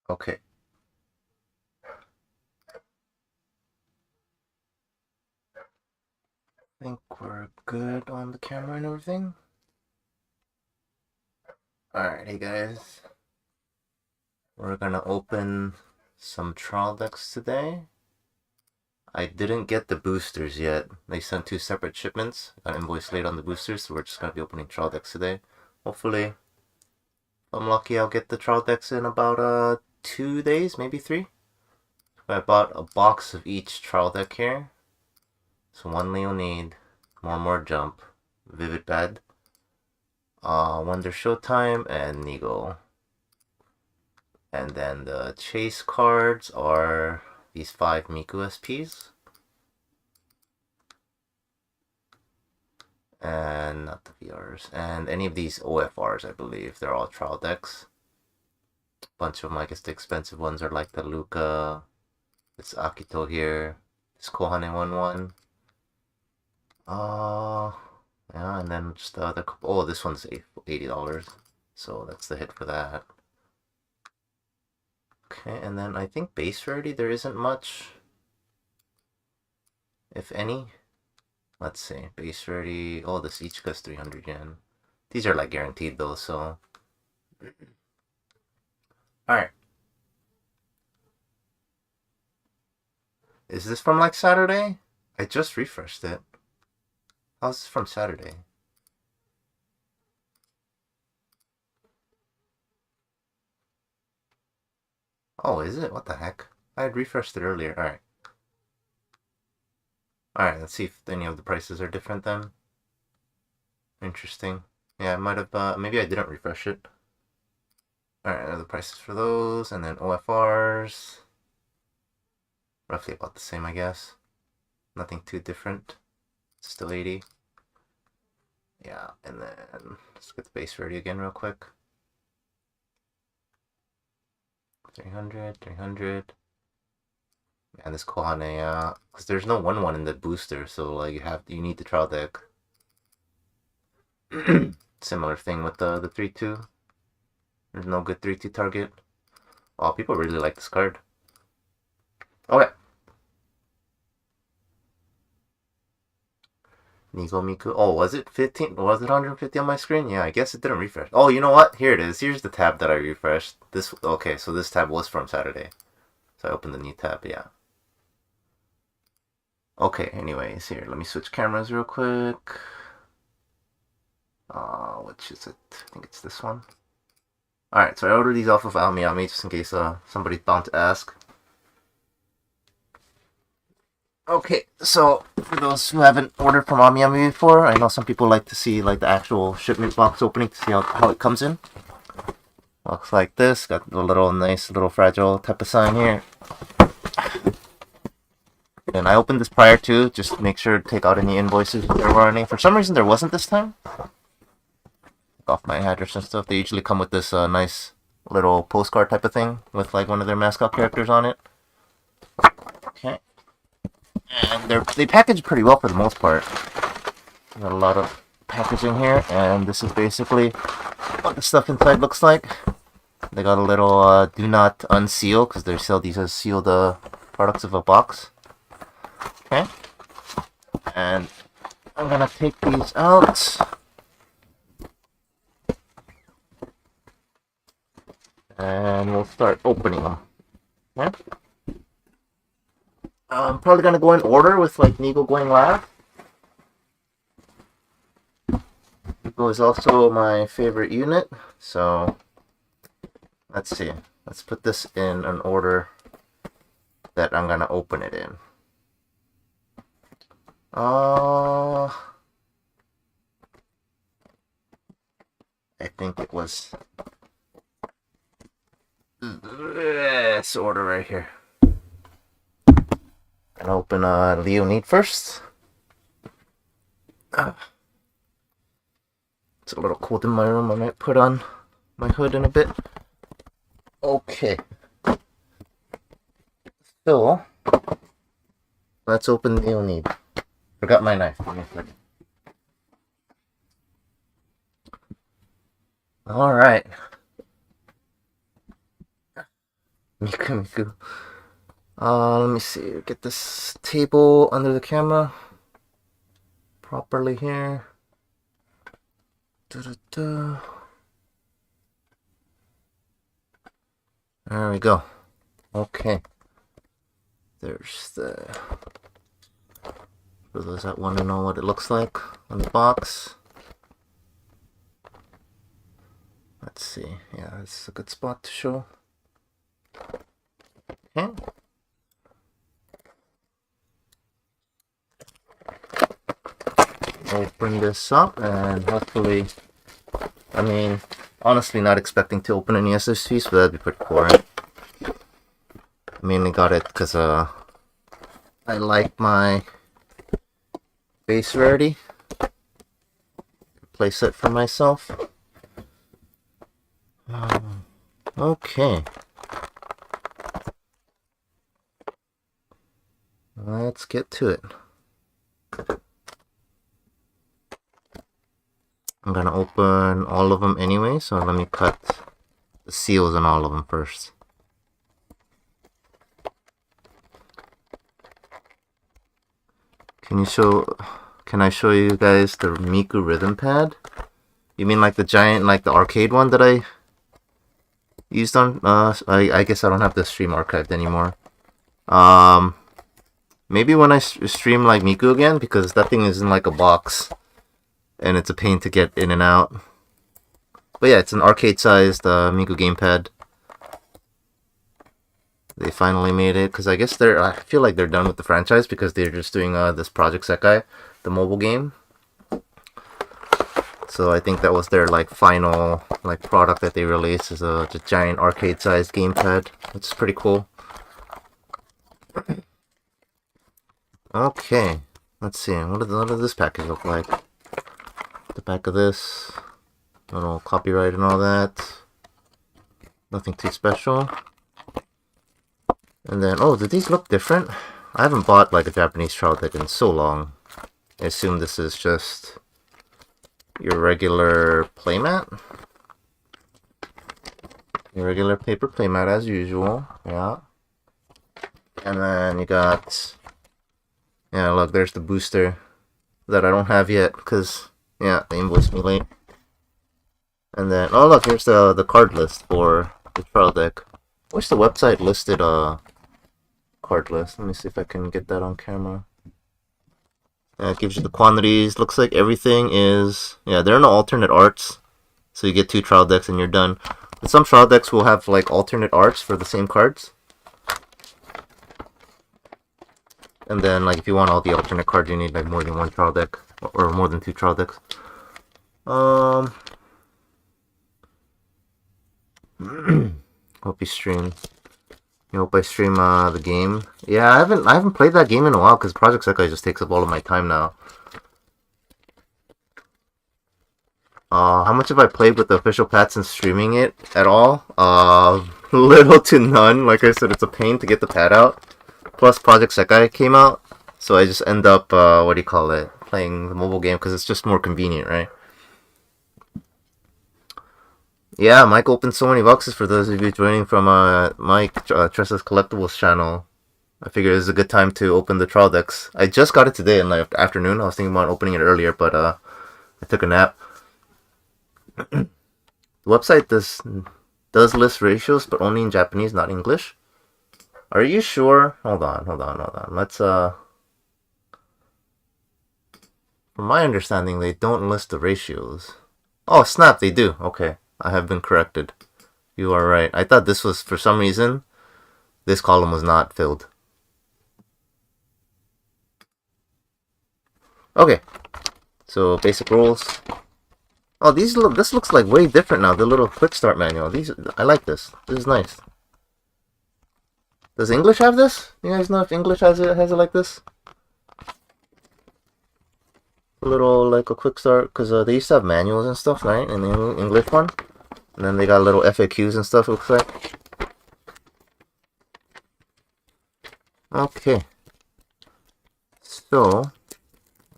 Okay. I think we're good on the camera and everything. Alright, hey guys. We're gonna open some trial decks today. I didn't get the boosters yet. They sent 2 separate shipments. Got invoice late on the boosters, so we're just gonna be opening trial decks today. Hopefully, if I'm lucky, I'll get the trial decks in about 2 days, maybe 3. I bought a box of each trial deck here. So one Leonid, more Jump, Vivid Bed, Wonder Showtime, and Nigo. And then the chase cards are these 5 Miku SPs. And not the VRs. And any of these OFRs, I believe. They're all trial decks. A bunch of them, I guess the expensive ones are like the Luca, this Akito here, this Kohane 1-1. Yeah, and then just the other. Oh, this one's $80. So that's the hit for that. Okay, and then I think base rarity, there isn't much, if any. Let's see, base rarity. Oh, this each costs 300 yen. These are like guaranteed though, so. Alright. Is this from like Saturday? I just refreshed it. How's this from Saturday? Oh, is it? What the heck? I had refreshed it earlier. Alright. Alright, let's see if any of the prices are different then. Interesting. Yeah, I might have, maybe I didn't refresh it. Alright, the prices for those, and then OFRs. Roughly about the same, I guess. Nothing too different. Still 80. Yeah, and then let's get the base rarity again real quick. 300, 300. And this Kohane, because there's no 1-1 in the booster, so like you need the trial deck. Similar thing with the 3-2. There's no good 3-2 target. Oh, people really like this card. Okay. Nigo Miku. Oh, was it 15? Was it 150 on my screen? Yeah, I guess it didn't refresh. Oh, you know what? Here it is. Here's the tab that I refreshed. This. Okay, so this tab was from Saturday. So I opened the new tab, yeah. Okay, anyways, here, let me switch cameras real quick. Which is it? I think it's this one. Alright, so I ordered these off of Almiami just in case somebody's bound to ask. Okay, so for those who haven't ordered from Amiyami before, I know some people like to see like the actual shipment box opening to see how it comes in. Looks like this. Got a little nice little fragile type of sign here. And I opened this prior to just make sure to take out any invoices if there were any. For some reason there wasn't this time. Take off my address and stuff. They usually come with this nice little postcard type of thing with like one of their mascot characters on it. Okay. And they package pretty well for the most part. Got a lot of packaging here, and this is basically what the stuff inside looks like. They got a little do not unseal, because they sell these as sealed products of a box. Okay. And I'm gonna take these out. And we'll start opening them. Okay. I'm probably gonna go in order with like Nigo going last. Nigo is also my favorite unit, so let's see. Let's put this in an order that I'm gonna open it in. I think it was this order right here. And open Leonid first. It's a little cold in my room. I might put on my hood in a bit. Okay. So, let's open Leonid. Forgot my knife. Give me a second. Alright. Miku. Let me see. Get this table under the camera properly here. Da-da-da. There we go. Okay. There's the... For those that want to know what it looks like on the box. Let's see. Yeah, this is a good spot to show. Okay. Open this up and hopefully, I mean, honestly not expecting to open any SSVs, but that'd be pretty cool, right? I mainly got it because I like my base rarity. Place it for myself. Okay. Let's get to it. I'm gonna open all of them anyway, so let me cut the seals on all of them first. Can I show you guys the Miku rhythm pad? You mean like the giant, like the arcade one that I used on, I guess I don't have the stream archived anymore. Maybe when I stream like Miku again, because that thing is in like a box. And it's a pain to get in and out. But yeah, it's an arcade-sized Miku gamepad. They finally made it, because I guess I feel like they're done with the franchise, because they're just doing this Project Sekai, the mobile game. So I think that was their like final like product that they released, is a giant arcade-sized gamepad, which is pretty cool. Okay, let's see, what does this package look like? The back of this, little copyright and all that, nothing too special. And then, oh, do these look different? I haven't bought like a Japanese trial deck in so long. I assume this is just your regular playmat. Your regular paper playmat as usual, yeah. And then you got, yeah, look, there's the booster that I don't have yet, because, yeah, they invoiced me late. And then, oh look, here's the card list for the trial deck. I wish the website listed a card list. Let me see if I can get that on camera. Yeah, it gives you the quantities. Looks like everything is, yeah, there are no alternate arts. So you get 2 trial decks and you're done. But some trial decks will have like alternate arts for the same cards. And then like if you want all the alternate cards, you need like more than 1 trial deck. Or more than 2 trial decks. Hope you stream. I hope I stream the game. Yeah, I haven't played that game in a while because Project Sekai just takes up all of my time now. How much have I played with the official patch and streaming it at all? Little to none. Like I said, it's a pain to get the pad out. Plus Project Sekai came out, so I just end up what do you call it? Playing the mobile game because it's just more convenient, right? Yeah, Mike opened so many boxes for those of you joining from Mike Tressa's Collectibles channel. I figured it was a good time to open the trial decks. I just got it today in the afternoon. I was thinking about opening it earlier, but I took a nap. The website does list ratios, but only in Japanese, not English. Are you sure? Hold on. Let's from my understanding, they don't list the ratios. Oh, snap, they do. Okay. I have been corrected. You are right. I thought this was, for some reason, this column was not filled. Okay. So, basic rules. Oh, this looks like way different now. The little quick start manual. I like this. This is nice. Does English have this? You guys know if English has it like this? A little, like a quick start, because they used to have manuals and stuff, right? In the English one. And then they got little FAQs and stuff, it looks like. Okay. So,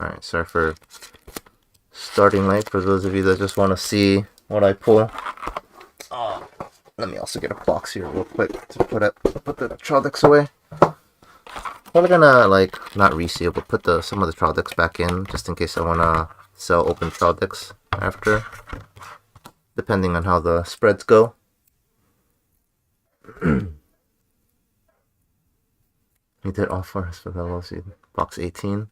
alright, sorry for starting late for those of you that just want to see what I pull. Oh. Let me also get a box here real quick to put the trial decks away. Probably gonna like not reseal, but put some of the trial decks back in just in case I wanna sell open trial decks after, depending on how the spreads go. We did offers for the LLC box 18.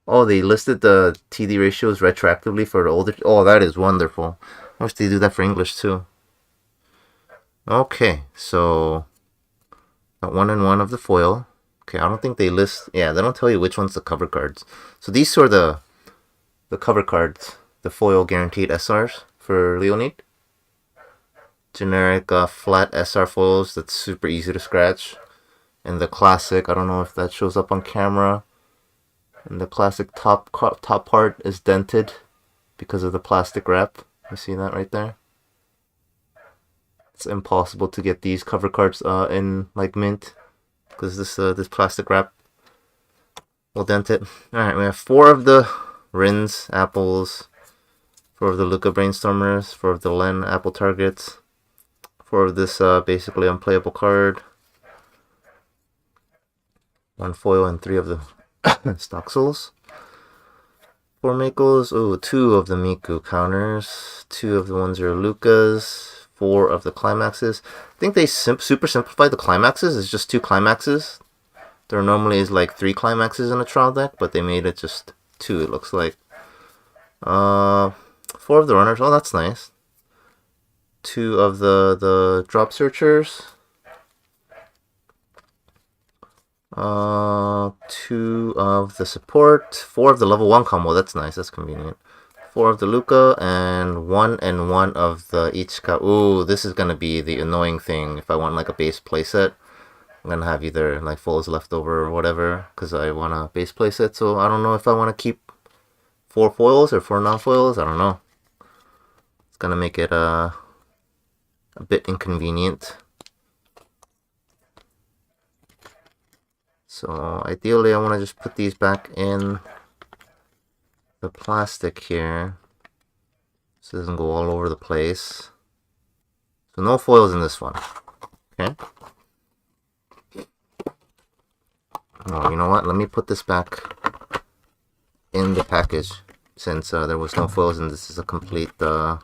Oh, they listed the TD ratios retroactively for the older. Oh, that is wonderful. I wish they do that for English too. Okay, so got 1 and 1 of the foil. Okay, I don't think they list. Yeah, they don't tell you which one's the cover cards. So these are the cover cards, the foil guaranteed SRs for Leonid. Generic flat SR foils that's super easy to scratch. And the classic, I don't know if that shows up on camera. And the classic top part is dented because of the plastic wrap. You see that right there? It's impossible to get these cover cards in like mint because this plastic wrap will dent it. Alright, we have 4 of the Rins apples, 4 of the Luca Brainstormers, 4 of the Len apple targets, 4 of this basically unplayable card, 1 foil and 3 of the stock souls. 4 Makos, oh, 2 of the Miku counters, 2 of the 1-0 Lucas, 4 of the climaxes. I think they super simplified the climaxes. It's just 2 climaxes. There normally is like 3 climaxes in a trial deck, but they made it just 2, it looks like. 4 of the runners, oh, that's nice. 2 of the drop searchers. 2 of the support, 4 of the level 1 combo, that's nice, that's convenient. 4 of the Luca, and 1 and 1 of the Ichika. Ooh, this is gonna be the annoying thing if I want like a base playset. I'm gonna have either like foils left over or whatever, because I want a base playset, so I don't know if I want to keep 4 foils or 4 non-foils, I don't know. It's gonna make it a bit inconvenient. So ideally I want to just put these back in the plastic here so it doesn't go all over the place. So no foils in this one. Okay. Oh, you know what? Let me put this back in the package since there was no foils and this is a complete trial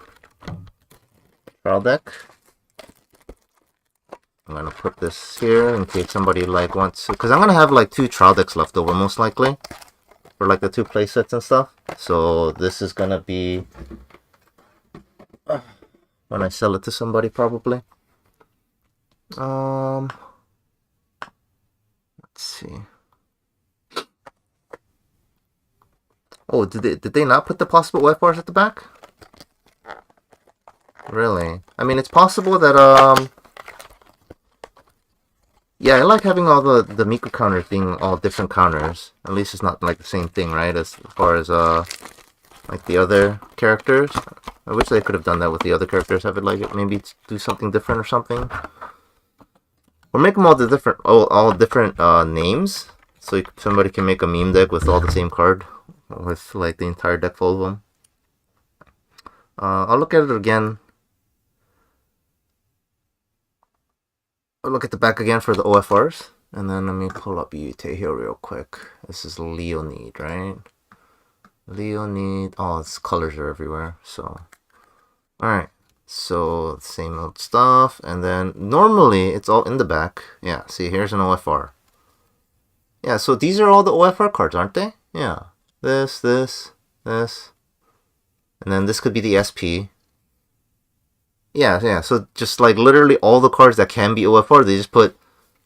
deck. I'm gonna put this here in case somebody like wants to, because I'm gonna have like 2 trial decks left over most likely for like the 2 play sets and stuff. So this is gonna be when I sell it to somebody probably. Let's see. Oh, did they not put the possible white bars at the back? Really? I mean, it's possible that yeah, I like having all the Miku counters being all different counters. At least it's not like the same thing, right? As far as like the other characters. I wish they could have done that with the other characters. I would like it maybe do something different or something. Or make them all the different all different names, so somebody can make a meme deck with all the same card, with like the entire deck full of them. I'll look at it again. I'll look at the back again for the OFRs, and then let me pull up Yute here real quick. This is Leonid, right? Leonid. Oh, its colors are everywhere. So, all right. So same old stuff, and then normally it's all in the back. Yeah. See, here's an OFR. Yeah. So these are all the OFR cards, aren't they? Yeah. This, and then this could be the SP. Yeah, so just like literally all the cards that can be OFR, they just put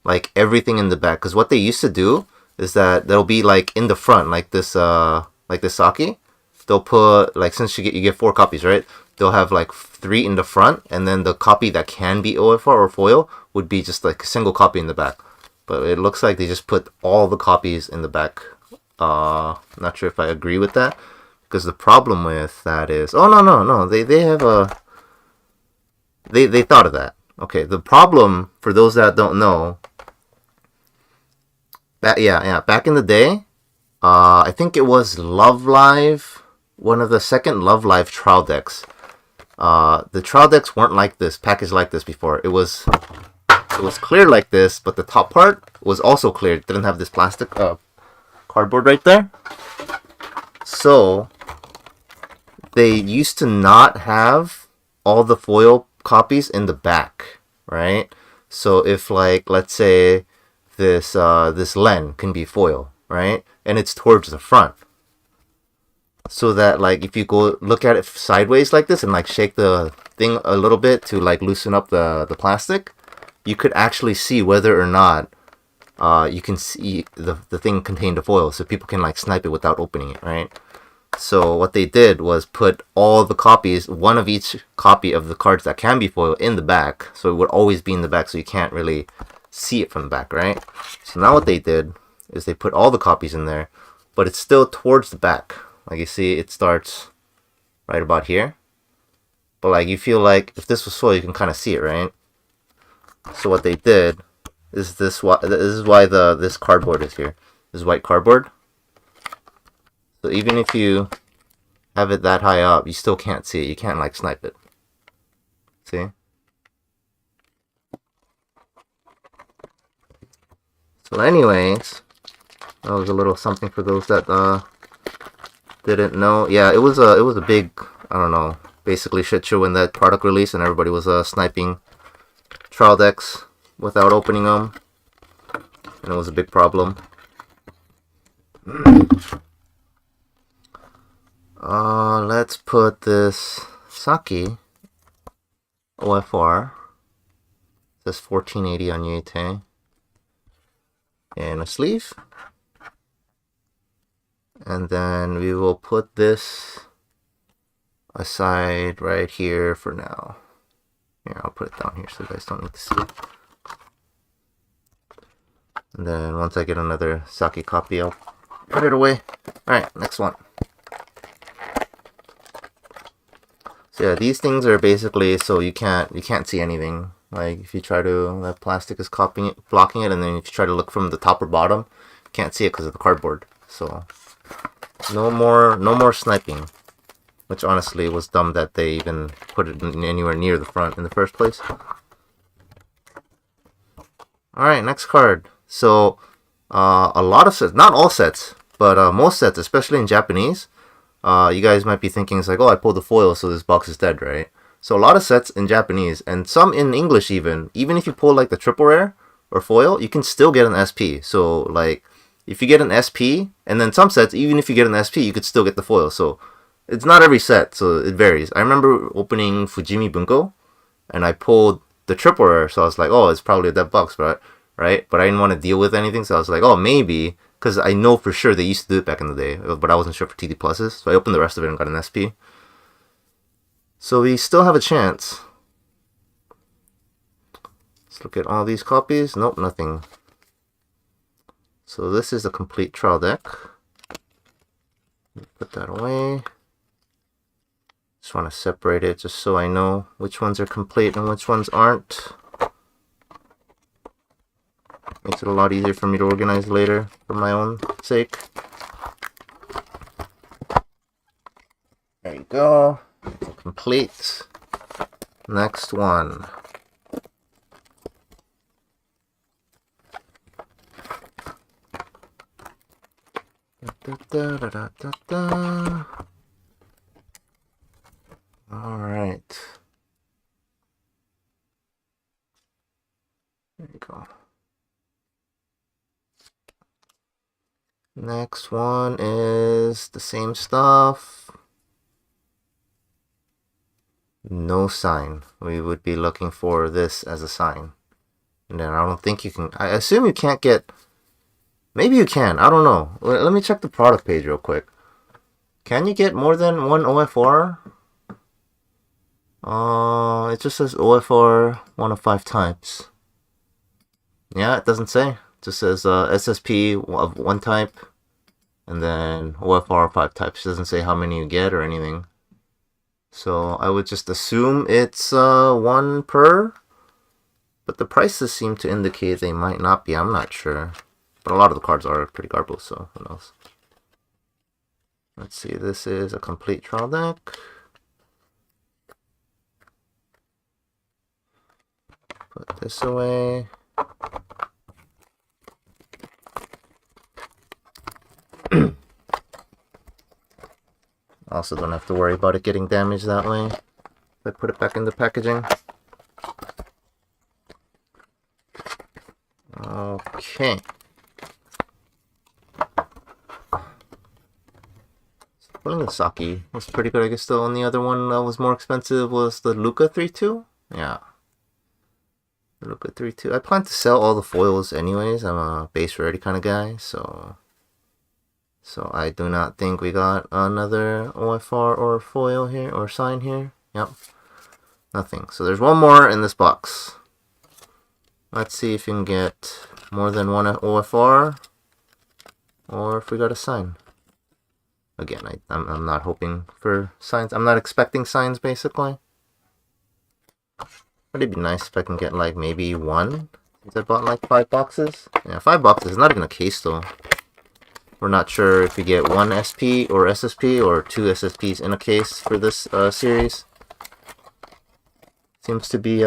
like everything in the back. Because what they used to do is that they'll be like in the front, like this Saki. They'll put like, since you get 4 copies, right? They'll have like 3 in the front, and then the copy that can be OFR or foil would be just like a single copy in the back. But it looks like they just put all the copies in the back. Not sure if I agree with that, because the problem with that is, oh no, they have a. They thought of that. Okay, the problem, for those that don't know, back in the day, I think it was Love Live, one of the second Love Live trial decks. the trial decks weren't like this, packaged like this before. It was clear like this, but the top part was also clear. It didn't have this plastic cardboard right there. So they used to not have all the foil copies in the back, right? So if, like, let's say this this Len can be foil, right? And it's towards the front. So that, like, if you go look at it sideways like this and like shake the thing a little bit to like loosen up the plastic, you could actually see whether or not you can see the thing contained the foil, so people can like snipe it without opening it, right? So what they did was put all the copies, one of each copy of the cards that can be foil, in the back, so it would always be in the back, so you can't really see it from the back, right? So now what they did is they put all the copies in there, but it's still towards the back. Like, you see, it starts right about here. But like, you feel like if this was foil, you can kind of see it, right? So what they did is this is why this cardboard is here. This white cardboard. So even if you have it that high up, you still can't see it. You can't like snipe it. See? So anyways, that was a little something for those that didn't know. Yeah, it was a big, I don't know, basically shit show when that product released, and everybody was sniping trial decks without opening them, and it was a big problem. Let's put this Saki OFR. It says 1480 on Yete. And a sleeve. And then we will put this aside right here for now. Here, I'll put it down here so you guys don't need to see it. And then once I get another Saki copy, I'll put it away. Alright, next one. So yeah, these things are basically so you can't see anything. Like, if you try to, that plastic is blocking it, and then if you try to look from the top or bottom, you can't see it because of the cardboard. So no more sniping, which honestly was dumb that they even put it anywhere near the front in the first place. Alright, next card. So a lot of sets, not all sets, but most sets, especially in Japanese, you guys might be thinking, it's like, oh, I pulled the foil, so this box is dead, right? So a lot of sets in Japanese, and some in English even if you pull like the triple rare or foil, you can still get an SP. So like, if you get an SP, and then some sets, even if you get an SP, you could still get the foil. So it's not every set, so it varies. I remember opening Fujimi Bunko, and I pulled the triple rare, so I was like, oh, it's probably a dead box, right? But I didn't want to deal with anything, so I was like, oh, maybe, because I know for sure they used to do it back in the day, but I wasn't sure for TD pluses, so I opened the rest of it and got an SP. So we still have a chance. Let's look at all these copies. Nope, nothing. So this is a complete trial deck. Put that away. Just want to separate it just so I know which ones are complete and which ones aren't. Makes it a lot easier for me to organize later for my own sake. There you go. Complete. Next one. All right. There you go. Next one is the same stuff. No sign. We would be looking for this as a sign. And then I don't think you can, I assume you can't get, maybe you can, I don't know. Let me check the product page real quick. Can you get more than one OFR? It just says OFR 1 of 5 types. Yeah, it doesn't say. It just says SSP of 1 type, and then OFR 5 types. It doesn't say how many you get or anything. So I would just assume it's 1 per, but the prices seem to indicate they might not be. I'm not sure, but a lot of the cards are pretty garbage, so who knows. Let's see, this is a complete trial deck. Put this away. Also don't have to worry about it getting damaged that way if I put it back in the packaging. Okay. Putting the Saki was pretty good. I guess the only other one that was more expensive was the Luca 3-2. Yeah. Luca 3-2. I plan to sell all the foils anyways. I'm a base rarity kind of guy, so I do not think we got another OFR or foil here or sign here. Yep. Nothing. So there's one more in this box. Let's see if you can get more than one OFR or if we got a sign. Again, I'm not hoping for signs. I'm not expecting signs, basically. But it'd be nice if I can get, like, maybe one. Since I bought, like, 5 boxes. Yeah, 5 boxes. Not even a case, though. We're not sure if we get 1 SP or SSP or 2 SSPs in a case for this series. Seems to be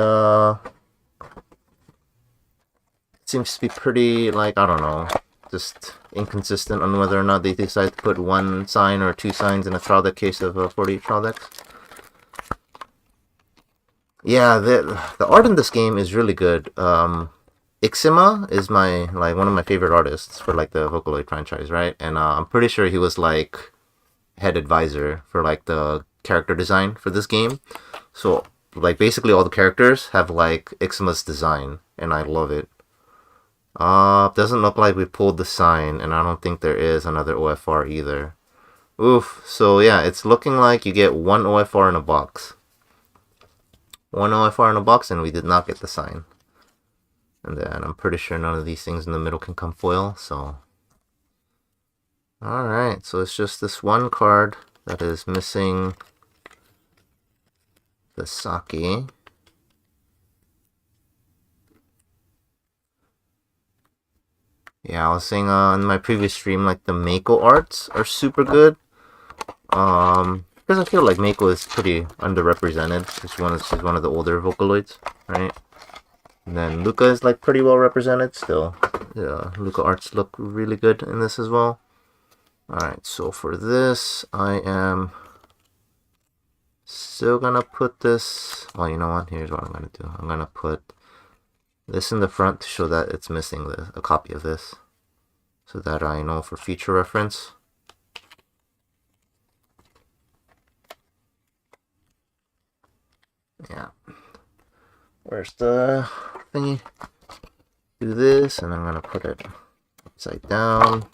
pretty, like, I don't know, just inconsistent on whether or not they decide to put 1 sign or 2 signs in a trial deck case of 48 trial decks. Yeah, the art in this game is really good. Ixima is one of my favorite artists for like the Vocaloid franchise, right? And I'm pretty sure he was like head advisor for like the character design for this game. So like basically all the characters have like Ixima's design, and I love it. Doesn't look like we pulled the sign, and I don't think there is another OFR either. Oof. So yeah, it's looking like you get 1 OFR in a box. 1 OFR in a box, and we did not get the sign. And then I'm pretty sure none of these things in the middle can come foil, so... Alright, so it's just this one card that is missing the Saki. Yeah, I was saying on my previous stream, like, the Mako arts are super good. Because I feel like Mako is pretty underrepresented. She's one of the older Vocaloids, right? And then Luca is like pretty well represented still. Yeah, Luca arts look really good in this as well. Alright, so for this, I am still gonna put this... Well, you know what? Here's what I'm gonna do. I'm gonna put this in the front to show that it's missing a copy of this, so that I know for future reference. Yeah. Where's the thingy? Do this, and I'm gonna put it upside down.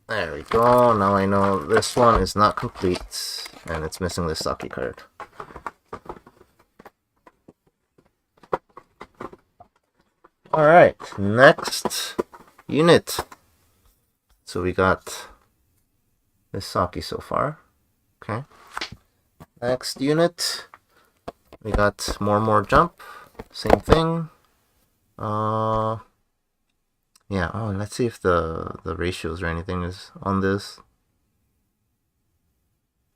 There we go. Now I know this one is not complete, and it's missing the Saki card. Alright, next unit. So we got this Saki so far. Okay. Next unit, we got more jump. Same thing. Yeah. Oh, let's see if the ratios or anything is on this.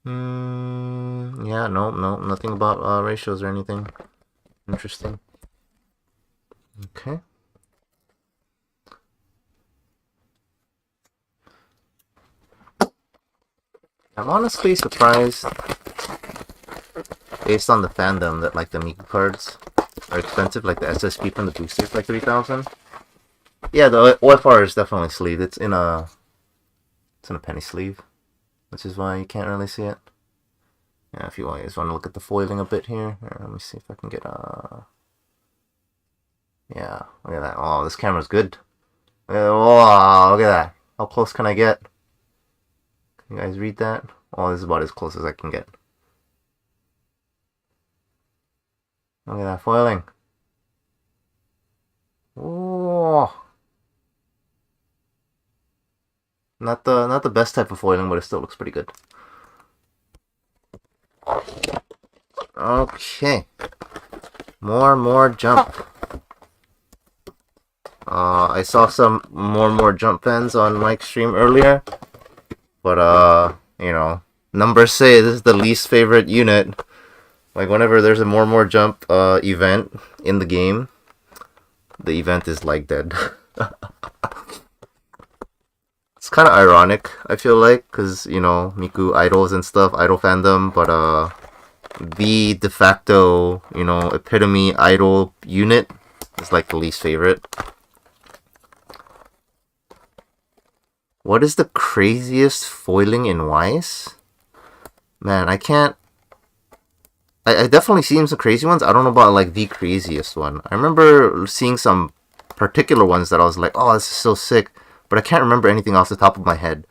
Yeah. No, nothing about ratios or anything. Interesting. Okay. I'm honestly surprised, based on the fandom, that like the Miku cards are expensive, like the SSP from the booster is like 3,000. Yeah, the OFR is definitely sleeved. It's in a penny sleeve, which is why you can't really see it. Yeah, if you guys want to look at the foiling a bit here, let me see if I can get yeah, look at that. Oh, this camera's good. Wow, look at that. How close can I get? Can you guys read that? Oh, this is about as close as I can get. Look at that foiling. Oh, not the best type of foiling, but it still looks pretty good. Okay, more jump. I saw some more jump fans on Mike's stream earlier, but you know, numbers say this is the least favorite unit. Like whenever there's a more jump event in the game, the event is like dead. It's kind of ironic, I feel like, because, you know, Miku idols and stuff, idol fandom, but the de facto, you know, epitome idol unit is like the least favorite. What is the craziest foiling in Weiss? Man, I can't... I definitely seen some crazy ones. I don't know about, like, the craziest one. I remember seeing some particular ones that I was like, oh, this is so sick. But I can't remember anything off the top of my head.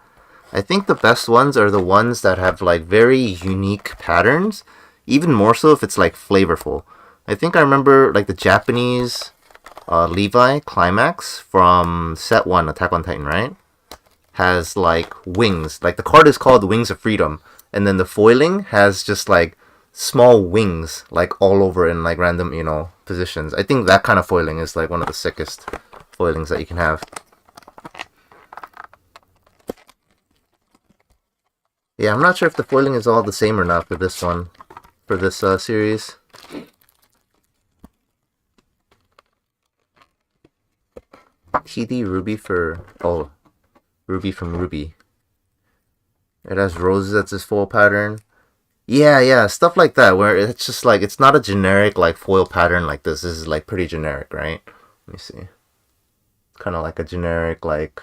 I think the best ones are the ones that have, like, very unique patterns. Even more so if it's, like, flavorful. I think I remember, like, the Japanese Levi Climax from Set 1, Attack on Titan, right? Has, like, wings. Like, the card is called Wings of Freedom. And then the foiling has just, like, small wings, like, all over in, like, random, you know, positions. I think that kind of foiling is, like, one of the sickest foilings that you can have. Yeah, I'm not sure if the foiling is all the same or not for this one, for this series. TD Ruby for... oh, Ruby from Ruby. It has roses as its foil pattern. Yeah, stuff like that, where it's just like, it's not a generic, like, foil pattern like this. This is, like, pretty generic, right? Let me see. Kind of like a generic, like,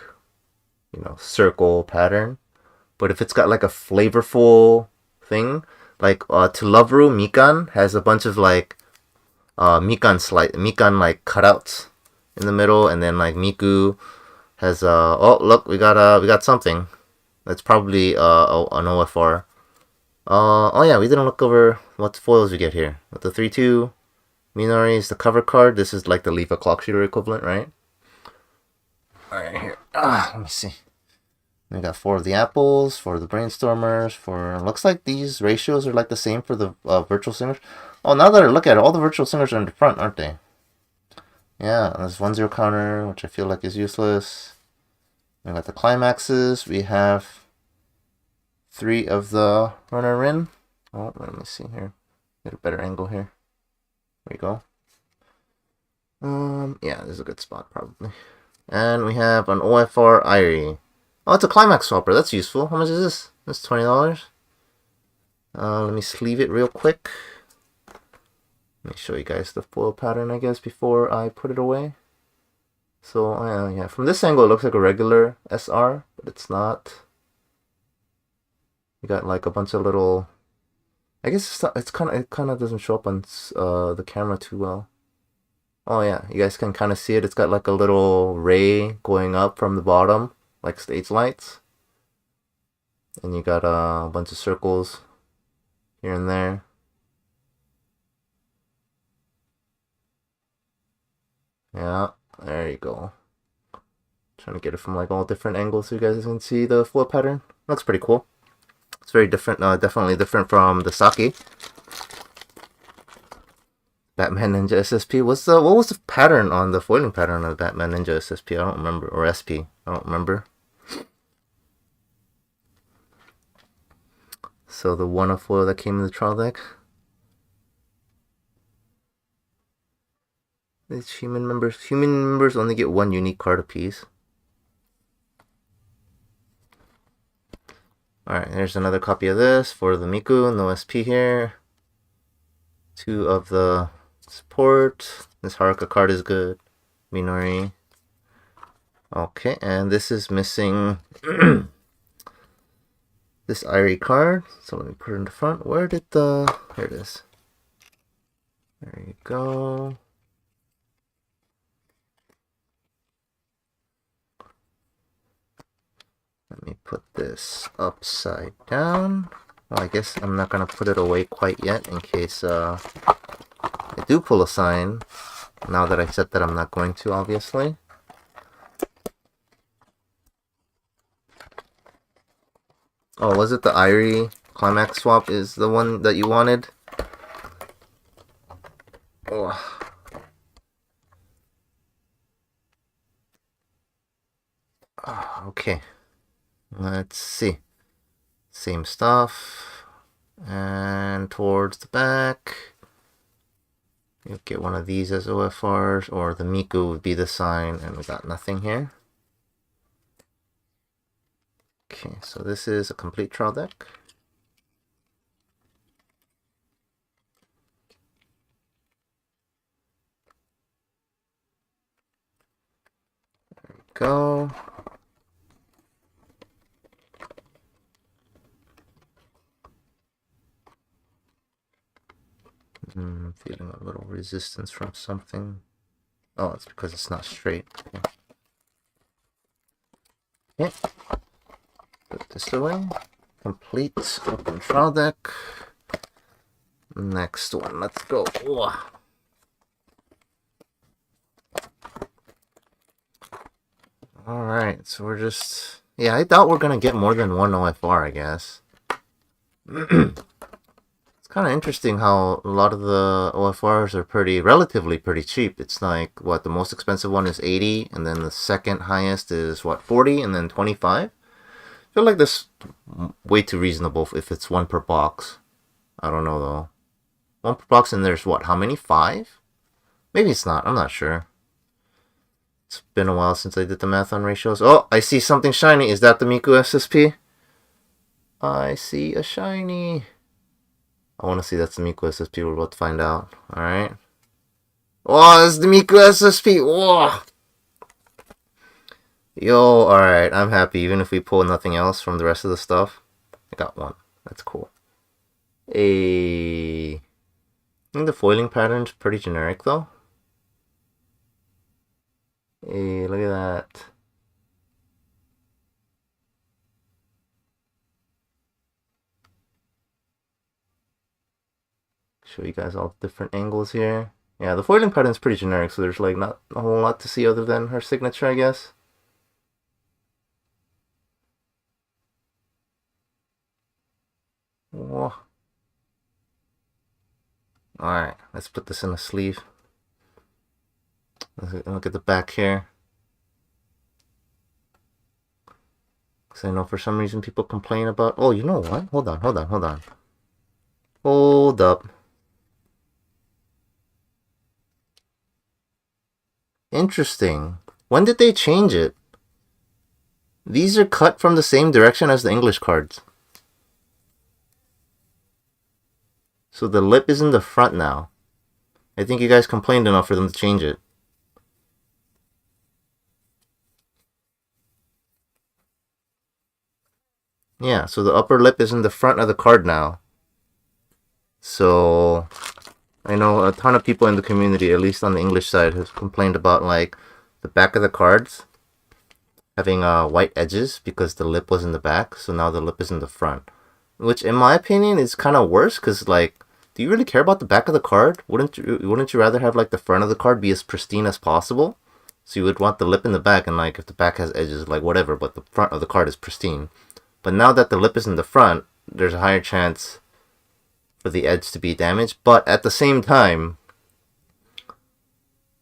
you know, circle pattern. But if it's got, like, a flavorful thing, like, To Love Ru Mikan has a bunch of, like, Mikan, like, cutouts in the middle, and then, like, Miku has, oh, look, we got something. That's probably, an OFR. Oh yeah, we didn't look over what foils we get here. With the 3/2, Minori is the cover card. This is like the Leaf a Clock Shooter equivalent, right? Alright, here. Let me see. We got 4 of the apples, 4 of the brainstormers, looks like these ratios are like the same for the virtual singers. Oh, now that I look at it, all the virtual singers are in the front, aren't they? Yeah, there's 1/0 counter, which I feel like is useless. We got the climaxes. We have 3 of the runner Rin. Oh, let me see here. Get a better angle here. There we go. Yeah, this is a good spot probably. And we have an OFR Irie. Oh, it's a climax swapper. That's useful. How much is this? That's $20. Let me sleeve it real quick. Let me show you guys the foil pattern, I guess, before I put it away. So, yeah, from this angle, it looks like a regular SR, but it's not. You got like a bunch of little. I guess it kind of doesn't show up on the camera too well. Oh yeah, you guys can kind of see it. It's got like a little ray going up from the bottom, like stage lights. And you got a bunch of circles here and there. Yeah, there you go. Trying to get it from like all different angles so you guys can see the flow pattern. Looks pretty cool. It's very different, definitely different from the Saki. Batman Ninja SSP. What was the pattern on the foiling pattern of the Batman Ninja SSP? I don't remember. Or SP. I don't remember. So the one of foil that came in the trial deck. These human members only get 1 unique card apiece. Alright, there's another copy of this for the Miku. No SP here. 2 of the support. This Haruka card is good. Minori. Okay, and this is missing this Irie card. So let me put it in the front. Where did the... Here it is. There you go. Let me put this upside down. Well, I guess I'm not going to put it away quite yet in case I do pull a sign. Now that I said that I'm not going to, obviously. Oh, was it the Irie Climax swap is the one that you wanted? Oh. Okay. Let's see. Same stuff. And one towards the back. You'll get one of these as OFRs, or the Miku would be the sign, and we got nothing here. Okay, so this is a complete trial deck. There we go. Feeling a little resistance from something. Oh, it's because it's not straight. Okay. Put this away. Complete open trial deck. Next one, let's go. Alright, so we're just... Yeah, I thought we're gonna get more than one OFR, I guess. It's kind of interesting how a lot of the OFRs are relatively pretty cheap. It's like, what, the most expensive one is 80, and then the second highest is, what, 40, and then 25? I feel like this is way too reasonable if it's one per box. I don't know, though. One per box, and there's, what, how many? 5? Maybe it's not. I'm not sure. It's been a while since I did the math on ratios. Oh, I see something shiny. Is that the Miku SSP? I see a shiny. I want to see that's the Miku SSP. We're about to find out. Alright. Oh, it's the Miku SSP. Whoa. Yo, alright. I'm happy. Even if we pull nothing else from the rest of the stuff. I got one. That's cool. I think the foiling pattern's pretty generic, though. Hey, look at that. Show you guys all the different angles here. Yeah, the foiling pattern's pretty generic, so there's like not a whole lot to see other than her signature, I guess. Whoa. Alright, let's put this in a sleeve. Look at the back here. Because I know for some reason people complain about... Oh, you know what? Hold on. Hold up. Interesting. When did they change it? These are cut from the same direction as the English cards. So the lip is in the front now. I think you guys complained enough for them to change it. Yeah, so the upper lip is in the front of the card now. So I know a ton of people in the community, at least on the English side, have complained about like the back of the cards having white edges because the lip was in the back. So now the lip is in the front, which in my opinion is kind of worse because like, do you really care about the back of the card? Wouldn't you rather have like the front of the card be as pristine as possible? So you would want the lip in the back, and like if the back has edges, like whatever, but the front of the card is pristine. But now that the lip is in the front, there's a higher chance for the edge to be damaged. But at the same time,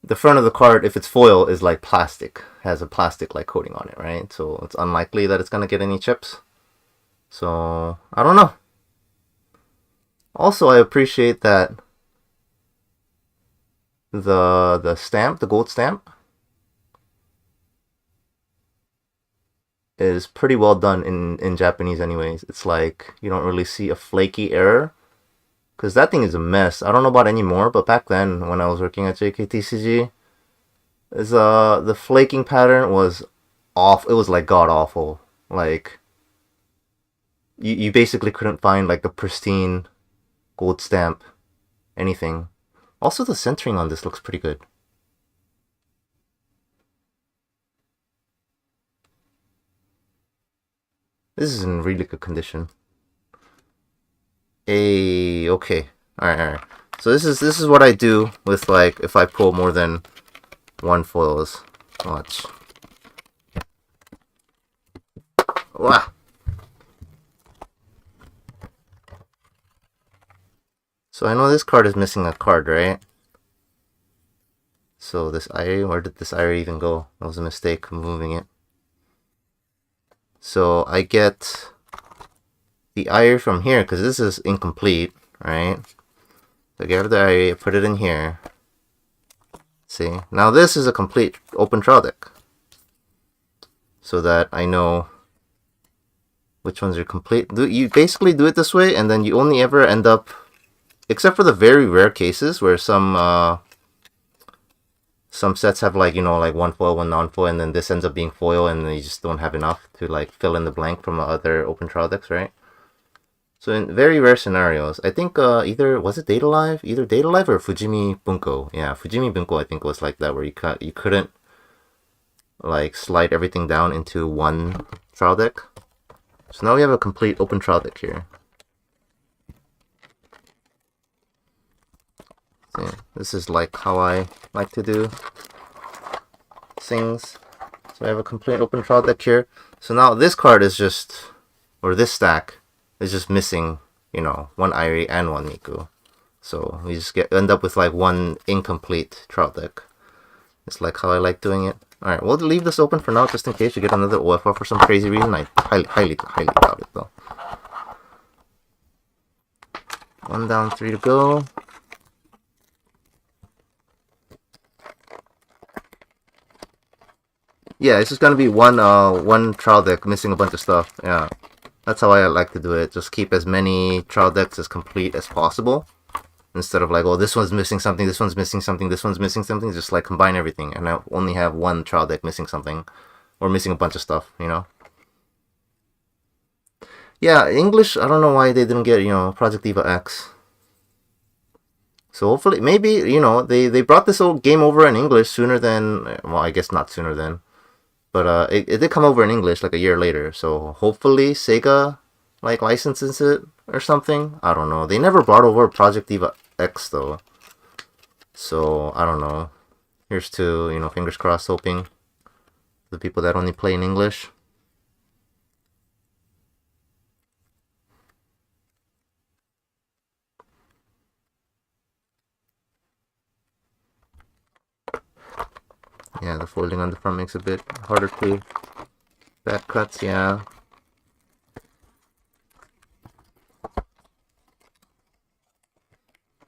the front of the card, if it's foil, is like plastic. Has a plastic like coating on it, right? So it's unlikely that it's going to get any chips. So, I don't know. Also, I appreciate that the stamp, the gold stamp, is pretty well done in Japanese anyways. It's like you don't really see a flaky error, because that thing is a mess. I don't know about anymore, but back then when I was working at JKTCG, the flaking pattern was off. It was like god awful. Like you basically couldn't find like a pristine gold stamp anything. Also, the centering on this looks pretty good. This is in really good condition. Okay. Alright. So this is what I do with like if I pull more than one foils. Watch. Wow. So I know this card is missing a card, right? So this Irie, where did this Irie even go? That was a mistake moving it. So I get the Irie from here because this is incomplete, right? So get rid of the area, put it in here. See? Now this is a complete open trial deck. So that I know which ones are complete. You basically do it this way, and then you only ever end up, except for the very rare cases where some sets have like, you know, like one foil, one non-foil, and then this ends up being foil, and then you just don't have enough to like fill in the blank from other open trial decks, right? So in very rare scenarios, I think either was it Data Live, either Data Live or Fujimi Bunko. Yeah, Fujimi Bunko I think was like that, where you couldn't like slide everything down into one trial deck. So now we have a complete open trial deck here. So this is like how I like to do things. So I have a complete open trial deck here. So now this card is just, or this stack is just missing, you know, one Airi and one Miku. So we just end up with like one incomplete trial deck. It's like how I like doing it. Alright, we'll leave this open for now just in case you get another OFR for some crazy reason. I highly doubt it though. 1 down, 3 to go. Yeah, it's just gonna be one trial deck missing a bunch of stuff. Yeah, that's how I like to do it. Just keep as many trial decks as complete as possible. Instead of like, oh, this one's missing something, this one's missing something, this one's missing something, just like combine everything, and I only have one trial deck missing something, or missing a bunch of stuff, you know? Yeah, English, I don't know why they didn't get, you know, Project Diva X. So hopefully, maybe, you know, they brought this whole game over in English sooner than, well, I guess not sooner than, but it did come over in English like a year later, so hopefully Sega, like, licenses it or something. I don't know. They never brought over Project Diva X though, so I don't know. Here's to, you know, fingers crossed, hoping the people that only play in English. Yeah, the folding on the front makes it a bit harder to back cuts. Yeah.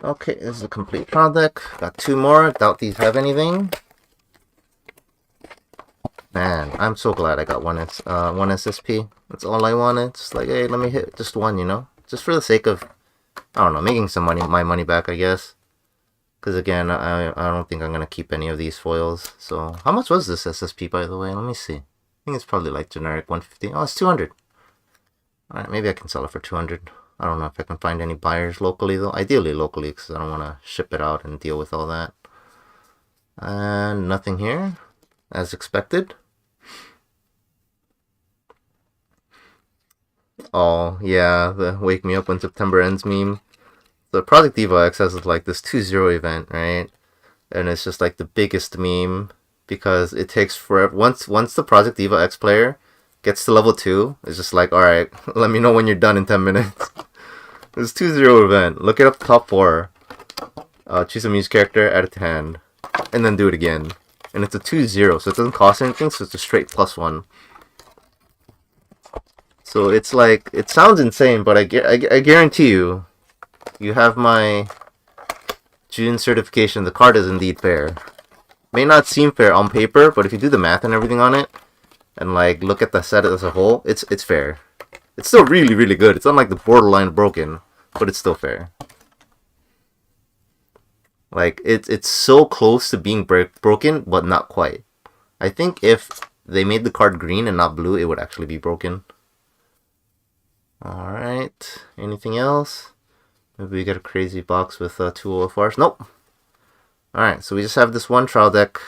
Okay, this is a complete trial deck. Got 2 more. Doubt these have anything. Man, I'm so glad I got one SSP. That's all I wanted. Just like, hey, let me hit just one, you know? Just for the sake of, I don't know, making some money, my money back, I guess. Because again, I don't think I'm going to keep any of these foils. So, how much was this SSP, by the way? Let me see. I think it's probably like generic 150. Oh, it's 200. Alright, maybe I can sell it for 200. I don't know if I can find any buyers locally though. Ideally locally, because I don't want to ship it out and deal with all that. And nothing here, as expected. Oh, yeah, the Wake Me Up When September Ends meme. The Project Diva X has like this 2-0 event, right? And it's just like the biggest meme because it takes forever. Once the Project Diva X player gets to level 2, it's just like, alright, let me know when you're done in 10 minutes. This 2-0 event. Look it up top 4. Choose a music character, add it to hand. And then do it again. And it's a 2-0, so it doesn't cost anything, so it's a straight +1. So it's like, it sounds insane, but I guarantee you, you have my June certification, the card is indeed fair. May not seem fair on paper, but if you do the math and everything on it, and like look at the set as a whole, it's fair. It's still really, really good. It's not like the borderline broken, but it's still fair. Like, it's so close to being broken, but not quite. I think if they made the card green and not blue, it would actually be broken. Alright, anything else? Maybe we get a crazy box with 2 OFRs. Nope. Alright, so we just have this one trial deck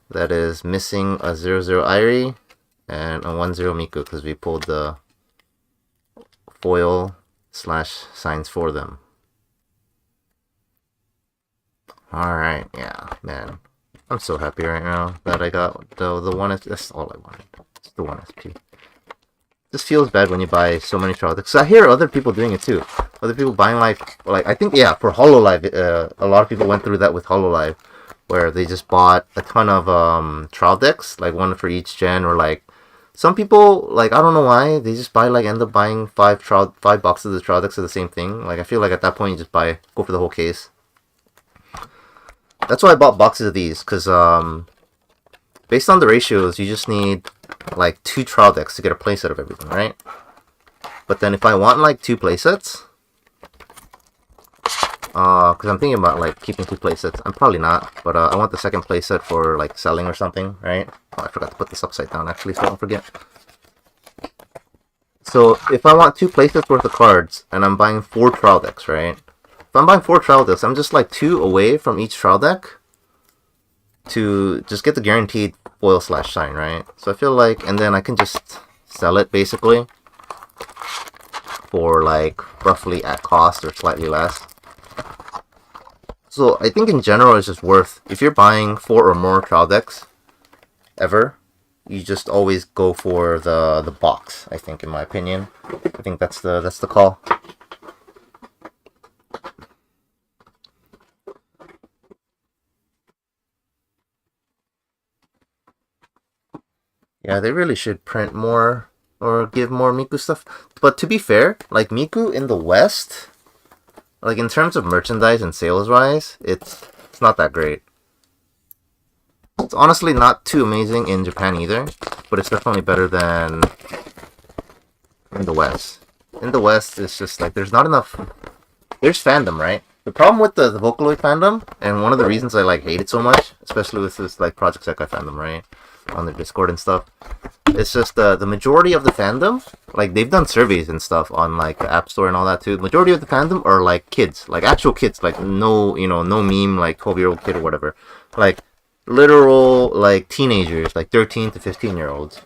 that is missing a 0-0 Airi and a 1-0 Miku because we pulled the foil / signs for them. Alright, yeah, man. I'm so happy right now that I got the one. That's all I wanted. It's the 1 SP. This feels bad when you buy so many trial decks. So I hear other people doing it too. Other people buying like I think, yeah, for HoloLive, a lot of people went through that with HoloLive, where they just bought a ton of trial decks, like one for each gen, or like Some people, like, I don't know why, they just buy, like, end up buying 5 boxes of trial decks of the same thing. Like, I feel like at that point you just go for the whole case. That's why I bought boxes of these, because, based on the ratios, you just need, like, 2 trial decks to get a playset of everything, right? But then if I want, like, 2 playsets, because I'm thinking about, like, keeping 2 playsets. I'm probably not, but I want the second playset for, like, selling or something, right? Oh, I forgot to put this upside down, actually, so I don't forget. So, if I want 2 playsets worth of cards, and I'm buying 4 trial decks, right? If I'm buying 4 trial decks, I'm just, like, 2 away from each trial deck to just get the guaranteed foil/shine, right? So I feel like, and then I can just sell it, basically, for, like, roughly at cost or slightly less. So I think in general it's just worth, if you're buying 4 or more trial decks ever, you just always go for the box, I think, in my opinion. I think that's the call. Yeah, they really should print more or give more Miku stuff. But to be fair, like, Miku in the West, like, in terms of merchandise and sales-wise, it's not that great. It's honestly not too amazing in Japan either, but it's definitely better than in the West. In the West, it's just, like, there's not enough... There's fandom, right? The problem with the Vocaloid fandom, and one of the reasons I, like, hate it so much, especially with this, like, Project Sekai fandom, right? On their Discord and stuff. It's just the majority of the fandom, like, they've done surveys and stuff on, like, the App Store and all that too. The majority of the fandom are, like, kids, like, actual kids, like, no, you know, no meme, like, 12-year-old kid or whatever. Like, literal, like, teenagers, like, 13 to 15-year-olds.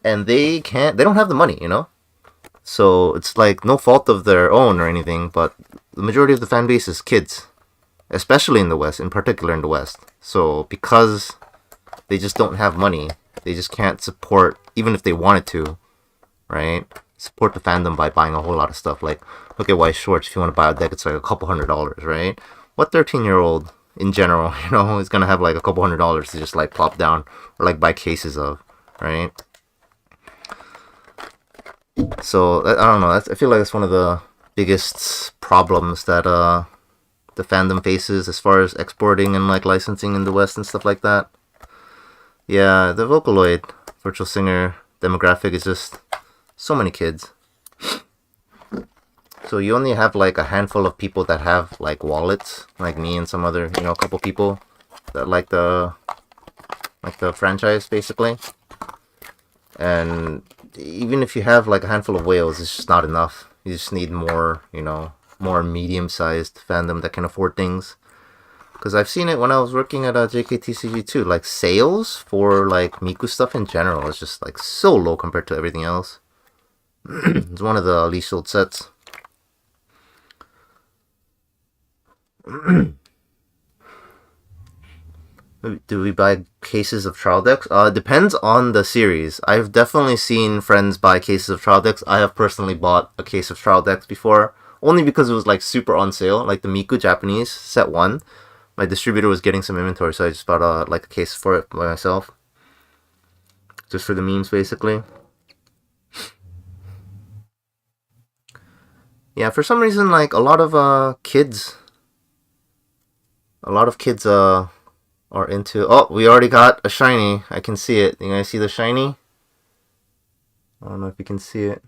And they don't have the money, you know? So, it's, like, no fault of their own or anything, but the majority of the fan base is kids. Especially in the West, in particular in the West. So, because they just don't have money, they just can't support, even if they wanted to, right? Support the fandom by buying a whole lot of stuff. Like, look at Weiss Schwarz. If you want to buy a deck, it's like a couple $100, right? What 13-year-old, in general, you know, is going to have like a couple $100 to just, like, plop down or, like, buy cases of, right? So, I don't know. I feel like that's one of the biggest problems that the fandom faces as far as exporting and, like, licensing in the West and stuff like that. Yeah, the Vocaloid Virtual Singer demographic is just so many kids. So you only have, like, a handful of people that have, like, wallets, like me and some other, you know, a couple people that like the franchise, basically. And even if you have, like, a handful of whales, it's just not enough. You just need more, you know, more medium-sized fandom that can afford things. Because I've seen it when I was working at JKTCG too. Like, sales for, like, Miku stuff in general is just, like, so low compared to everything else. It's one of the least sold sets. Do we buy cases of trial decks? It depends on the series. I've definitely seen friends buy cases of trial decks. I have personally bought a case of trial decks before. Only because it was, like, super on sale. Like, the Miku Japanese set 1. My distributor was getting some inventory, so I just bought like a case for it by myself. Just for the memes, basically. Yeah, for some reason, like, a lot of kids are into... Oh, we already got a shiny. I can see it. You guys see the shiny? I don't know if you can see it.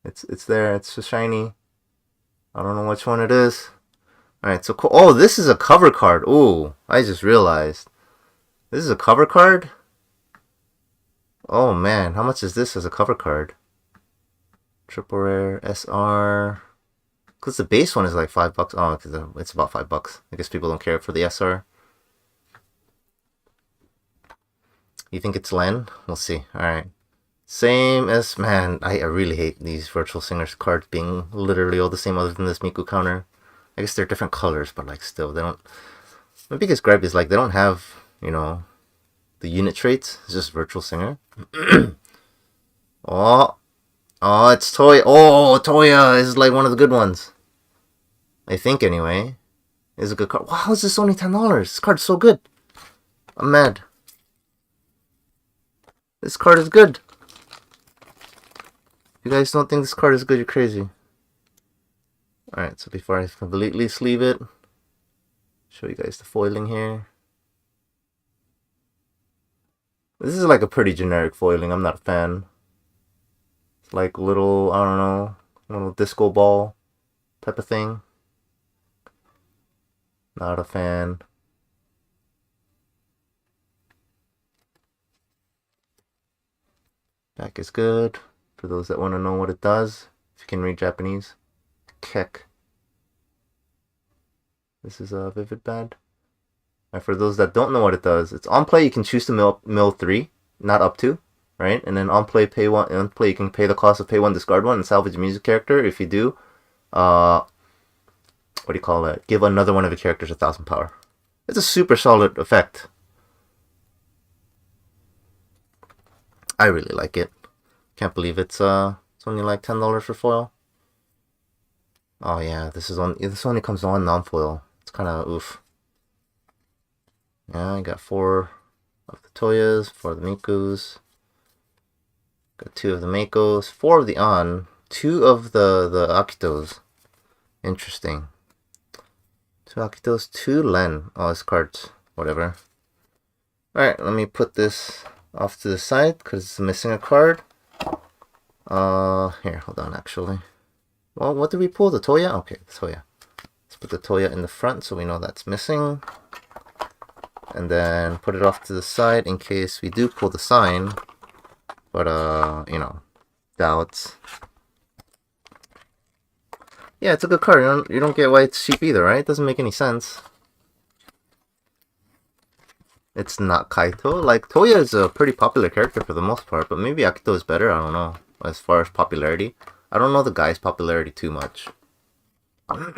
It's there. It's a shiny. I don't know which one it is. Alright, so cool. Oh, this is a cover card. Ooh, I just realized. This is a cover card? Oh man, how much is this as a cover card? Triple rare, SR. Because the base one is like $5. Oh, because it's about $5. I guess people don't care for the SR. You think it's Len? We'll see. Alright. Same as, man, I really hate these Virtual Singers cards being literally all the same other than this Miku counter. I guess they're different colors, but, like, still, they don't... My biggest gripe is, like, they don't have, you know, the unit traits. It's just Virtual Singer. Oh, it's Toya. Oh, Toya is, like, one of the good ones. I think, anyway. Is a good card. Wow, is this only $10? This card's so good. I'm mad. This card is good. If you guys don't think this card is good, you're crazy. Alright, so before I completely sleeve it, show you guys the foiling here. This is like a pretty generic foiling. I'm not a fan. It's like little, I don't know, little disco ball type of thing. Not a fan. Back is good. For those that want to know what it does, if you can read Japanese. Kek. This is a Vivid Bad. And for those that don't know what it does, it's on play you can choose to mill 3, not up to, right? And then on play pay 1. On play you can pay the cost of pay 1, discard 1, and salvage a music character. If you do, what do you call it? Give another one of your characters 1,000 power. It's a super solid effect. I really like it. Can't believe it's only like $10 for foil. Oh yeah, this only comes on non-foil. It's kind of oof. Yeah, I got 4 of the Toyas, 4 of the Mikus. Got 2 of the Makos, 4 of the On, 2 of the Akitos. Interesting. 2 Akitos, 2 Len. Oh, this card's whatever. Alright, let me put this off to the side because it's missing a card. Here, hold on, actually. Well, what did we pull? The Toya? Okay, the Toya. Let's put the Toya in the front so we know that's missing. And then put it off to the side in case we do pull the sign. But, you know, doubts. Yeah, it's a good card. You don't get why it's cheap either, right? It doesn't make any sense. It's not Kaito. Like, Toya is a pretty popular character for the most part, but maybe Akito is better. I don't know. As far as popularity, I don't know the guy's popularity too much. Got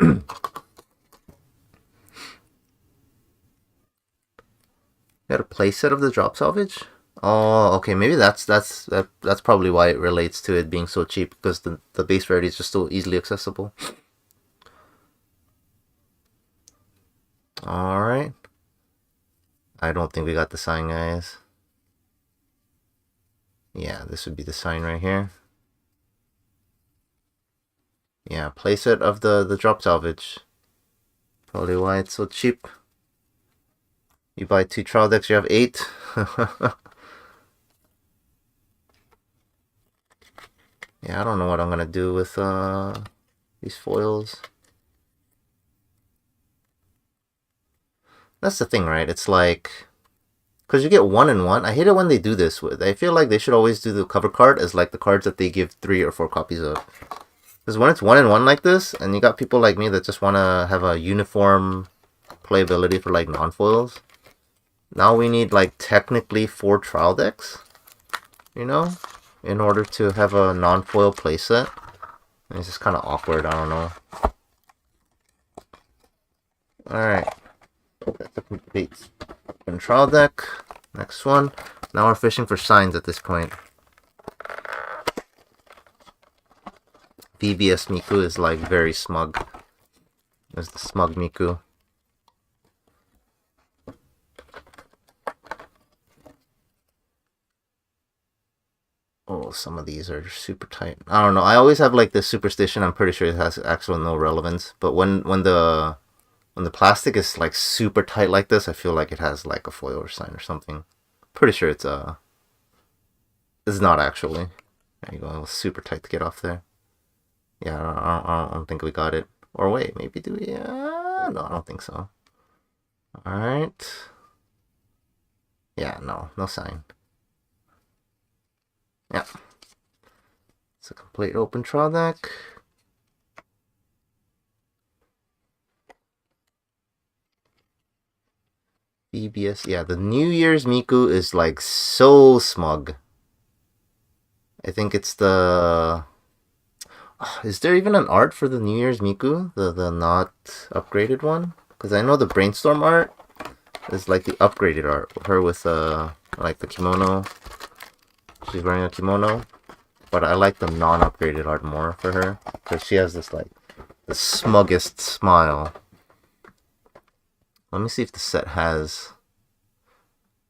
a playset of the drop salvage. Oh, okay. Maybe that's probably why it relates to it being so cheap, because the base rarity is just so easily accessible. All right. I don't think we got the sign, guys. Yeah, this would be the sign right here. Yeah, playset of the drop salvage. Probably why it's so cheap. You buy 2 trial decks, you have 8. Yeah, I don't know what I'm gonna do with these foils. That's the thing, right? It's like, because you get 1 and 1. I hate it when they do this. I feel like they should always do the cover card as like the cards that they give 3 or 4 copies of. Because when it's 1 and 1 like this, and you got people like me that just want to have a uniform playability for like non-foils, now we need like technically 4 trial decks, you know, in order to have a non-foil playset. And it's just kind of awkward, I don't know. Alright. That's a complete trial deck. Next one. Now we're fishing for signs at this point. BBS Miku is like very smug. There's the smug Miku. Oh, some of these are super tight. I don't know. I always have like this superstition. I'm pretty sure it has actually no relevance. But when the plastic is like super tight like this, I feel like it has like a foil or sign or something. Pretty sure it's not actually. There you go. It was super tight to get off there. Yeah, I don't think we got it. Or wait, maybe do we? No, I don't think so. Alright. Yeah, no sign. Yeah. It's a complete open trial deck. BBS. Yeah, the New Year's Miku is like so smug. I think it's the... Is there even an art for the New Year's Miku? The not upgraded one? Because I know the Brainstorm art is like the upgraded art. Her with like the kimono. She's wearing a kimono. But I like the non-upgraded art more for her. Because she has this like the smuggest smile. Let me see if the set has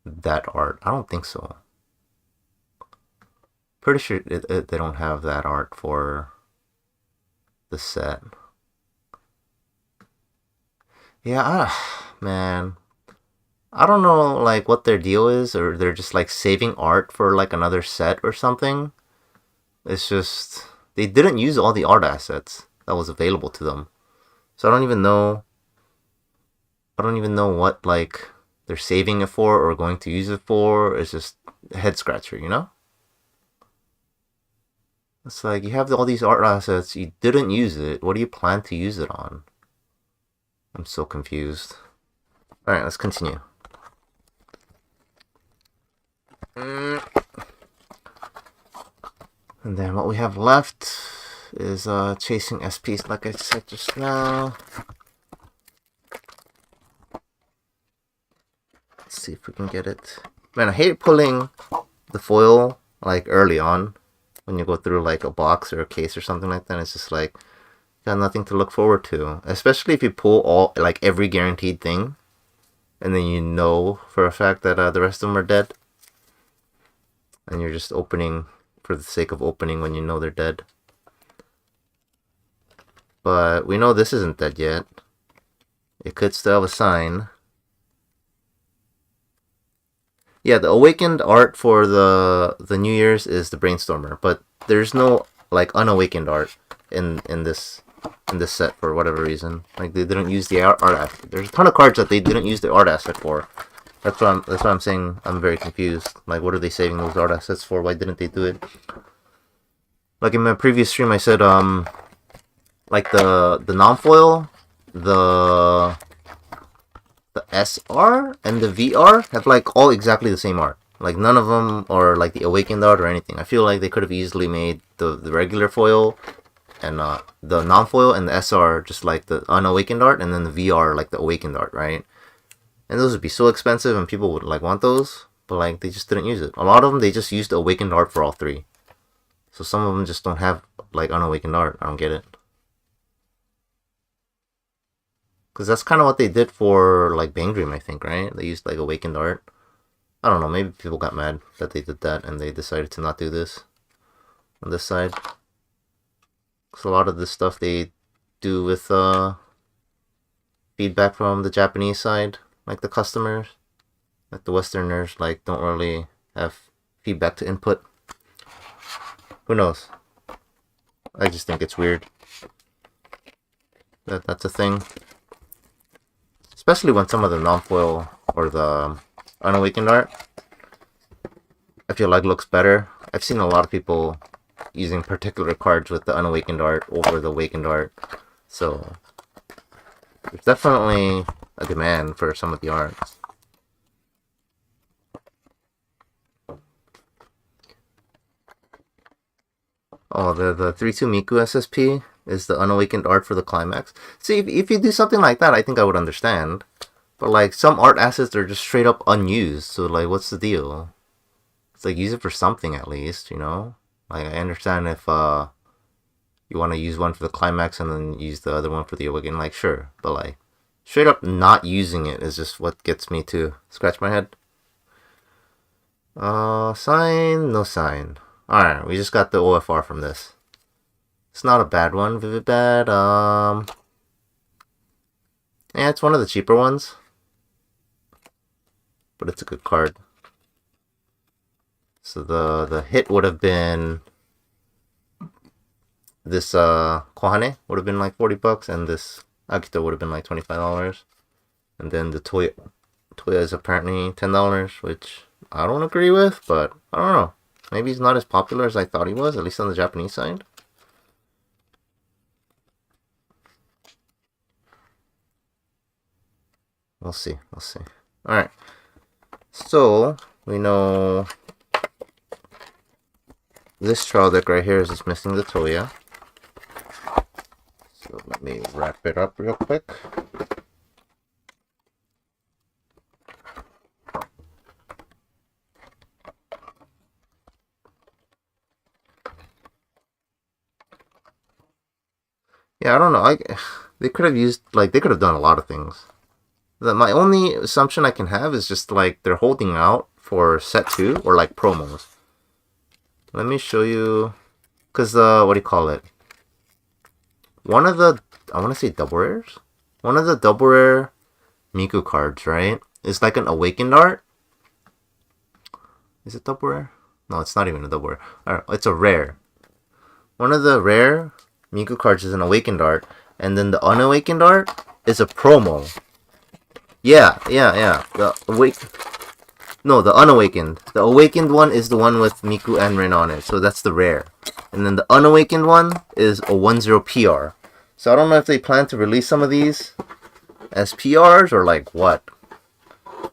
that art. I don't think so. Pretty sure they don't have that art for the set. Yeah, man. I don't know, like, what their deal is, or they're just, like, saving art for, like, another set or something. It's just, they didn't use all the art assets that was available to them. So I don't even know what, like, they're saving it for or going to use it for. It's just a head scratcher, you know? It's like, you have all these art assets, you didn't use it. What do you plan to use it on? I'm so confused. Alright, let's continue. And then what we have left is chasing SPs, like I said just now. Let's see if we can get it. Man, I hate pulling the foil like early on when you go through like a box or a case or something like that. It's just like, got nothing to look forward to. Especially if you pull all, like, every guaranteed thing, and then you know for a fact that the rest of them are dead. And you're just opening for the sake of opening when you know they're dead. But we know this isn't dead yet. It could still have a sign. Yeah, the awakened art for the New Year's is the Brainstormer, but there's no, like, unawakened art in this set for whatever reason. Like, they didn't use the art asset. There's a ton of cards that they didn't use the art asset for. That's what I'm saying. I'm very confused. Like, what are they saving those art assets for? Why didn't they do it? Like in my previous stream, I said, like the non-foil, the SR and the VR have like all exactly the same art. Like none of them are like the awakened art or anything. I feel like they could have easily made the regular foil and the non-foil and the SR just like the unawakened art, and then the VR like the awakened art, right? And those would be so expensive and people would like want those, but like they just didn't use it. A lot of them, they just used the awakened art for all three. So some of them just don't have like unawakened art. I don't get it. Because that's kind of what they did for like Bang Dream, I think, right? They used like awakened art. I don't know, maybe people got mad that they did that and they decided to not do this on this side. Because a lot of this stuff they do with feedback from the Japanese side. Like the customers, like the Westerners, like don't really have feedback to input. Who knows? I just think it's weird that that's a thing. Especially when some of the non-foil or the unawakened art, I feel like looks better. I've seen a lot of people using particular cards with the unawakened art over the awakened art. So there's definitely a demand for some of the arts. Oh, the 3-2 Miku SSP is the unawakened art for the climax. See, if you do something like that, I think I would understand. But like some art assets are just straight up unused. So like, what's the deal? It's like, use it for something at least, you know? Like, I understand if you want to use one for the climax and then use the other one for the awakening, like, sure. But like, straight up not using it is just what gets me to scratch my head. Sign, no sign. Alright, we just got the OFR from this. It's not a bad one, Vivid Bad. Yeah, it's one of the cheaper ones. But it's a good card. So the hit would have been this Kohane would have been like $40, and this Akito would have been like $25. And then the Toya is apparently $10, which I don't agree with, but I don't know. Maybe he's not as popular as I thought he was, at least on the Japanese side. We'll see, we'll see. Alright. So, we know this trial deck right here is just missing the Toya. So let me wrap it up real quick. Yeah, I don't know. They could have used, like, they could have done a lot of things. My only assumption I can have is just, like, they're holding out for set 2 or, like, promos. Let me show you, cause what do you call it? One of the, I want to say double rares. One of the double rare Miku cards, right? It's like an awakened art. Is it double rare? No, it's not even a double rare. It's a rare. One of the rare Miku cards is an awakened art, and then the unawakened art is a promo. Yeah. The unawakened. The awakened one is the one with Miku and Rin on it, so that's the rare. And then the unawakened one is a 1-0 PR. So I don't know if they plan to release some of these as PRs or like what.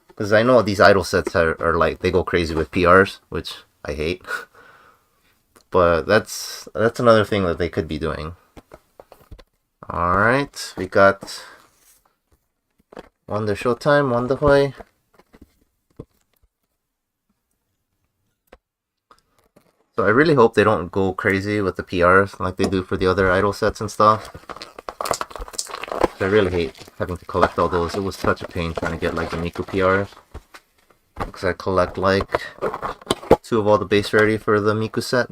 Because I know these idol sets are like, they go crazy with PRs, which I hate. But that's another thing that they could be doing. Alright, we got Wonder Showtime, Wonder Hoi. So I really hope they don't go crazy with the PRs like they do for the other idol sets and stuff. I really hate having to collect all those. It was such a pain trying to get like the Miku PRs. Because I collect like 2 of all the base rarity for the Miku set.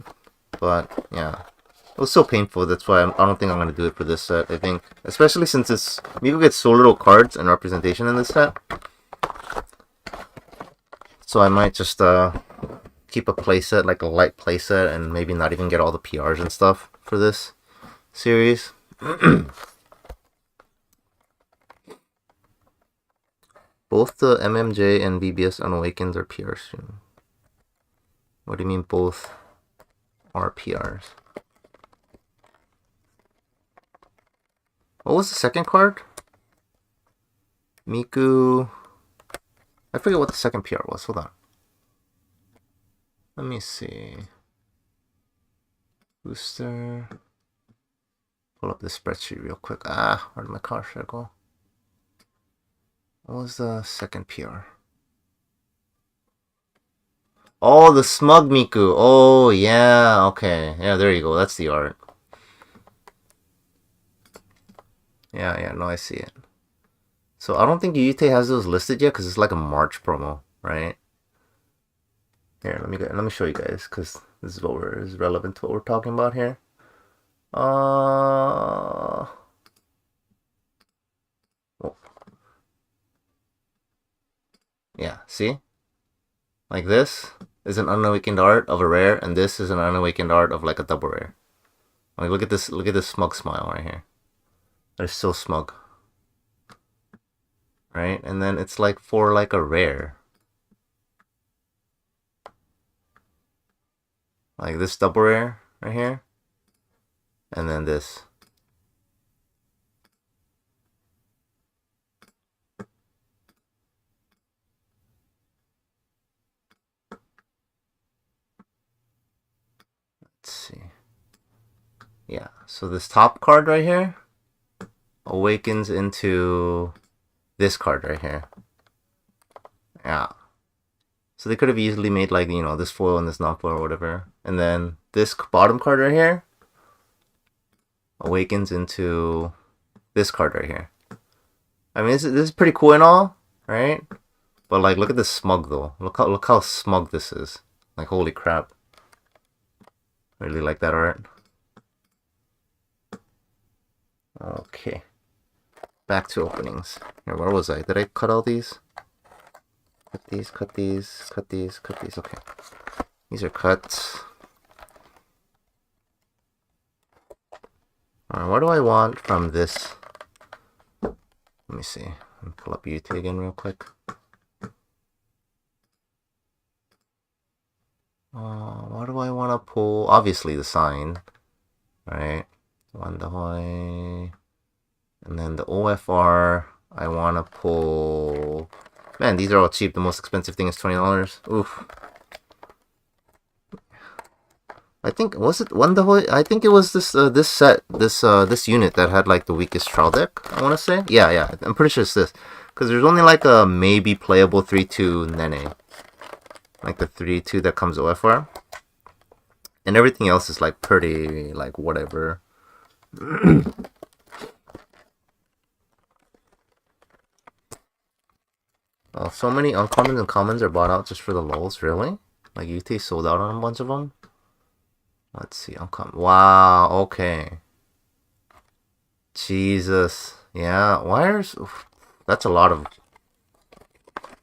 But yeah, it was so painful. That's why I don't think I'm going to do it for this set. I think, especially since Miku gets so little cards and representation in this set. So I might just keep a playset, like a light playset, and maybe not even get all the PRs and stuff for this series. Both the MMJ and BBS Unawakens are PRs soon. What do you mean both are PRs? What was the second card? Miku. I forget what the second PR was. Hold on. Let me see. Booster. Pull up the spreadsheet real quick. Where did my card share go? What was the second PR? Oh, the Smug Miku. Oh, yeah. Okay. Yeah, there you go. That's the art. Yeah, no, I see it. So I don't think Yuyute has those listed yet because it's like a March promo, right? Here, let me show you guys because this is what is relevant to what we're talking about here. Yeah, see? Like this is an unawakened art of a rare, and this is an unawakened art of like a double rare. Like look at this smug smile right here. They're so smug. Right? And then it's like for like a rare. Like this double rare right here. And then this. Let's see. Yeah, so this top card right here awakens into this card right here. Yeah. So they could have easily made like, you know, this foil and this non-foil or whatever. And then this bottom card right here awakens into this card right here. I mean, this is pretty cool and all, right? But like, look at this smug though. Look how smug this is. Like, holy crap. Really like that art. Okay. Back to openings. Here, where was I? Did I cut all these? Cut these, cut these, cut these, cut these. Okay. These are cut. Alright, what do I want from this? Let me see. Let me pull up UT again real quick. What do I want to pull? Obviously the sign. Right? Wandahoy. And then the OFR, I want to pull... Man, these are all cheap. The most expensive thing is $20. Oof. I think, was it Wandahoy? I think it was this this unit that had like the weakest trial deck, I want to say. Yeah. I'm pretty sure it's this. Because there's only like a maybe playable 3-2 Nene. Like the 3-2 that comes OFR. And everything else is like pretty, like whatever. So many uncommons and commons are bought out just for the lulz, really? Like UT sold out on a bunch of them? Let's see. Wow. Okay. Jesus. Yeah. Wires. That's a lot of.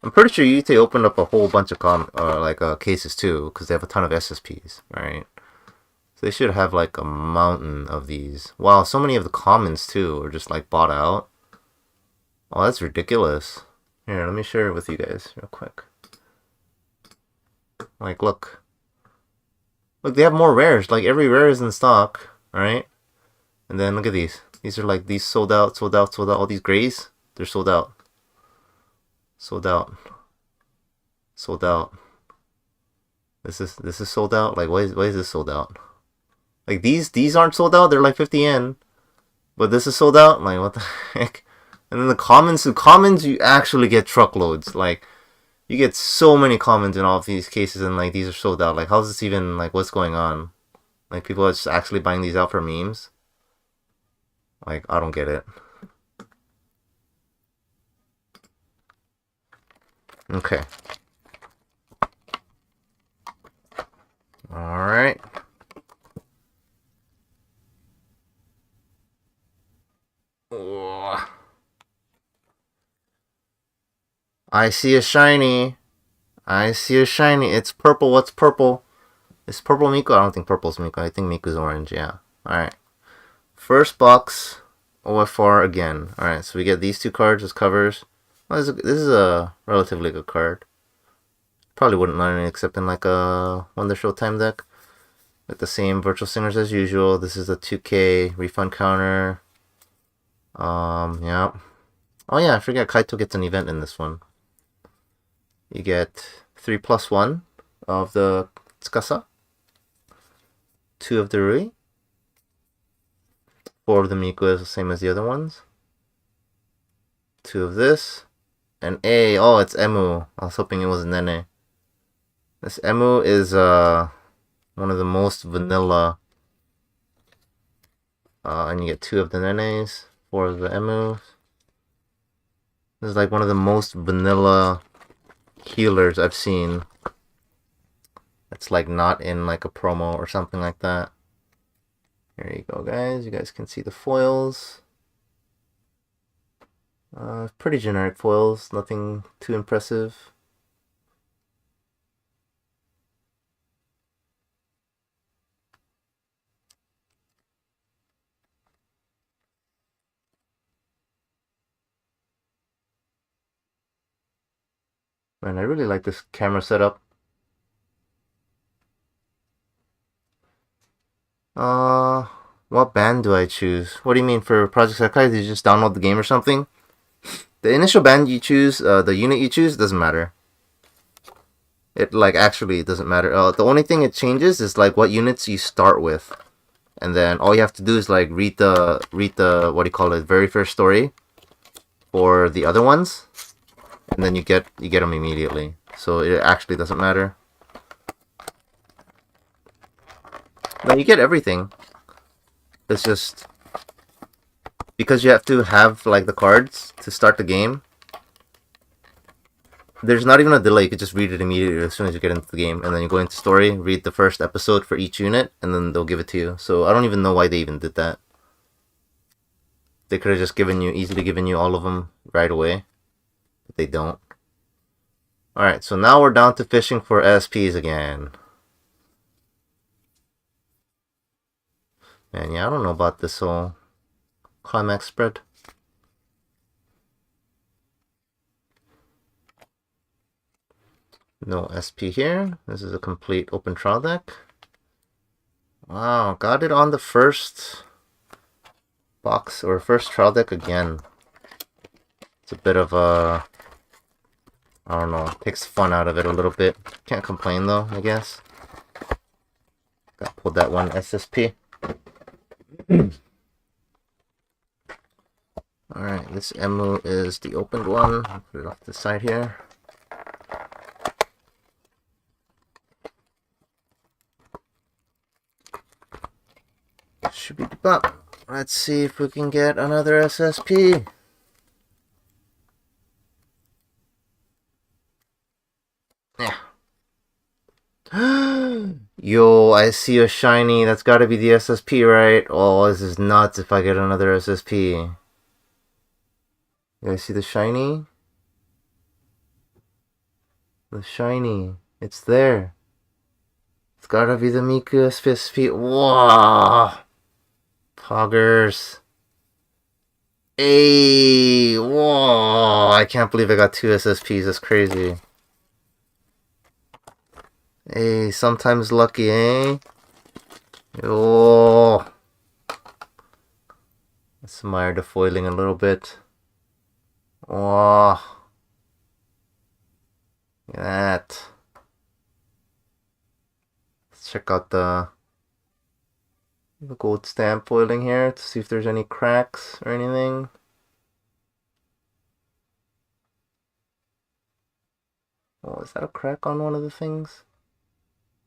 I'm pretty sure Yute opened up a whole bunch of cases too, because they have a ton of SSPs, right? So they should have like a mountain of these. Wow, so many of the commons too are just like bought out. Oh, that's ridiculous. Here, let me share it with you guys real quick. Like, look. Look, they have more rares. Like, every rare is in stock, right? And then look at these. These are like, these sold out, sold out, sold out. All these grays, they're sold out. Sold out. Sold out. This is sold out? Like, why is this sold out? Like, these aren't sold out. They're like 50 yen. But this is sold out? Like, what the heck? And then the commons, you actually get truckloads. Like, you get so many commons in all of these cases, and like, these are sold out. Like, how's this even, like, what's going on? Like, people are just actually buying these out for memes? Like, I don't get it. Okay. Alright. I see a shiny. I see a shiny. It's purple. What's purple? Is purple Miku? I don't think purple's Miku. I think Miku's orange. Yeah. Alright. First box. OFR again. Alright, so we get these two cards as covers. Well, this is a relatively good card. Probably wouldn't learn it except in like a Wonder Showtime deck. With the same Virtual Singers as usual. This is a 2K refund counter. Yeah. Oh yeah, I forgot Kaito gets an event in this one. You get 3+1 of the Tsukasa, 2 of the Rui, 4 of the Miku is the same as the other ones, 2 of this, and oh, it's Emu. I was hoping it was Nene. This Emu is one of the most vanilla, and you get 2 of the Nenes, 4 of the Emus. This is like one of the most vanilla healers I've seen. It's like not in like a promo or something like that. There you go, guys. You guys can see the foils. Pretty generic foils, nothing too impressive. Man, I really like this camera setup. What band do I choose? What do you mean for Project Sekai? Did you just download the game or something? The initial band you choose, the unit you choose, doesn't matter. It like actually doesn't matter. The only thing it changes is like what units you start with, and then all you have to do is like read the what do you call it, very first story for the other ones, and then you get them immediately. So it actually doesn't matter. No, you get everything. It's just because you have to have like the cards to start the game. There's not even a delay. You could just read it immediately as soon as you get into the game, and then you go into story, read the first episode for each unit, and then they'll give it to you. So I don't even know why they even did that. They could have just easily given you all of them right away, but they don't. Alright, so now we're down to fishing for SPs again. Man, yeah, I don't know about this whole climax spread. No SP here. This is a complete open trial deck. Wow, got it on the first box or first trial deck again. It's a bit of a, I don't know, takes fun out of it a little bit. Can't complain though, I guess. Got pulled that one SSP. Alright, this Emu is the opened one. I'll put it off the side here. Should be the bop. Let's see if we can get another SSP. Yeah. Yo, I see a shiny. That's gotta be the SSP, right? Oh, this is nuts if I get another SSP. You guys see the shiny? The shiny. It's there. It's gotta be the Miku SSP. Whoa! Poggers. Hey! Whoa! I can't believe I got 2 SSPs. That's crazy. Hey, sometimes lucky, eh? Oh! Let's admire the foiling a little bit. Oh! Look at that. Let's check out the gold stamp foiling here to see if there's any cracks or anything. Oh, is that a crack on one of the things?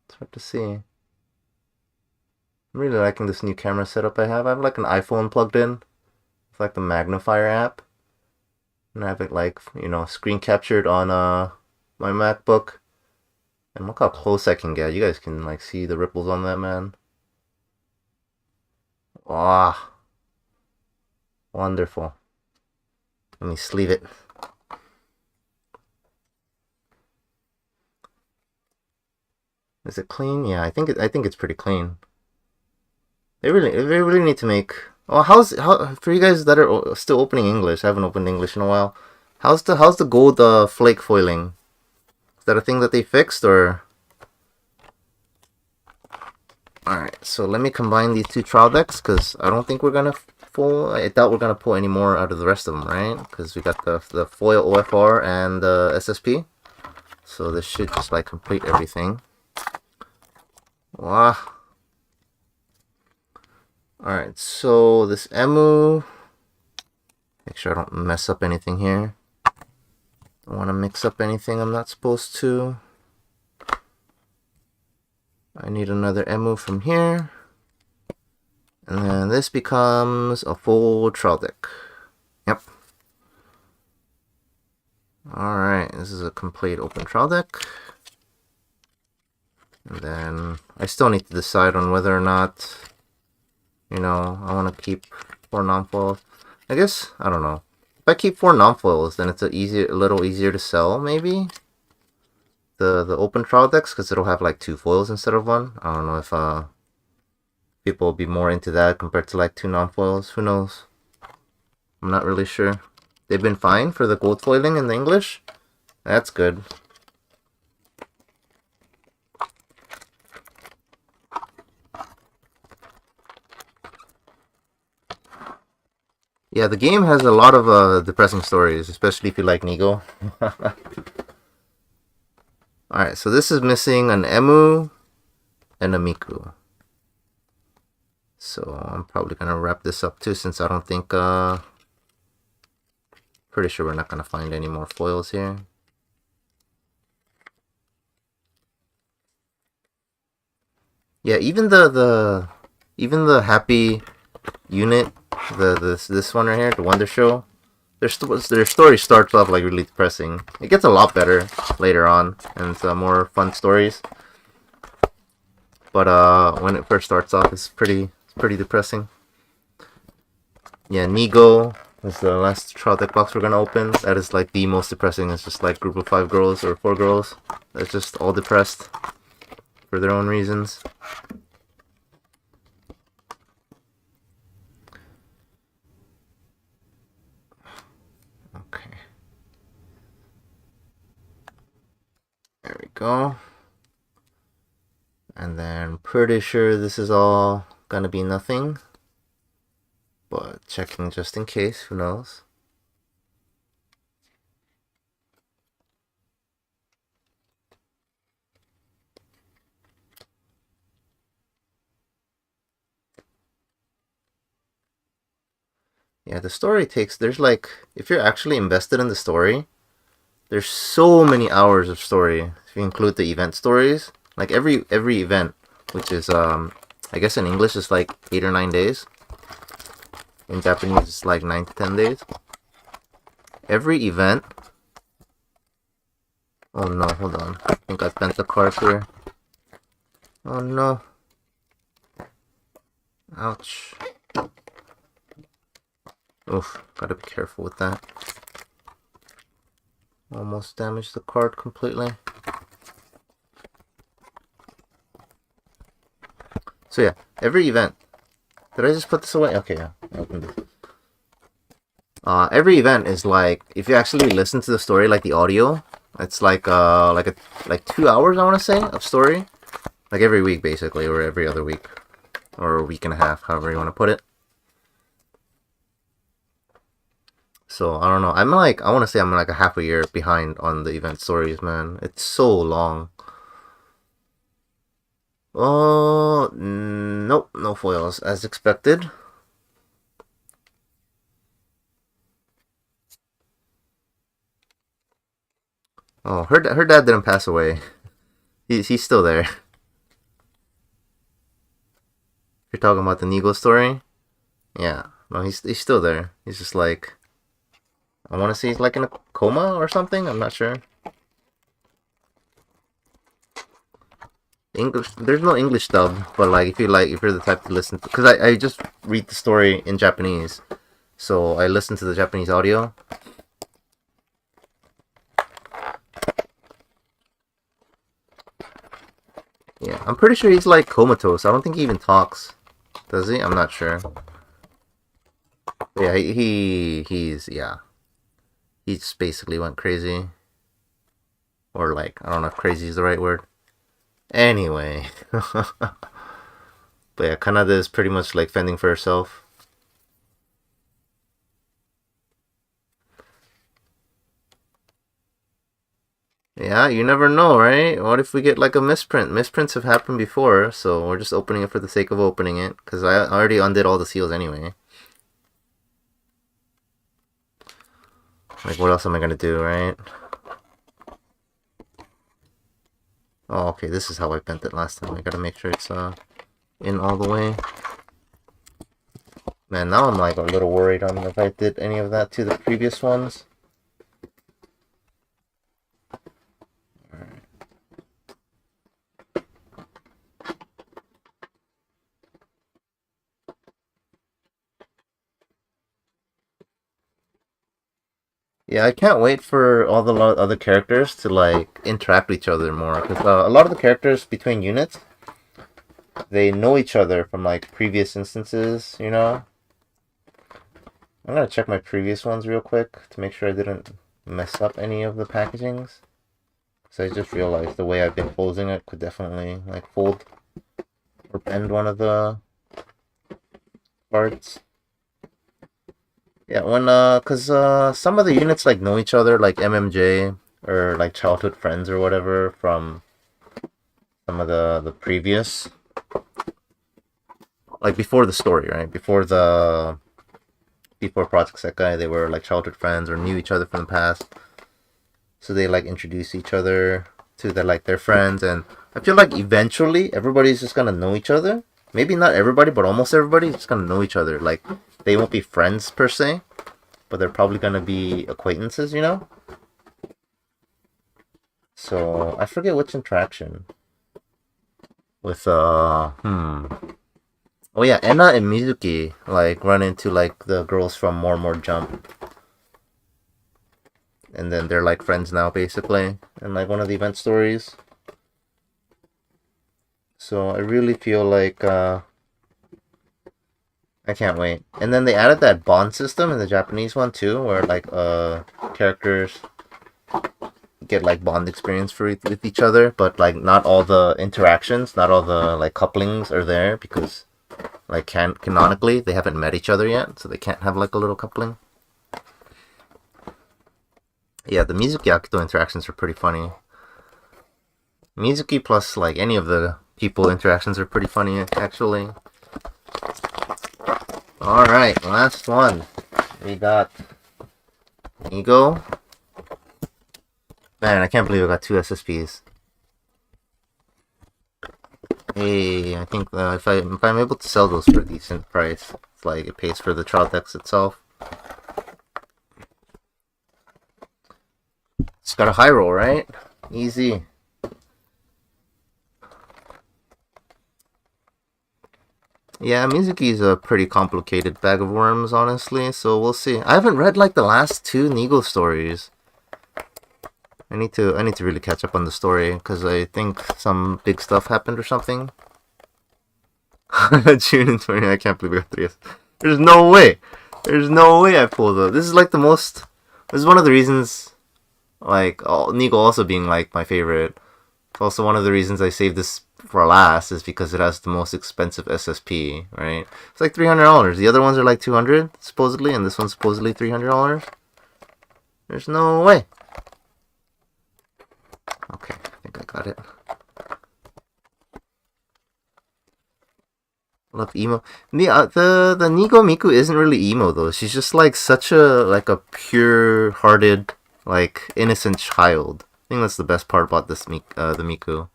It's hard to see. I'm really liking this new camera setup I have. I have like an iPhone plugged in. It's like the magnifier app. And I have it like, you know, screen captured on my MacBook. And look how close I can get. You guys can like see the ripples on that, man. Ah, wonderful. Let me sleeve it. Is it clean? Yeah, I think it's pretty clean. They really need to make. Oh, how for you guys that are still opening English? I haven't opened English in a while. How's the gold flake foiling? Is that a thing that they fixed or? All right, so let me combine these 2 trial decks because I don't think we're gonna pull. I doubt we're gonna pull any more out of the rest of them, right? Because we got the foil OFR and the SSP, so this should just like complete everything. Wow. Alright, so this Emu, make sure I don't mess up anything here. Don't want to mix up anything I'm not supposed to. I need another Emu from here. And then this becomes a full trial deck. Yep. Alright, this is a complete open trial deck. And then I still need to decide on whether or not, you know, I want to keep 4 non-foils. I guess, I don't know. If I keep 4 non-foils, then it's a little easier to sell, maybe. The open trial decks, because it'll have like 2 foils instead of 1. I don't know if people will be more into that compared to like 2 non-foils. Who knows? I'm not really sure. They've been fine for the gold foiling in the English. That's good. Yeah, the game has a lot of depressing stories, especially if you like Nigo. Alright, so this is missing an Emu and a Miku. So I'm probably going to wrap this up too, since I don't think... pretty sure we're not going to find any more foils here. Yeah, even the happy unit, this one right here, the Wonder Show, their story starts off like really depressing. It gets a lot better later on, and it's more fun stories. But when it first starts off, it's pretty depressing. Yeah, Nigo is the last trial deck box we're gonna open. That is like the most depressing. It's just like group of 5 girls or 4 girls that's just all depressed for their own reasons. Okay. There we go. And then pretty sure this is all gonna be nothing. But checking just in case, who knows. Yeah, the story there's like, if you're actually invested in the story, there's so many hours of story. If you include the event stories, like every event, which is, I guess in English it's like 8 or 9 days. In Japanese it's like 9 to 10 days. Every event... Oh no, hold on. I think I bent the card here. Oh no. Ouch. Oof, gotta be careful with that. Almost damaged the card completely. So yeah, every event. Did I just put this away? Okay, yeah, I opened it. Every event is like, if you actually listen to the story, like the audio, it's like 2 hours, I want to say, of story. Like every week, basically, or every other week. Or a week and a half, however you want to put it. So, I don't know. I want to say I'm like a half a year behind on the event stories, man. It's so long. Oh, nope, no foils, as expected. Oh, her dad didn't pass away. He's still there. You're talking about the Nigo story? Yeah. No, he's still there. He's just like, I want to say he's like in a coma or something. I'm not sure. English. There's no English dub, but like if you're the type to listen to, because I just read the story in Japanese, so I listen to the Japanese audio. Yeah, I'm pretty sure he's like comatose. I don't think he even talks. Does he? I'm not sure. Yeah, he's yeah. He just basically went crazy. Or like, I don't know if crazy is the right word. Anyway. But yeah, Kanada is pretty much like fending for herself. Yeah, you never know, right? What if we get like a misprint? Misprints have happened before, so we're just opening it for the sake of opening it. Because I already undid all the seals anyway. Like, what else am I gonna do, right? Oh, okay, this is how I bent it last time. I gotta make sure it's in all the way. Man, now I'm like a little worried on if I did any of that to the previous ones. Yeah, I can't wait for all the other characters to like interact with each other more. Because a lot of the characters between units, they know each other from like previous instances, you know? I'm gonna check my previous ones real quick to make sure I didn't mess up any of the packagings. So I just realized the way I've been closing it could definitely like fold or bend one of the parts. Yeah, cause some of the units like know each other, like MMJ or like childhood friends or whatever from some of the previous, like before the story, right? Before Project Sekai, they were like childhood friends or knew each other from the past. So they like introduce each other to their friends, and I feel like eventually everybody's just gonna know each other. Maybe not everybody, but almost everybody's just gonna know each other. Like they won't be friends per se, but they're probably gonna be acquaintances, you know? So I forget which interaction. With oh yeah, Enna and Mizuki like run into like the girls from More Jump. And then they're like friends now basically in like one of the event stories. So I really feel like I can't wait. And then they added that bond system in the Japanese one too, where like characters get like bond experience with each other, but like not all the interactions, not all the like couplings are there because like canonically they haven't met each other yet, so they can't have like a little coupling. Yeah, the Mizuki Akito interactions are pretty funny. Mizuki plus like any of the people interactions are pretty funny actually. Alright, last one. We got Ego. Man, I can't believe I got 2 SSPs. Hey, I think if I'm able to sell those for a decent price, it's like it pays for the trial decks itself. It's got a high roll, right? Easy. Yeah, Mizuki's a pretty complicated bag of worms, honestly, so we'll see. I haven't read like the last two Nigo stories. I need to really catch up on the story because I think some big stuff happened or something. June and 20. I can't believe we got 3S. There's no way. There's no way I pulled it. This is like the most. This is one of the reasons. Like Nigo also being like my favorite. It's also one of the reasons I saved this for last is because it has the most expensive SSP. Right? It's like $300. The other ones are like $200 supposedly, and this one's supposedly $300. There's no way. Okay, I think I got it. Love emo. The Nigo Miku isn't really emo though. She's just like such a pure-hearted, like innocent child. I think that's the best part about this the Miku.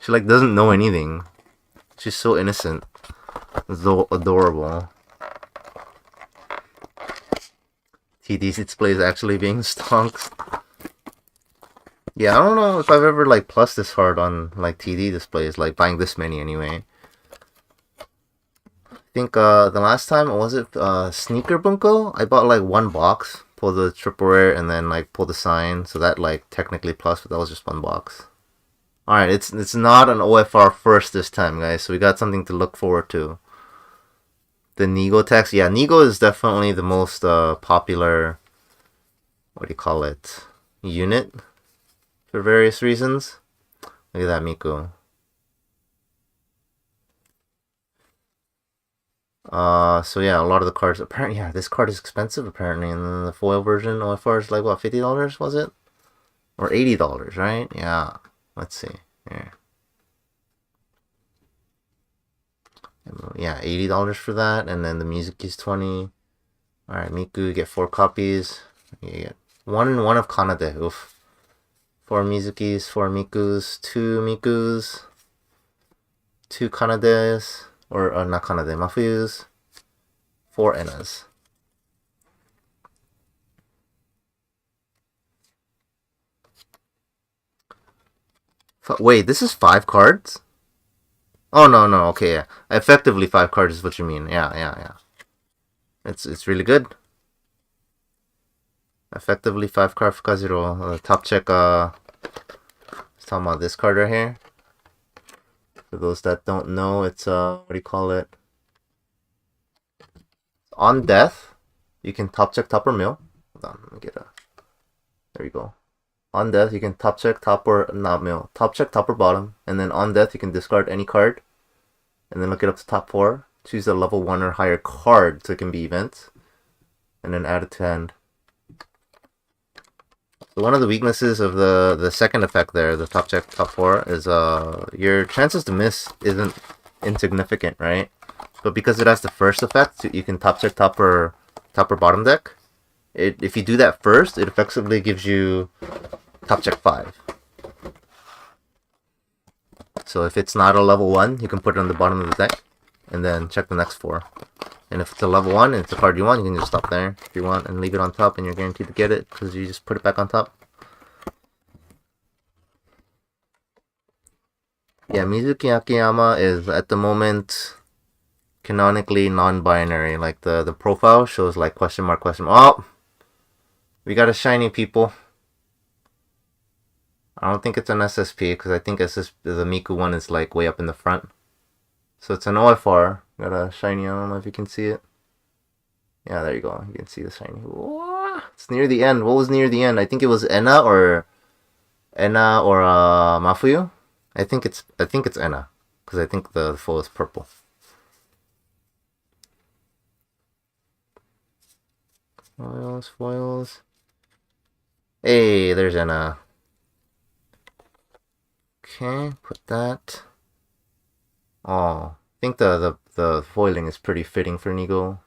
She like doesn't know anything. She's so innocent, so adorable. TD's display is actually being stonks. Yeah, I don't know if I've ever like plus this hard on like TD displays, like buying this many anyway. I think the last time was it Sneaker Bunko? I bought like one box, pulled the triple rare, and then like pulled the sign, so that like technically plus, but that was just one box. All right, it's not an OFR first this time, guys. So we got something to look forward to. The Nigo text, yeah, Nigo is definitely the most popular. What do you call it? Unit for various reasons. Look at that Miku. So yeah, a lot of the cards. Apparently, yeah, this card is expensive apparently, and then the foil version OFR is like what, $50 was it, or $80, right? Yeah. Let's see here. Yeah, $80 for that, and then the music is 20. All right, Miku, you get 4 copies. You get 1 and 1 of Kanade. Oof. 4 Mizukis, 4 Mikus, 2 Mikus, 2 Kanades, or not Kanade, Mafuyus, 4 Enas. Wait, this is 5 cards? Oh, no, okay, yeah. Effectively 5 cards is what you mean. Yeah. It's really good. Effectively 5 card Fukazero. Top check, let's talk about this card right here. For those that don't know, it's, what do you call it? On death, you can top check, top, or mill. Hold on, let me get a... There you go. On death, you can top check, top, or not mill. Top check, top, or bottom. And then on death, you can discard any card. And then look it up to top 4. Choose a level 1 or higher card, so it can be events. And then add it to hand. So one of the weaknesses of the second effect there, the top check, top 4, is your chances to miss isn't insignificant, right? But because it has the first effect, you can top check top or bottom deck. If you do that first, it effectively gives you top check 5. So if it's not a level 1, you can put it on the bottom of the deck, and then check the next 4. And if it's a level 1 and it's a card you want, you can just stop there if you want and leave it on top, and you're guaranteed to get it because you just put it back on top. Yeah, Mizuki Akiyama is at the moment canonically non-binary. Like the profile shows like question mark, question mark. Oh, we got a shiny, people. I don't think it's an SSP because I think the Miku one is like way up in the front. So it's an OFR. Got a shiny. I don't know if you can see it. Yeah, there you go. You can see the shiny. Whoa, it's near the end. What was near the end? I think it was Ena or Mafuyu. I think it's Ena because I think the full is purple. Foils. Hey, there's Ena. Okay, put that. Oh, I think the foiling is pretty fitting for Nigo.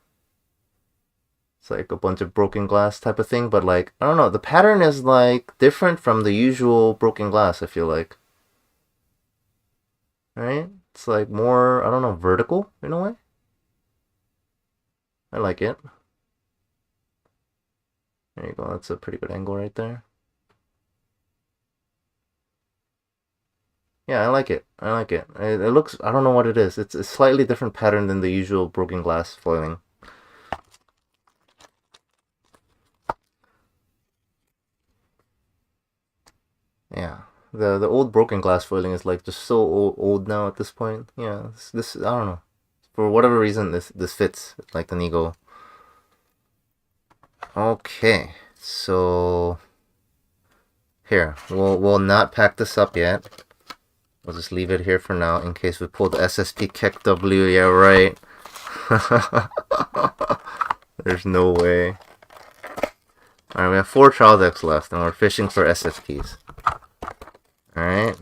It's like a bunch of broken glass type of thing, but like, I don't know, the pattern is like different from the usual broken glass, I feel like. Right? It's like more, I don't know, vertical in a way. I like it. There you go, that's a pretty good angle right there. Yeah, I like it. I like it. It looks, I don't know what it is. It's a slightly different pattern than the usual broken glass foiling. Yeah. The old broken glass foiling is like just so old now at this point. Yeah, this I don't know. For whatever reason this fits like an ego. Okay. So here, we'll not pack this up yet. We'll just leave it here for now in case we pull the SSP Keck W. Yeah, right. There's no way. Alright, we have 4 trial decks left, and we're fishing for SSPs. Alright.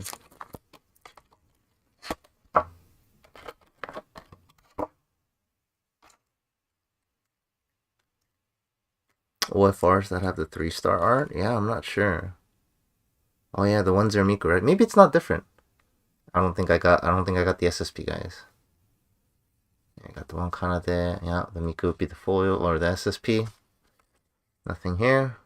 OFRs that have the 3-star art? Yeah, I'm not sure. Oh yeah, the ones are Miku, right? Maybe it's not different. I don't think I got the SSP guys. I got the one kind of there. Yeah, the Miku would be the foil or the SSP. Nothing here.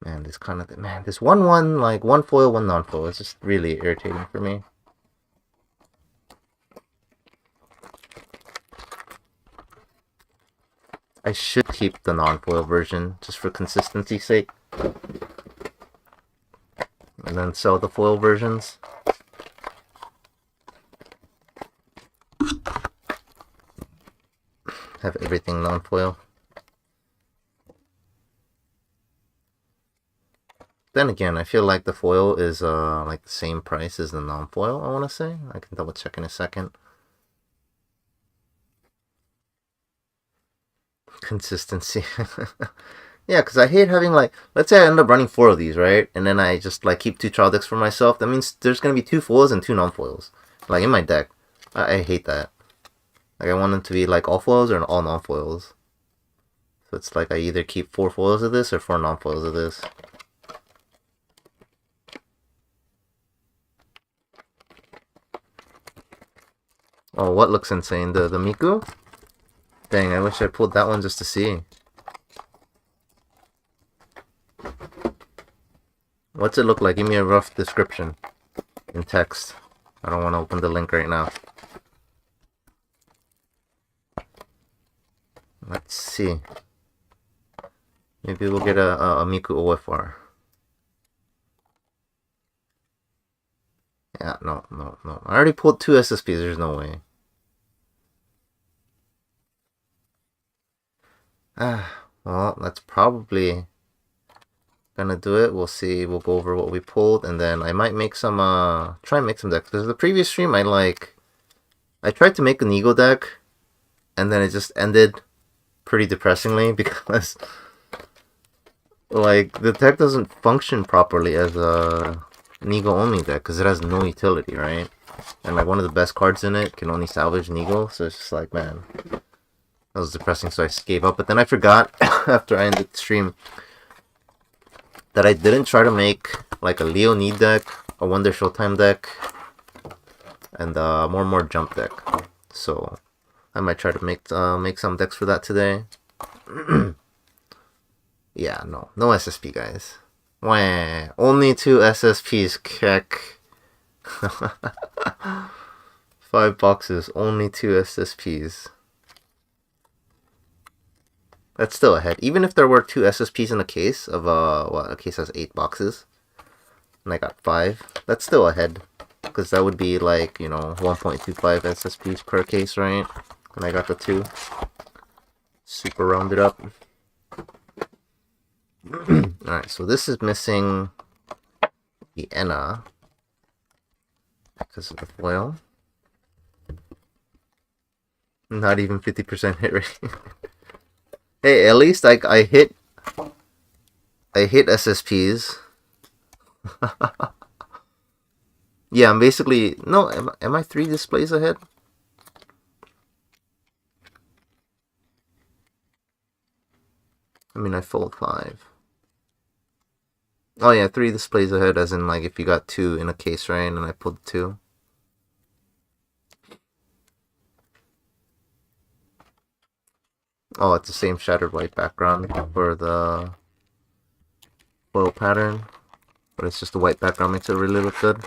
Man, this kind of this one like one foil, one non-foil. It's just really irritating for me. I should keep the non-foil version just for consistency's sake, and then sell the foil versions. Have everything non-foil. Then again, I feel like the foil is like the same price as the non-foil, I want to say. I can double check in a second. Consistency. Yeah, because I hate having like, let's say I end up running 4 of these, right? And then I just like keep 2 trial decks for myself. That means there's going to be 2 foils and 2 non-foils. Like in my deck. I hate that. Like I want them to be like all foils or all non-foils. So it's like I either keep 4 foils of this or 4 non-foils of this. Oh, what looks insane? The Miku? Dang, I wish I pulled that one just to see. What's it look like? Give me a rough description in text. I don't want to open the link right now. Let's see. Maybe we'll get a Miku OFR. Yeah, no. I already pulled 2 SSPs, there's no way. Well, that's probably gonna do it. We'll see. We'll go over what we pulled, and then I might make some, try and make some decks. Because the previous stream, I tried to make an Ego deck, and then it just ended pretty depressingly because, like, the deck doesn't function properly as an Ego only deck because it has no utility, right? And, like, one of the best cards in it can only salvage Ego, so it's just like, man, that was depressing, so I just gave up. But then I forgot, after I ended the stream, that I didn't try to make like a Leo Need deck, a Wonder Showtime deck, and more jump deck. So I might try to make some decks for that today. Yeah, no SSP guys. Wah, only 2 SSPs, Keck. 5 boxes, only 2 SSPs. That's still ahead. Even if there were 2 SSPs in a case of a case has 8 boxes, and I got 5, that's still ahead. Because that would be like, you know, 1.25 SSPs per case, right? And I got the 2. Super rounded up. Alright, so this is missing the Enna because of the foil. Not even 50% hit rate. Hey, at least I hit SSPs. Yeah, I'm basically no. Am I 3 displays ahead? I mean, I fold 5. Oh yeah, 3 displays ahead, as in like if you got 2 in a case, right? And I pulled 2. Oh, it's the same shattered white background for the foil pattern, but it's just the white background makes it really look good.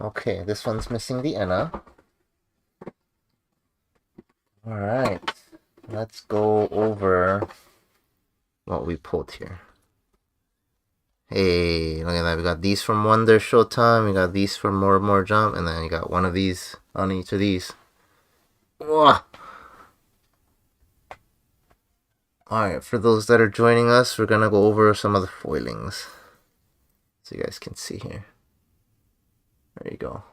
Okay, this one's missing the Enna. Alright, let's go over what we pulled here. Hey, look at that. We got these from Wonder Showtime, we got these from More Jump, and then you got one of these on each of these. Alright, for those that are joining us, we're gonna go over some of the foilings. So you guys can see here. There you go.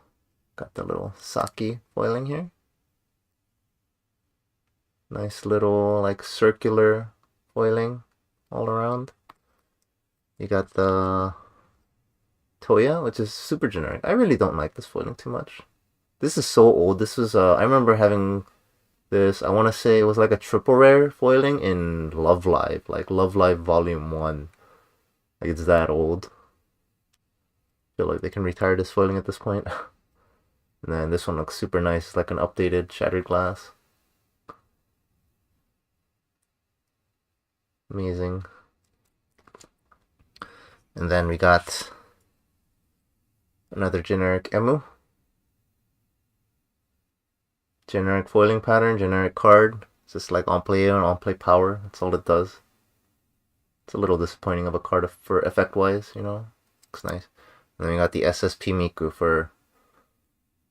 Got the little sake foiling here. Nice little like circular foiling all around. You got the Toya, which is super generic. I really don't like this foiling too much. This is so old. This was I remember having this, I want to say it was like a triple rare foiling in Love Live, like Love Live Volume 1. Like it's that old. I feel like they can retire this foiling at this point. And then this one looks super nice, like an updated Shattered Glass. Amazing. And then we got another generic Emu. Generic foiling pattern, generic card. It's just like on play and on play power. That's all it does. It's a little disappointing of a card for effect wise, you know. Looks nice. And then we got the SSP Miku for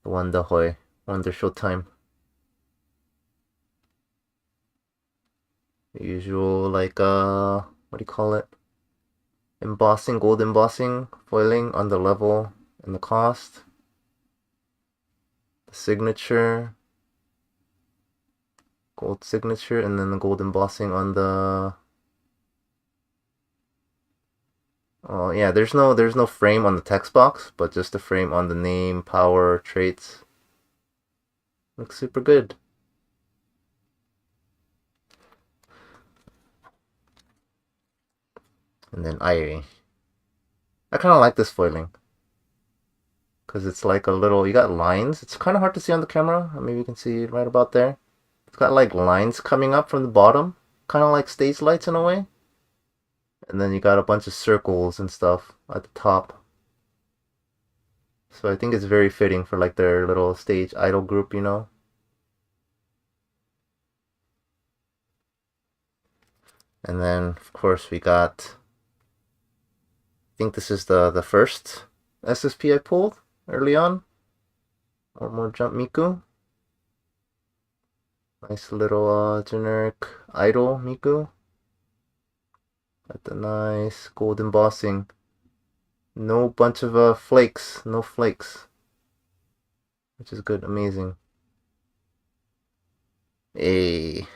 the Wonder Showtime. The usual like what do you call it? Embossing, gold embossing, foiling on the level and the cost. The signature. Gold signature, and then the gold embossing on the oh yeah, there's no frame on the text box, but just a frame on the name, power, traits. Looks super good. And then Irie. I kind of like this foiling because it's like a little, you got lines. It's kind of hard to see on the camera. Maybe you can see it right about there. It's got like lines coming up from the bottom, kind of like stage lights in a way. And then you got a bunch of circles and stuff at the top. So I think it's very fitting for like their little stage idol group, you know. And then of course we got, I think this is the first SSP I pulled early on. More Jump Miku. Nice little generic idol Miku. Got the nice gold embossing. No bunch of flakes. No flakes. Which is good. Amazing. Hey.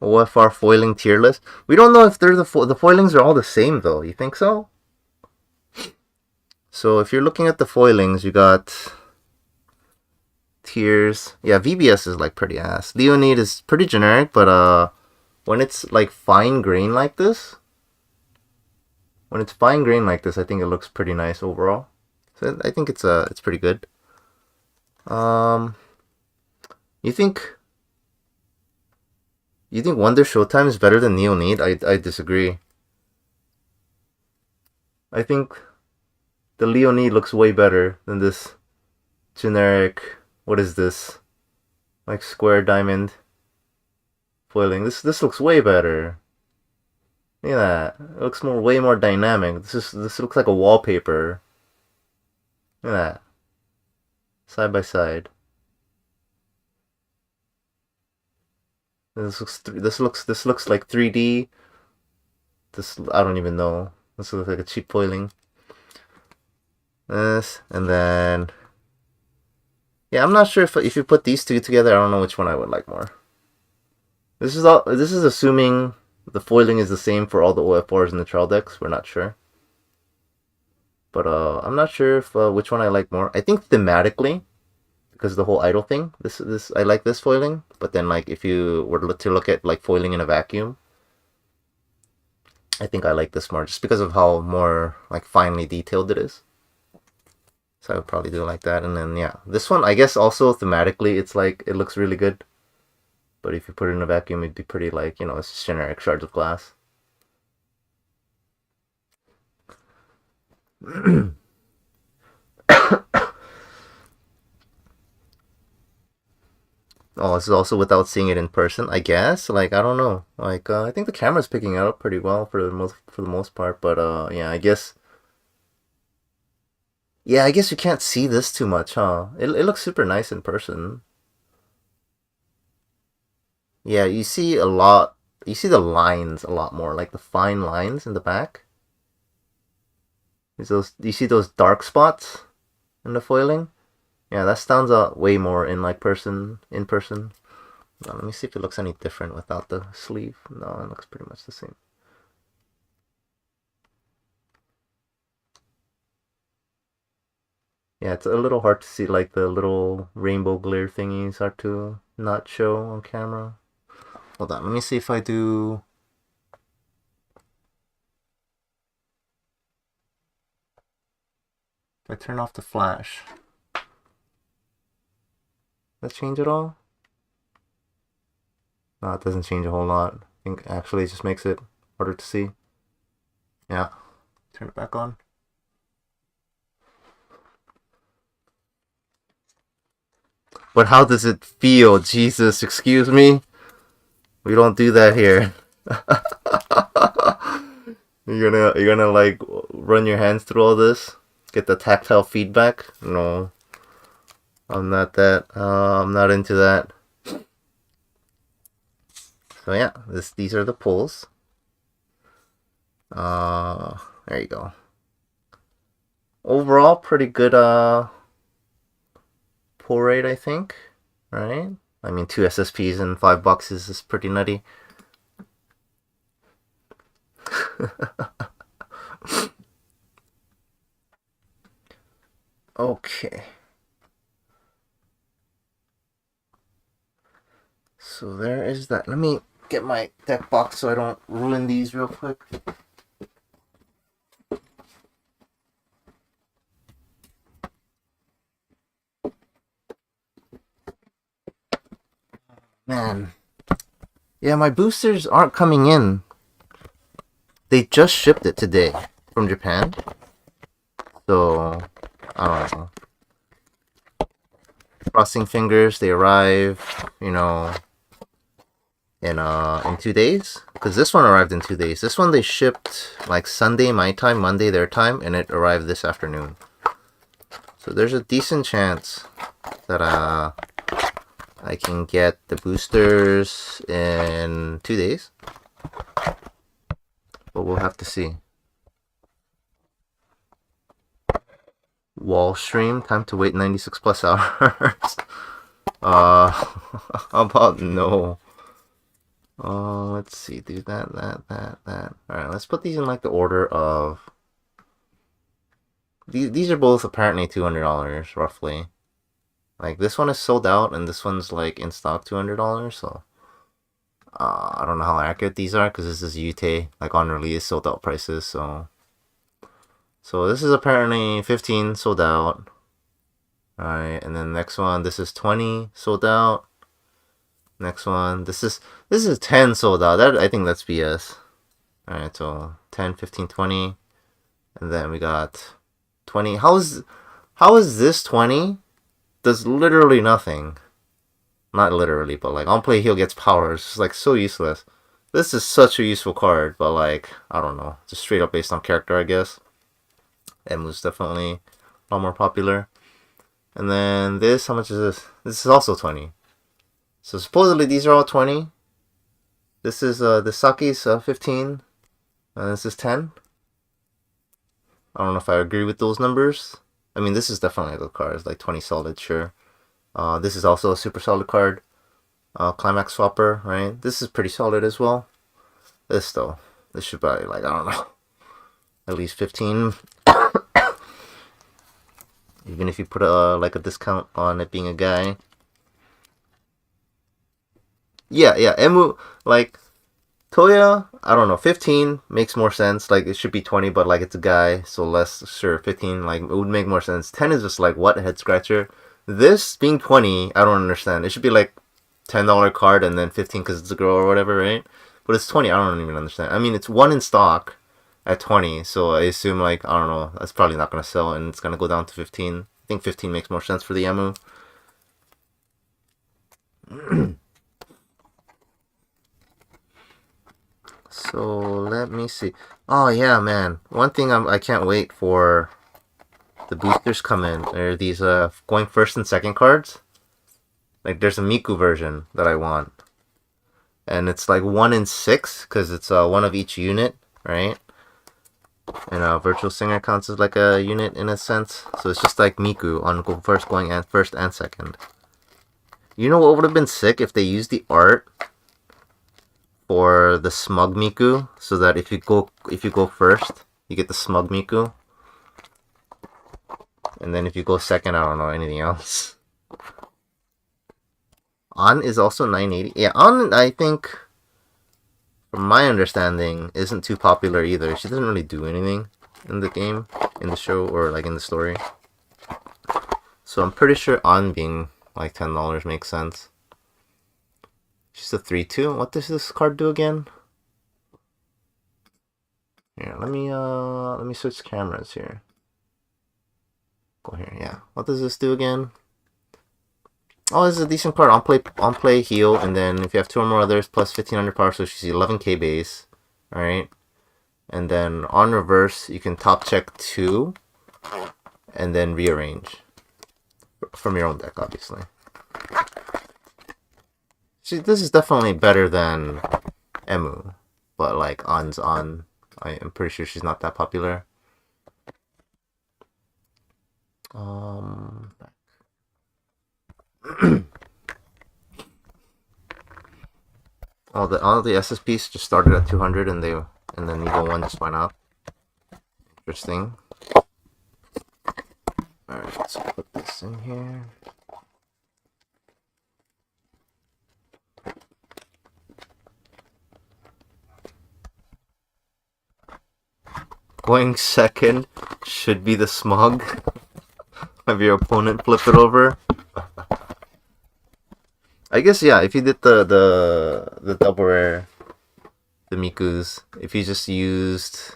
OFR foiling tier list. We don't know if they're the foilings are all the same though. You think so? So if you're looking at the foilings, you got tiers. Yeah, VBS is like pretty ass. Leonid is pretty generic, but when it's like fine grain like this, I think it looks pretty nice overall. So I think it's pretty good. You think Wonder Showtime is better than Leonid? I disagree. I think the Leonid looks way better than this generic, what is this? Like square diamond foiling. This looks way better. Look at that. It looks way more dynamic. This looks like a wallpaper. Look at that. Side by side. This looks like 3D. This, I don't even know. This looks like a cheap foiling. This, and then yeah, I'm not sure if you put these two together, I don't know which one I would like more. This is assuming the foiling is the same for all the OFRs in the trial decks. We're not sure. But I'm not sure if which one I like more. I think thematically, because of the whole idol thing, this I like this foiling. But then like if you were to look at like foiling in a vacuum, I think I like this more just because of how more like finely detailed it is. So I would probably do it like that. And then yeah, this one I guess also thematically it's like it looks really good. But if you put it in a vacuum, it'd be pretty like, you know, it's just generic shards of glass. Oh, this is also without seeing it in person, I guess. Like I don't know. Like I think the camera's picking it up pretty well for the most part. But yeah, I guess. Yeah, I guess you can't see this too much, huh? It looks super nice in person. Yeah, you see a lot. You see the lines a lot more, like the fine lines in the back. You see those dark spots in the foiling? Yeah, that stands out way more in like in person. Now, let me see if it looks any different without the sleeve. No, it looks pretty much the same. Yeah, it's a little hard to see, like the little rainbow glare thingies hard to not show on camera. Hold on, let me see if I do. If I turn off the flash. Does that change at all? No, it doesn't change a whole lot. I think actually it just makes it harder to see. Yeah, turn it back on. But how does it feel? Jesus, excuse me? We don't do that here. You're gonna like run your hands through all this? Get the tactile feedback? No. I'm not that. I'm not into that. So yeah, these are the pulls. There you go. Overall, pretty good pull rate, I think. Right? I mean, 2 SSPs and 5 boxes is pretty nutty. Okay. So there is that. Let me get my deck box so I don't ruin these real quick. Man. Yeah, my boosters aren't coming in. They just shipped it today from Japan. So, I don't know. Crossing fingers, they arrive, you know, in 2 days. Because this one arrived in 2 days. This one they shipped like Sunday my time, Monday their time, and it arrived this afternoon. So there's a decent chance that I can get the boosters in 2 days. But we'll have to see. Wall stream, time to wait 96 plus hours. How about no? Let's see, do that. Alright, let's put these in like the order of... These are both apparently $200, roughly. Like, this one is sold out, and this one's like in stock $200, so... I don't know how accurate these are, because this is Yute, like on release, sold out prices, so... So this is apparently 15 sold out. Alright, and then next one, this is 20 sold out. Next one, this is 10 sold out. That I think that's BS. Alright, so 10, 15, 20. And then we got 20. How is this 20? Does literally nothing. Not literally, but like on play heal gets power. It's just like so useless. This is such a useful card, but like, I don't know. Just straight up based on character, I guess. Emu's definitely a lot more popular. And then this, how much is this? This is also 20. So supposedly these are all 20. This is the Saki's 15. And this is 10. I don't know if I agree with those numbers. I mean, this is definitely a good card. It's like 20 solid, sure. This is also a super solid card. Climax Swapper, right? This is pretty solid as well. This though, this should probably like, I don't know, at least 15. Even if you put like a discount on it being a guy. Yeah, Emu, like, Toya, I don't know, 15 makes more sense. Like, it should be 20, but like, it's a guy, so less, sure, 15, like, it would make more sense. 10 is just like, what, head scratcher? This being 20, I don't understand. It should be like $10 card and then 15 because it's a girl or whatever, right? But it's 20, I don't even understand. I mean, it's one in stock at 20, so I assume, like, I don't know, that's probably not going to sell, and it's going to go down to 15. I think 15 makes more sense for the Emu. So let me see. Oh yeah, man. One thing I can't wait for the boosters come in. Are these going first and second cards? Like there's a Miku version that I want, and it's like 1 in 6 because it's one of each unit, right? And Virtual Singer counts as like a unit in a sense. So it's just like Miku on going first and second. You know what would have been sick if they used the art for the smug Miku, so that if you go first, you get the smug Miku, and then if you go second, I don't know anything else. On is also 980. Yeah, On, I think, from my understanding, isn't too popular either. She doesn't really do anything in the game, in the show, or like in the story. So I'm pretty sure On being like $10 makes sense. She's a 3/2. What does this card do again? Here, let me switch cameras here. Go here, yeah. What does this do again? Oh, this is a decent card. On play heal, and then if you have 2 or more others, plus 1500 power, so she's 11k base. Alright. And then on reverse, you can top check 2, and then rearrange. From your own deck, obviously. This is definitely better than Emu, but like On's On. I'm pretty sure she's not that popular. all the SSPs just started at 200, and then Eagle 1 just went up. Interesting. Alright, let's put this in here. Going second should be the smug. Have your opponent flip it over. I guess, yeah, if you did the double rare, the Mikus, if you just used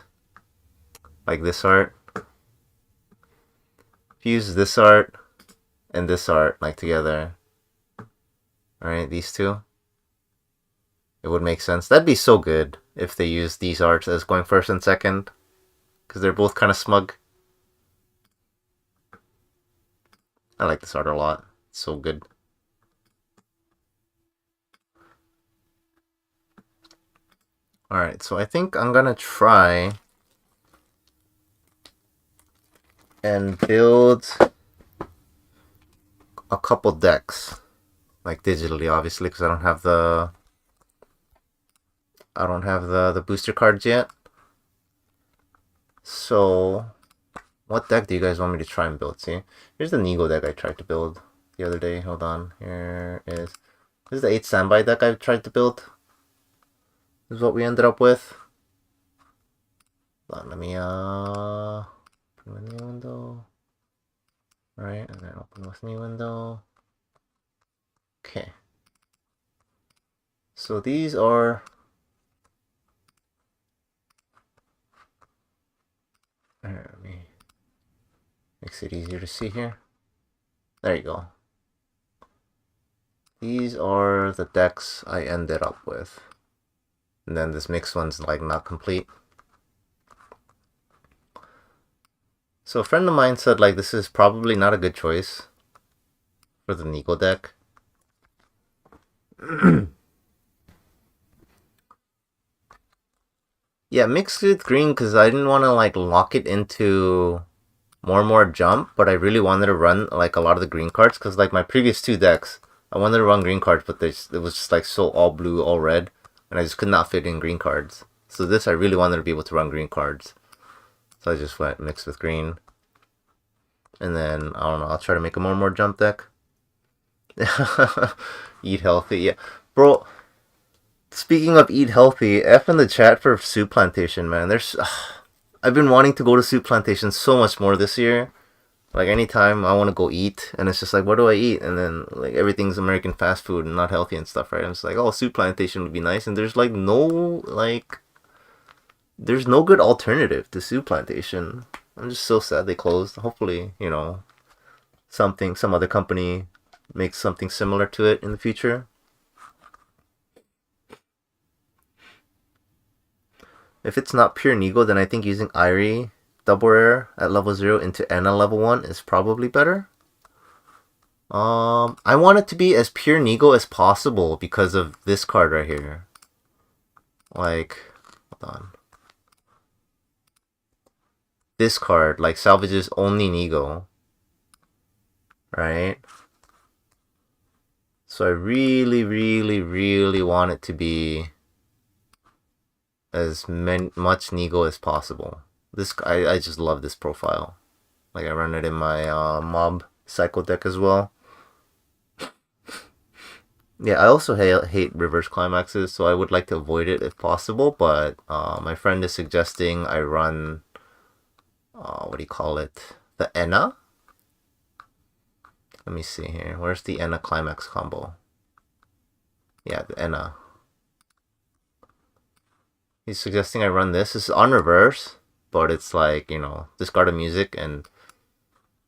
like this art, if you use this art and this art like together, alright, these two, it would make sense. That'd be so good if they used these arts as going first and second, because they're both kind of smug. I like this art a lot. It's so good. Alright, so I think I'm gonna try and build a couple decks. Like digitally, obviously, because I don't have the booster cards yet. So, what deck do you guys want me to try and build? See, here's the Nigo deck I tried to build the other day. Hold on, this is the 8 standby deck I tried to build. This is what we ended up with. Hold on, let me open a new window. Alright, and then open this new window. Okay. So these are let me makes it easier to see here. There you go. These are the decks I ended up with. And then this mixed one's like not complete. So a friend of mine said like this is probably not a good choice for the Nigo deck. Yeah, mixed with green because I didn't want to like lock it into more and more jump, but I really wanted to run like a lot of the green cards because like my previous 2 decks, I wanted to run green cards, but it was just like so all blue, all red, and I just could not fit in green cards. So this, I really wanted to be able to run green cards. So I just went mixed with green. And then, I don't know, I'll try to make a more and more jump deck. Eat healthy, yeah. Bro, Speaking of eat healthy, F in the chat for Soup Plantation, man. I've been wanting to go to Soup Plantation so much more this year. Like anytime I want to go eat, and it's just like, what do I eat? And then like everything's American fast food and not healthy and stuff, right? I'm just like, oh, Soup Plantation would be nice, and there's no good alternative to Soup Plantation. I'm just so sad they closed. Hopefully, some other company makes something similar to it in the future. If it's not pure Nigo, then I think using Irie double rare at level 0 into Enna level 1 is probably better. I want it to be as pure Nigo as possible because of this card right here. Like, hold on. This card, like, salvages only Nigo. Right? So I really, really, really want it to be as much Nigo as possible. I just love this profile. Like, I run it in my mob cycle deck as well. Yeah, I also hate reverse climaxes, so I would like to avoid it if possible, but my friend is suggesting I run, what do you call it? The Enna? Let me see here. Where's the Enna climax combo? Yeah, the Enna. He's suggesting I run this. This is on reverse, but it's like, discard a music and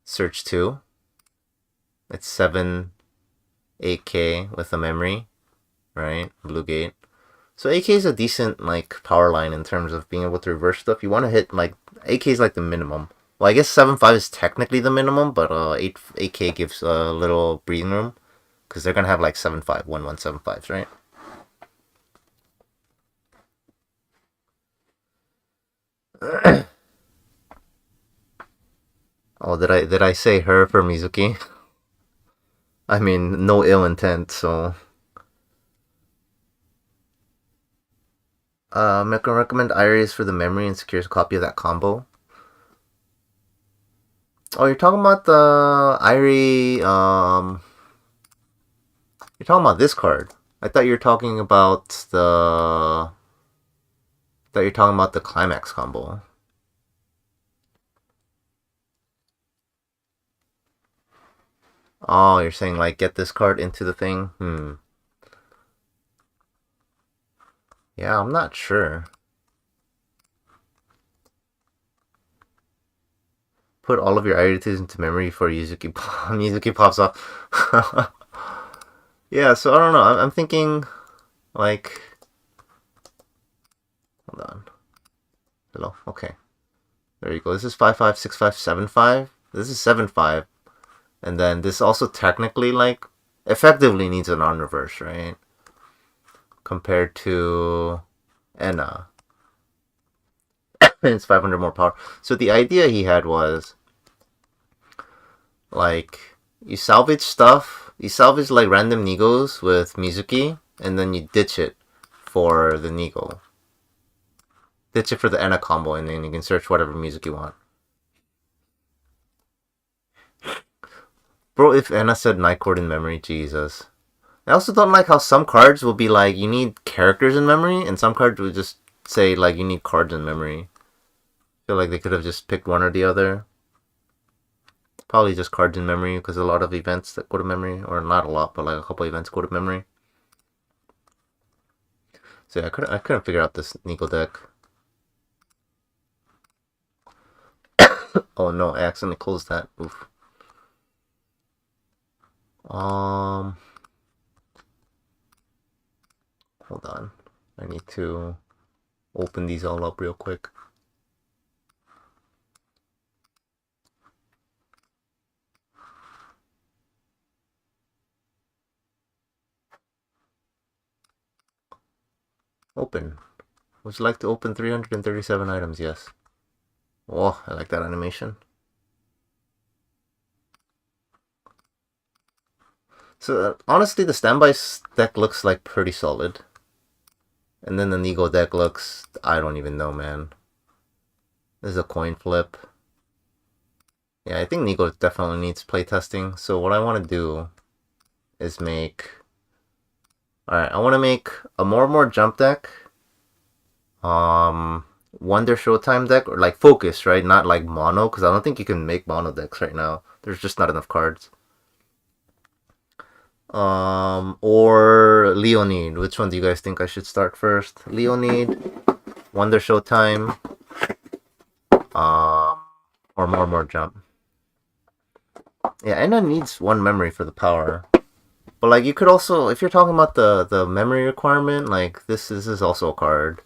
search 2. It's 7 8k with a memory, right? Blue gate. So 8k is a decent like power line in terms of being able to reverse stuff. You want to hit like 8k is like the minimum. Well, I guess 7.5 is technically the minimum, but 8k gives a little breathing room because they're gonna have like 7.5 1175s, right? Oh, did I say her for Mizuki? I mean, no ill intent, so. I can recommend Iris for the memory and secures a copy of that combo. Oh, you're talking about the Irie, you're talking about this card. I thought you were talking about the climax combo. Oh, you're saying like get this card into the thing? Yeah, I'm not sure. Put all of your identities into memory before Mizuki pops off. Yeah, so I don't know. I'm thinking like, hold on. Hello. Okay. There you go. This is 5.5, 6.5, 7.5. This is 7.5. And then this also technically, like, effectively needs an on reverse, right? Compared to Enna. It's 500 more power. So the idea he had was, like, you salvage stuff. You salvage, like, random Nigos with Mizuki, and then you ditch it for the Nigo. Ditch it for the Enna combo, and then you can search whatever music you want. Bro, if Enna said Night Court in memory, Jesus. I also don't like how some cards will be like, you need characters in memory, and some cards will just say, like, you need cards in memory. I feel like they could have just picked one or the other. Probably just cards in memory, because a lot of events that go to memory, or not a lot, but like a couple events go to memory. So yeah, I couldn't figure out this Nico deck. Oh no, I accidentally closed that. Oof. Hold on. I need to open these all up real quick. Open. Would you like to open 337 items? Yes. Oh, I like that animation. So, honestly, the standby deck looks like pretty solid. And then the Nigo deck looks, I don't even know, man. This is a coin flip. Yeah, I think Nigo definitely needs playtesting. So what I want to do is make Alright, I want to make a more jump deck. Wonder Showtime deck, or like focus, right? Not like mono, because I don't think you can make mono decks right now. There's just not enough cards. Or Leonid. Which one do you guys think I should start first? Leonid, Wonder Showtime, or more jump. Yeah, Enna needs one memory for the power. But like you could also, if you're talking about the memory requirement, like this is also a card.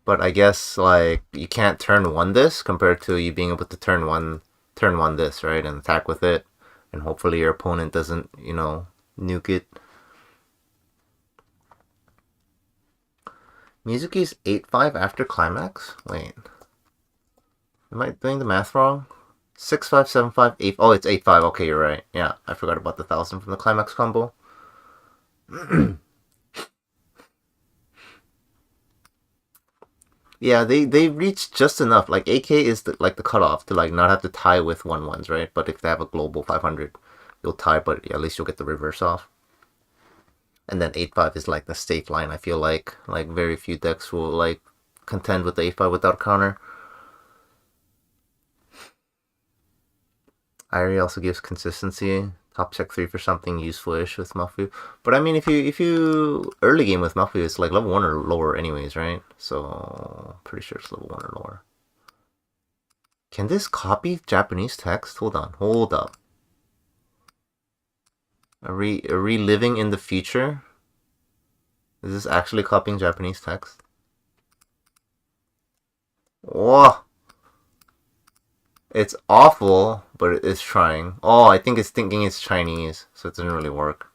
But I guess like you can't turn one this compared to you being able to turn one this, right, and attack with it, and hopefully your opponent doesn't, you know, nuke it. Mizuki's 8-5 after climax? Wait. Am I doing the math wrong? 6-5, 7-5, 8. Oh, it's 8-5. Okay, you're right. Yeah, I forgot about the 1,000 from the climax combo. Yeah, they reached just enough. Like 8K is like the cutoff to like not have to tie with 1-1s, right? But if they have a global 500, you'll tie, but at least you'll get the reverse off. And then 8-5 is like the safe line. I feel like very few decks will like contend with the 8-5 without counter. Irie also gives consistency. Top check 3 for something useful-ish with Mafu. But I mean, if you early game with Mafu, it's like level 1 or lower anyways, right? So pretty sure it's level 1 or lower. Can this copy Japanese text? Hold up. Are we living in the future? Is this actually copying Japanese text? Whoa! It's awful, but it's trying. Oh, I think it's thinking it's Chinese, so it doesn't really work.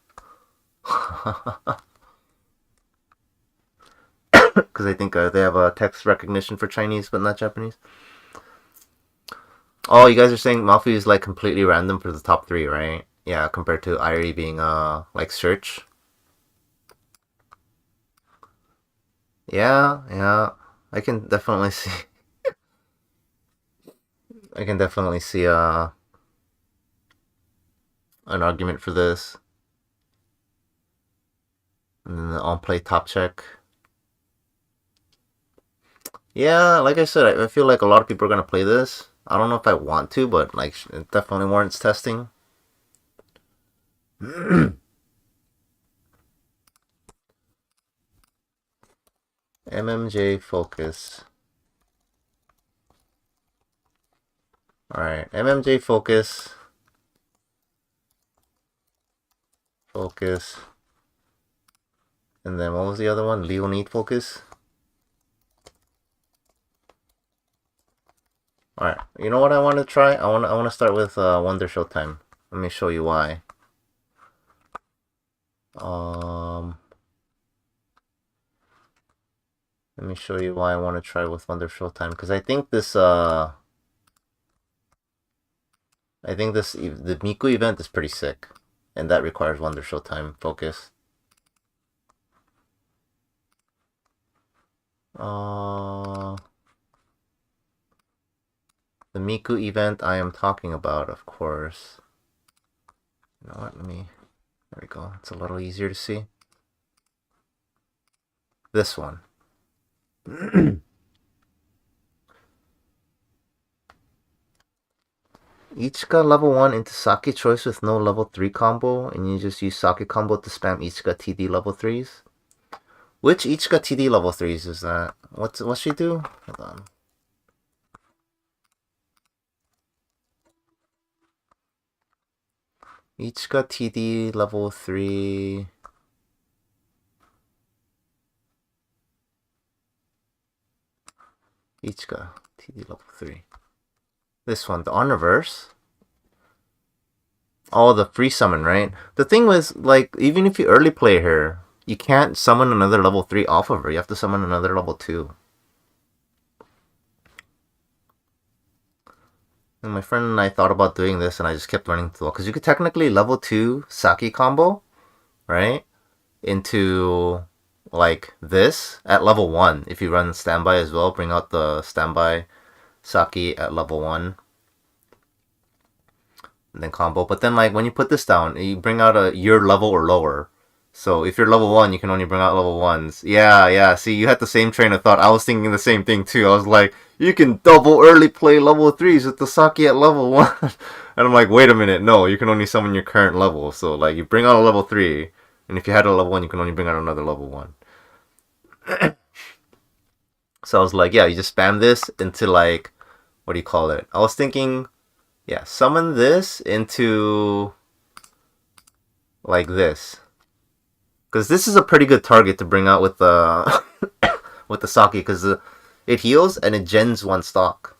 Because I think they have a text recognition for Chinese, but not Japanese. Oh, you guys are saying Mafu is like completely random for the top 3, right? Yeah, compared to Irie being like search. Yeah, I can definitely see. I can definitely see an argument for this. And then the on-play top check. Yeah, like I said, I feel like a lot of people are gonna play this. I don't know if I want to, but like it definitely warrants testing. MMJ focus. Alright, MMJ focus. Focus. And then what was the other one? Leonid focus. Alright, you know what I want to try? I want to start with Wonder Showtime. Let me show you why. Let me show you why I want to try with Wonder Showtime, because I think this the Miku event is pretty sick, and that requires Wonder Showtime focus. The Miku event I am talking about, of course. You know what? There we go. It's a little easier to see. This one. Ichika level 1 into Sake choice with no level 3 combo, and you just use Sake combo to spam Ichika TD level 3s. Which Ichika TD level 3s is that? What's she do? Hold on. Ichika TD level 3. Ichika TD level 3. This one, the on reverse. Oh, the free summon, right? The thing was, like, even if you early play her, you can't summon another level 3 off of her. You have to summon another level 2. And my friend and I thought about doing this, and I just kept running through. Because you could technically level 2 Sake combo, right? Into, like, this at level 1. If you run standby as well, bring out the standby Sake at level 1. and then combo. But then like when you put this down, you bring out your level or lower. So if you're level 1, you can only bring out level 1s. Yeah. See, you had the same train of thought. I was thinking the same thing too. I was like, you can double early play level 3s with the Sake at level 1. And I'm like, wait a minute, no, you can only summon your current level. So like you bring out a level 3, and if you had a level 1, you can only bring out another level 1. So I was like, yeah, you just spam this into like, what do you call it? I was thinking, yeah, summon this into like this. Because this is a pretty good target to bring out with the with the Sake, because it heals and it gens one stock.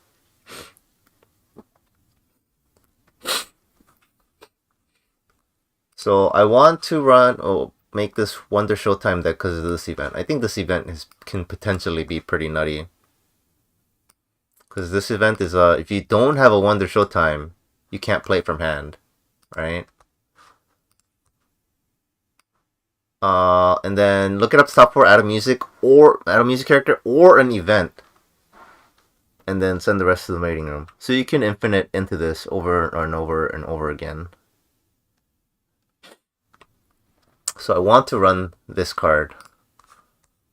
So I want to make this Wonder Showtime deck because of this event. I think this event can potentially be pretty nutty. Because this event is, if you don't have a Wonder Showtime, you can't play it from hand, right? And then look it up top 4, add a music character or an event, and then send the rest to the mating room. So you can infinite into this over and over and over again. So I want to run this card.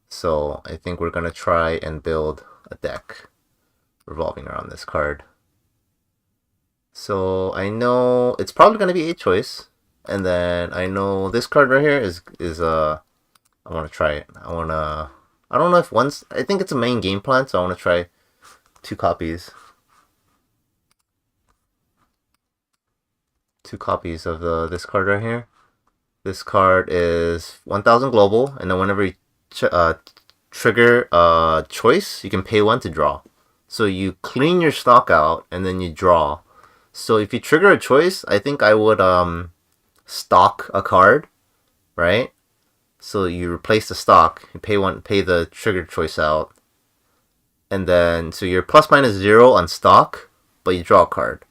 So I think we're gonna try and build a deck revolving around this card. So I know it's probably gonna be a choice. And then I know this card right here is I want to try it. I don't know if I think it's a main game plan, so I want to try 2 copies. 2 copies of this card right here. This card is 1000 global, and then whenever you trigger a choice, you can pay 1 to draw. So you clean your stock out, and then you draw. So if you trigger a choice, I think I would stock a card, right? So you replace the stock, you pay the trigger choice out, and then so you're plus minus 0 on stock, but you draw a card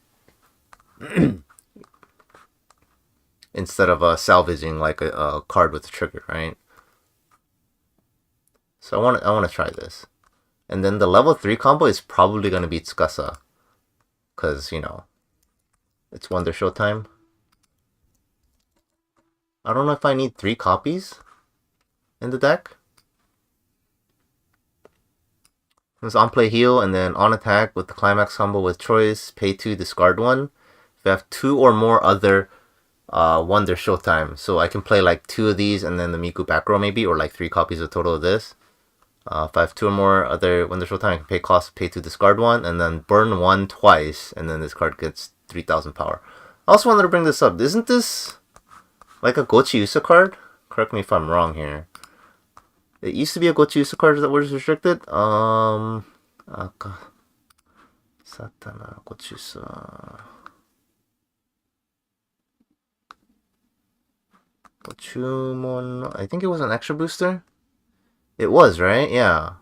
instead of salvaging like a card with a trigger, right? So I want to try this, and then the level 3 combo is probably gonna be Tsukasa, cause you know it's Wonder Showtime. I don't know if I need 3 copies in the deck. It's on play heal, and then on attack with the climax combo with choice, pay 2, discard 1. If you have 2 or more other Wonder Showtime, so I can play like 2 of these and then the Miku back row maybe, or like 3 copies of total of this. If I have 2 or more other Wonder Showtime, I can pay cost, pay 2, discard 1, and then burn 1 twice, and then this card gets 3000 power. I also wanted to bring this up. Isn't this like a Gochi-Usa card? Correct me if I'm wrong here. It used to be a Gochi-Usa card that was restricted. Satana Gochi-Usa. Gochumon. I think it was an extra booster. It was, right? Yeah.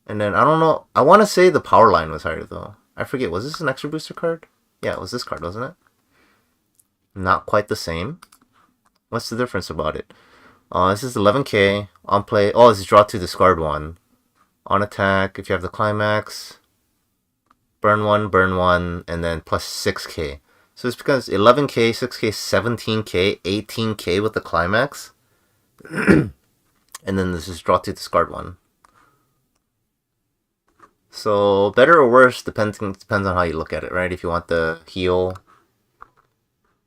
And then I don't know. I want to say the power line was higher though. I forget. Was this an extra booster card? Yeah, it was this card, wasn't it? Not quite the same. What's the difference about it? This is 11k. On play, this is draw 2, discard 1. On attack, if you have the climax, burn 1, and then plus 6k. So it's because 11k, 6k, 17k, 18k with the climax. And then this is draw 2, discard 1. So better or worse depends on how you look at it, right? If you want the heal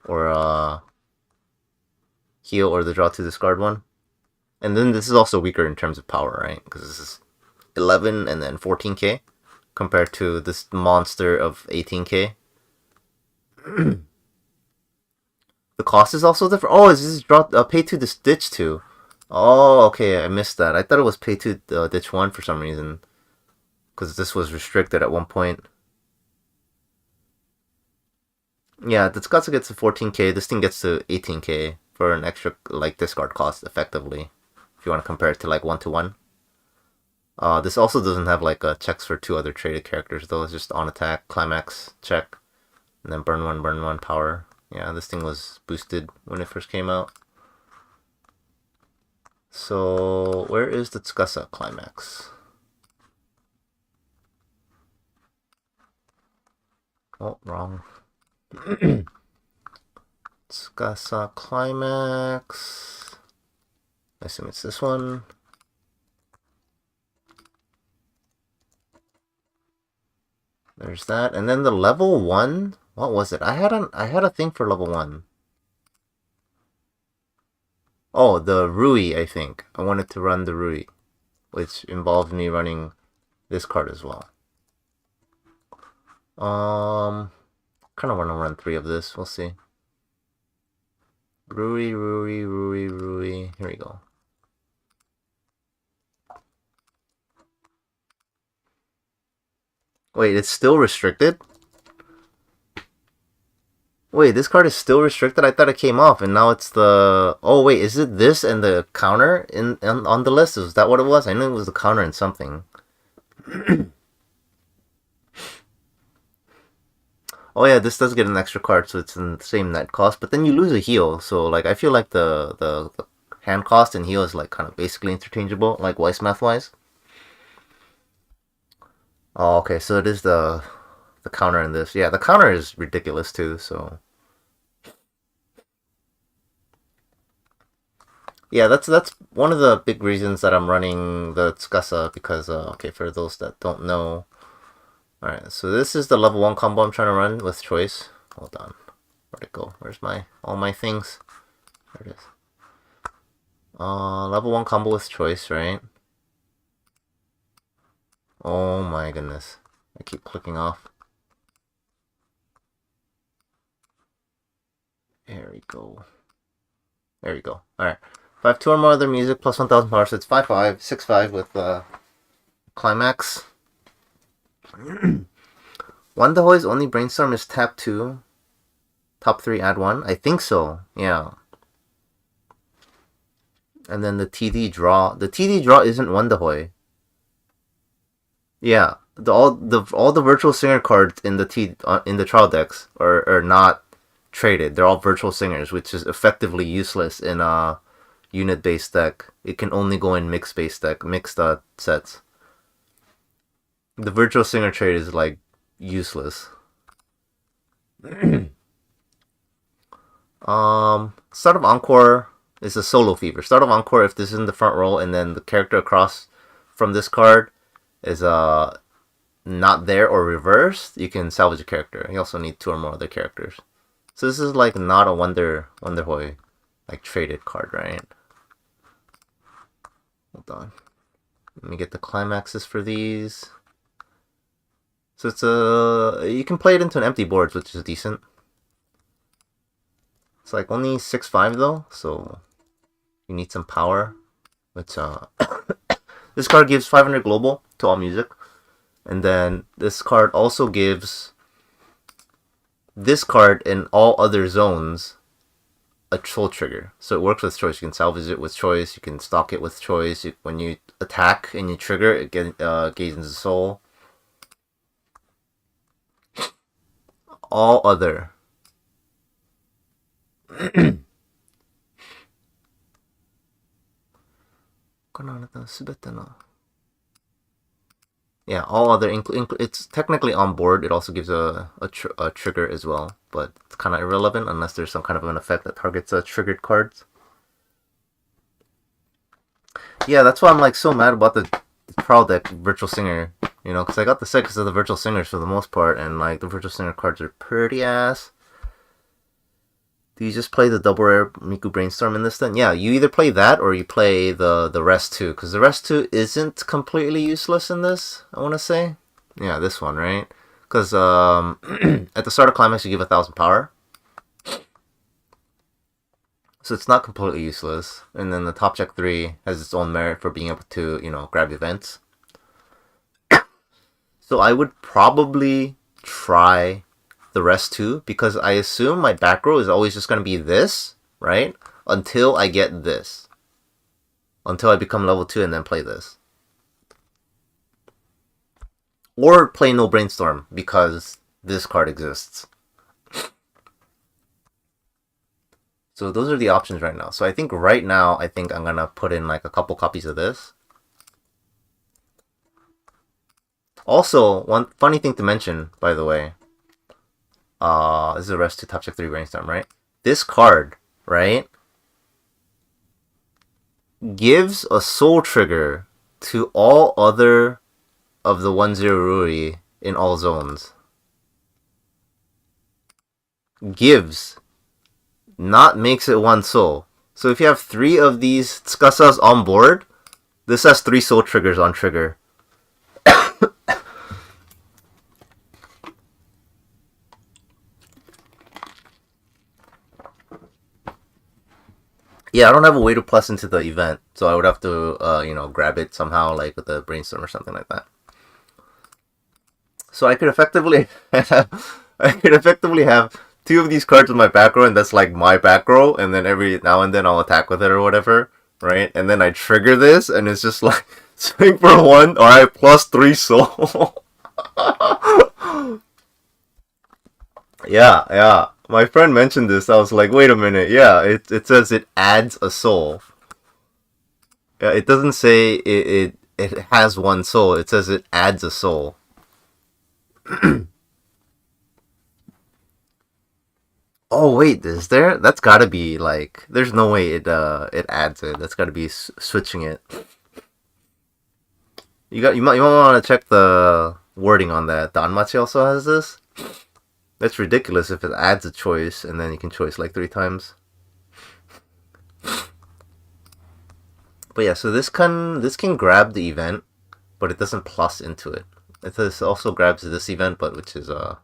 or the draw 2, discard 1. And then this is also weaker in terms of power, right? Because this is 11 and then 14k compared to this monster of 18k. The cost is also different. Oh, is this draw pay 2 to ditch 2? Oh, okay, I missed that. I thought it was pay 2 ditch 1 for some reason, because this was restricted at one point. Yeah, the Tsukasa gets to 14k. This thing gets to 18k for an extra like discard cost, effectively. If you want to compare it to like 1-to-1. This also doesn't have like checks for 2 other traded characters though. It's just on attack, climax, check, and then burn 1, power. Yeah, this thing was boosted when it first came out. So where is the Tsukasa climax? Oh, wrong. Tsukasa Climax. I assume it's this one. There's that. And then the level 1, what was it? I had a thing for level 1. Oh, the Rui, I think. I wanted to run the Rui, which involved me running this card as well. Kind of want to run 3 of this. We'll see. Rui. Here we go. Wait, it's still restricted? Wait, this card is still restricted? I thought it came off, and now it's the... Oh, wait, is it this and the counter on the list? Is that what it was? I knew it was the counter and something. Oh yeah, this does get an extra card, so it's in the same net cost, but then you lose a heal, so like I feel like the hand cost and heal is like kind of basically interchangeable, like Weiss math-wise. Oh, okay, so it is the counter in this. Yeah, the counter is ridiculous too, so... Yeah, that's one of the big reasons that I'm running the Tsukasa, because, okay, for those that don't know... Alright, so this is the level 1 combo I'm trying to run with choice. Hold on. Where'd it go? Where's all my things? There it is. Level 1 combo with choice, right? Oh my goodness. I keep clicking off. There we go. There we go. Alright. If I have 2 or more other music plus 1000 power, so it's 5-5, 6-5 with Climax. Wonderhoy's only brainstorm is tap 2. Top 3 add 1. I think so. Yeah. And then the TD draw. The TD draw isn't Wonderhoy. Yeah. All the virtual singer cards in the trial decks are not traded. They're all virtual singers, which is effectively useless in a unit based deck. It can only go in mixed based deck, mixed sets. The virtual singer trade is like useless. Start of Encore is a solo fever. Start of Encore, if this is in the front row and then the character across from this card is not there or reversed, you can salvage a character. You also need 2 or more other characters. So this is like not a Wonderhoy like traded card, right? Hold on. Let me get the climaxes for these. So it's you can play it into an empty board, which is decent. It's like only 6-5 though, so you need some power. Which this card gives 500 global to all music, and then this card also gives this card in all other zones a soul trigger. So it works with choice. You can salvage it with choice. You can stock it with choice. When you attack and you trigger, it gains a soul. All other. Yeah, all other. It's technically on board. It also gives a trigger as well, but it's kind of irrelevant unless there's some kind of an effect that targets triggered cards. Yeah, that's why I'm like so mad about the trial deck Virtual Singer. You know, because I got the six of the Virtual Singers for the most part, and like the Virtual Singer cards are pretty ass. Do you just play the double rare Miku Brainstorm in this then? Yeah, you either play that or you play the rest 2, because the rest 2 isn't completely useless in this, I want to say. Yeah, this one, right? Because at the start of Climax you give 1000 power. So it's not completely useless. And then the Top Check 3 has its own merit for being able to, you know, grab events. So I would probably try the rest 2, because I assume my back row is always just going to be this, right? Until I get this. Until I become level 2 and then play this. Or play no Brainstorm, because this card exists. So those are the options right now. So I think right now, I'm going to put in like a couple copies of this. Also, one funny thing to mention, by the way. This is the rest 2 Top Check 3 Brainstorm, right? this card, right, gives a soul trigger to all other of the 1-0 Ruri in all zones. Gives, not makes it 1 soul. So if you have 3 of these Tsukasas on board, this has 3 soul triggers on trigger. Yeah, I don't have a way to plus into the event, so I would have to, grab it somehow, like with a brainstorm or something like that. So I could effectively have 2 of these cards with my back row, and that's like my back row, and then every now and then I'll attack with it or whatever, right? And then I trigger this, and it's just like swing for 1, alright, plus 3 soul. Yeah. My friend mentioned this. I was like, wait a minute. Yeah, it says it adds a soul. Yeah, it doesn't say it has 1 soul. It says it adds a soul. Oh wait, is there? That's gotta be like. There's no way it adds it. That's gotta be switching it. You might want to check the wording on that. The Anmachi also has this. That's ridiculous if it adds a choice and then you can choice like 3 times. But yeah, so this can grab the event, but it doesn't plus into it. It also grabs this event, but which is I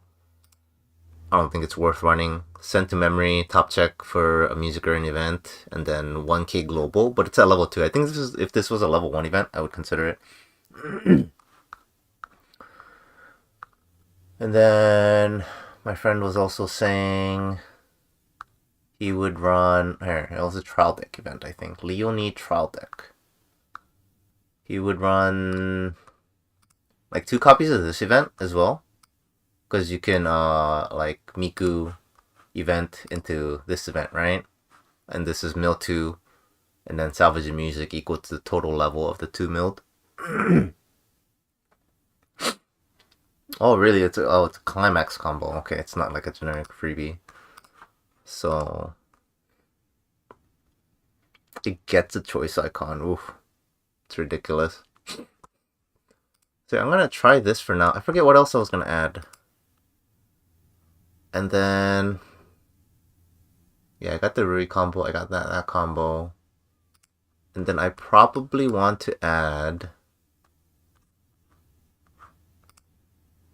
don't think it's worth running. Send to memory, top check for a music or an event, and then 1k global, but it's at level 2. I think if this was a level 1 event, I would consider it. And then my friend was also saying he would run... Here, it was a trial deck event, I think. Leonie trial deck. He would run like 2 copies of this event as well. Because you can, like, Miku event into this event, right? And this is mill 2. And then salvage and music equal to the total level of the 2 milled. Oh, really? It's a climax combo. Okay, it's not like a generic freebie. So it gets a choice icon. Oof. It's ridiculous. So I'm gonna try this for now. I forget what else I was gonna add. And then yeah, I got the Rui combo, I got that combo. And then I probably want to add...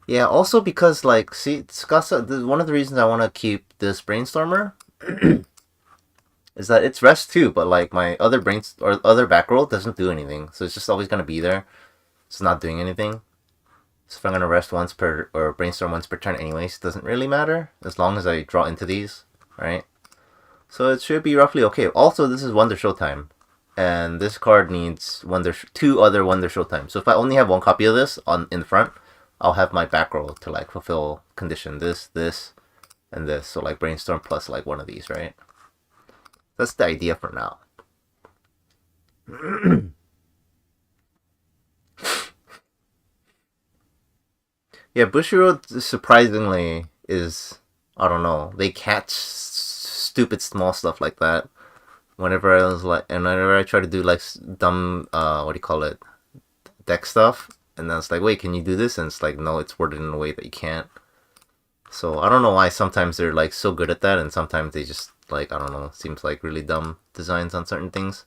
Yeah, also because, like, see, Tsukasa, one of the reasons I want to keep this Brainstormer is that it's rest too, but, like, my other other back roll doesn't do anything. So it's just always going to be there. It's not doing anything. So if I'm going to rest once per, or Brainstorm once per turn anyways, it doesn't really matter. As long as I draw into these, right? So it should be roughly okay. Also, this is Wonder Showtime. And this card needs 2 other Wonder Showtime. So if I only have 1 copy of this in the front, I'll have my back row to like fulfill condition this, and this. So like Brainstorm plus like one of these, right? That's the idea for now. Yeah, Bushiroad surprisingly is, I don't know, they catch stupid small stuff like that. Whenever I try to do like dumb, what do you call it, deck stuff. And then it's like, wait, can you do this? And it's like, no, it's worded in a way that you can't. So I don't know why sometimes they're like so good at that, and sometimes they just like, I don't know, seems like really dumb designs on certain things.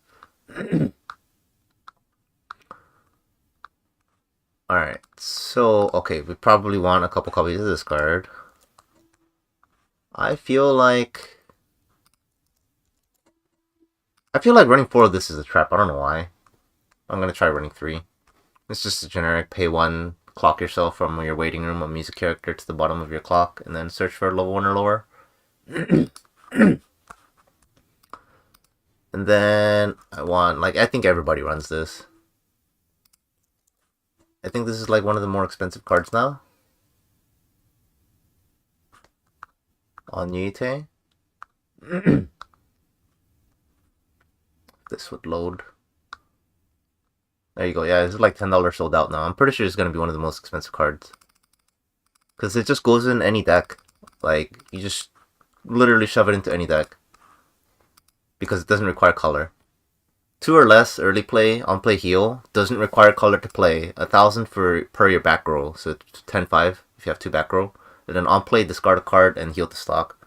Alright, so, okay, we probably want a couple copies of this card. I feel like running 4 of this is a trap. I don't know why. I'm gonna try running 3. It's just a generic pay 1, clock yourself from your waiting room, a music character to the bottom of your clock, and then search for level 1 or lower. And then I think everybody runs this. I think this is like one of the more expensive cards now on Yuite. This would load. There you go. Yeah, it's like $10 sold out now. I'm pretty sure it's going to be one of the most expensive cards. Because it just goes in any deck. Like, you just literally shove it into any deck because it doesn't require color. 2 or less early play, on play heal, doesn't require color to play. 1,000 per your back row, so it's 10-5 if you have 2 back row. And then on play, discard a card and heal to stock.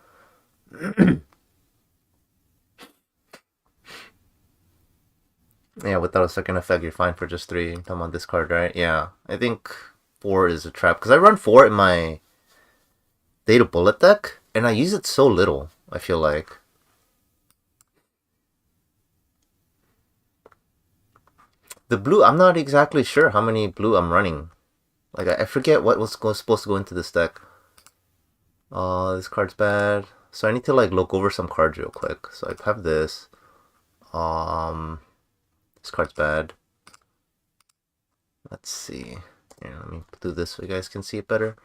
Yeah, without a second effect, you're fine for just 3. Come on, discard, right? Yeah, I think 4 is a trap. Because I run 4 in my Data Bullet deck, and I use it so little, I feel like. The blue, I'm not exactly sure how many blue I'm running. Like, I forget what was supposed to go into this deck. This card's bad. So I need to, like, look over some cards real quick. So I have this. This card's bad. Let's see. Here, let me do this so you guys can see it better.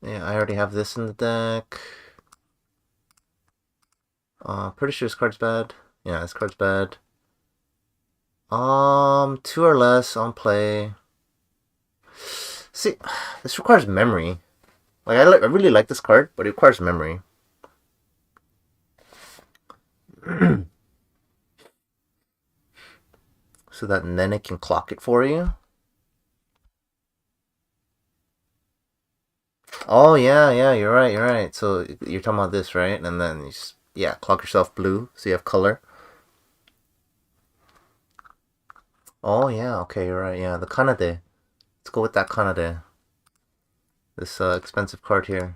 Yeah, I already have this in the deck. Pretty sure this card's bad. Yeah, this card's bad. 2 or less on play. See, this requires memory. Like, I really like this card, but it requires memory. So that then it can clock it for you. Oh, yeah, you're right. So you're talking about this, right? And then you just, yeah, clock yourself blue, so you have color. Oh, yeah, okay, you're right, yeah, the Kanade. Let's go with that Kanade. This expensive card here.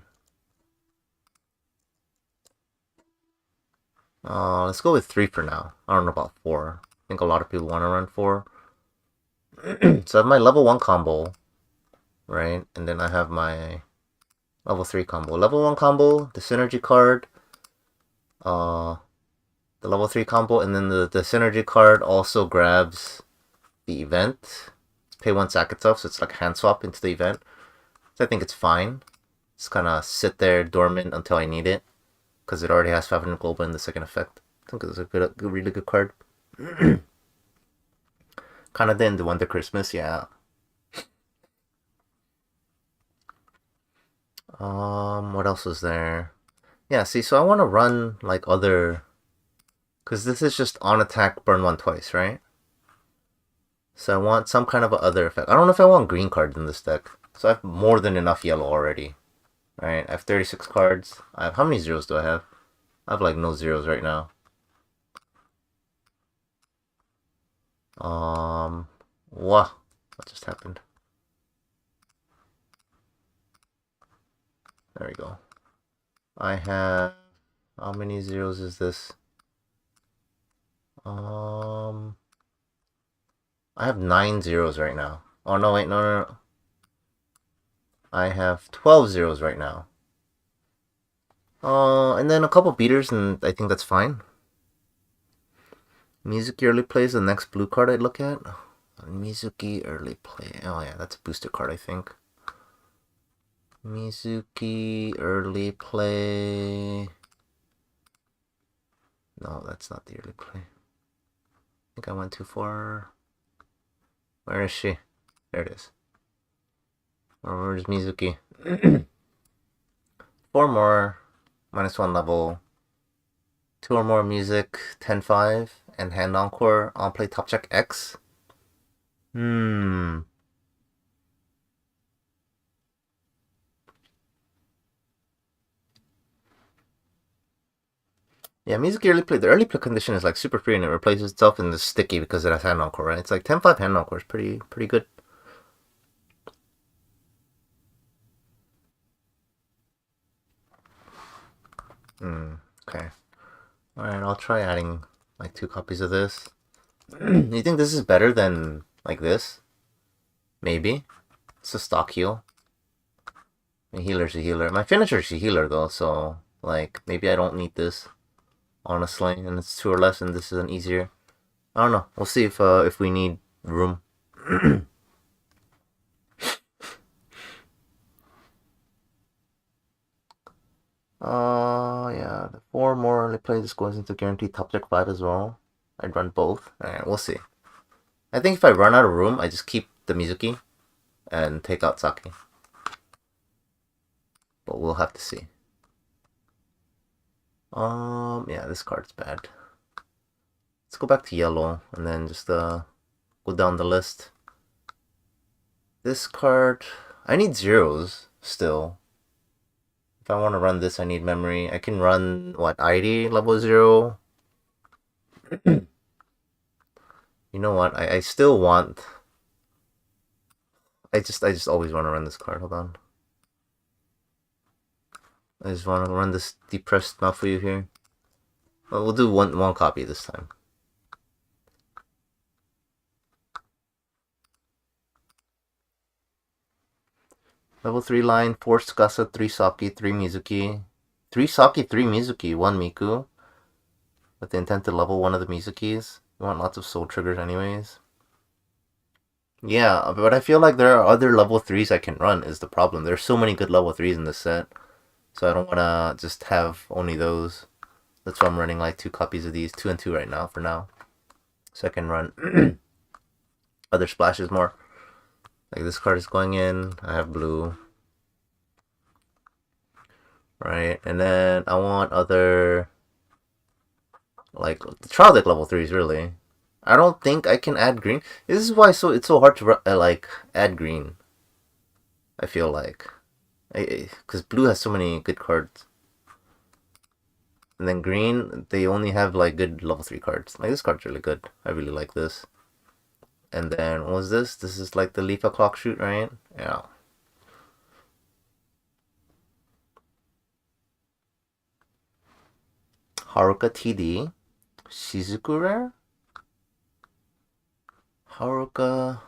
Let's go with 3 for now. I don't know about 4. I think a lot of people want to run 4. So I have my level 1 combo, right? And then I have my level 3 combo. Level 1 combo, the synergy card, the level 3 combo, and then the synergy card also grabs the event. Pay 1, sack itself, so it's like hand swap into the event. So I think it's fine. Just kind of sit there dormant until I need it, because it already has 500 global in the second effect. I think it's a really good card. Kinda in the Wonder Christmas, yeah. What else was there? Yeah, see, so I want to run like other, because this is just on attack, burn 1 twice, right? So I want some kind of other effect. I don't know if I want green cards in this deck. So I have more than enough yellow already. Right, I have 36 cards. How many zeros do I have? I have like no zeros right now. What just happened? There we go. I have, how many zeros is this? I have 9 zeros right now. Oh no, wait, no. I have 12 zeros right now. And then a couple beaters, and I think that's fine. Mizuki early play is the next blue card I'd look at. Mizuki early play. Oh yeah, that's a booster card, I think. Mizuki early play. No, that's not the early play. I think I went too far. Where is she? There it is. Where's Mizuki? 4 more. -1 level. 2 or more music. 10-5. And hand encore. On play top check X. Yeah, Mizuki early play. The early play condition is like super free and it replaces itself in the sticky because it has hand encore, right? It's like 10-5 hand encore is pretty good. Okay. Alright, I'll try adding like 2 copies of this. You think this is better than like this? Maybe. It's a stock heal. My healer's a healer. My finisher's a healer though, so like maybe I don't need this. Honestly, and it's 2 or less, and this is an easier. I don't know. We'll see if we need room. Yeah, the 4 more early play. This goes into guaranteed top deck 5 as well. I'd run both. Alright, we'll see. I think if I run out of room, I just keep the Mizuki and take out Saki. but we'll have to see. Yeah, this card's bad. Let's go back to yellow and then just go down the list. This card, I need zeros still. If I want to run this, I need memory. I can run, what, ID level 0? You know what, I still want... I just always want to run this card. Hold on. I just want to run this depressed Mafuyu here. Well, we'll do one copy this time. Level 3 line, 4 Tsukasa, 3 Saki, 3 Mizuki. 3 Saki, 3 Mizuki, 1 Miku. With the intent to level one of the Mizukis. You want lots of soul triggers anyways. Yeah, but I feel like there are other level 3s I can run is the problem. There's so many good level 3s in this set. So I don't want to just have only those. That's why I'm running like 2 copies of these. 2 and 2 right now, for now. So I can run other splashes more. Like this card is going in. I have blue. Right, and then I want other... like, the trial deck level 3s, really. I don't think I can add green. This is why it's so hard to like add green. I feel like, because blue has so many good cards, and then green they only have like good level 3 cards. Like this card's really good. I really like this. And then what was this? This is like the Leaf O'Clock shoot, right? Yeah. Haruka TD, Shizuku rare. Haruka...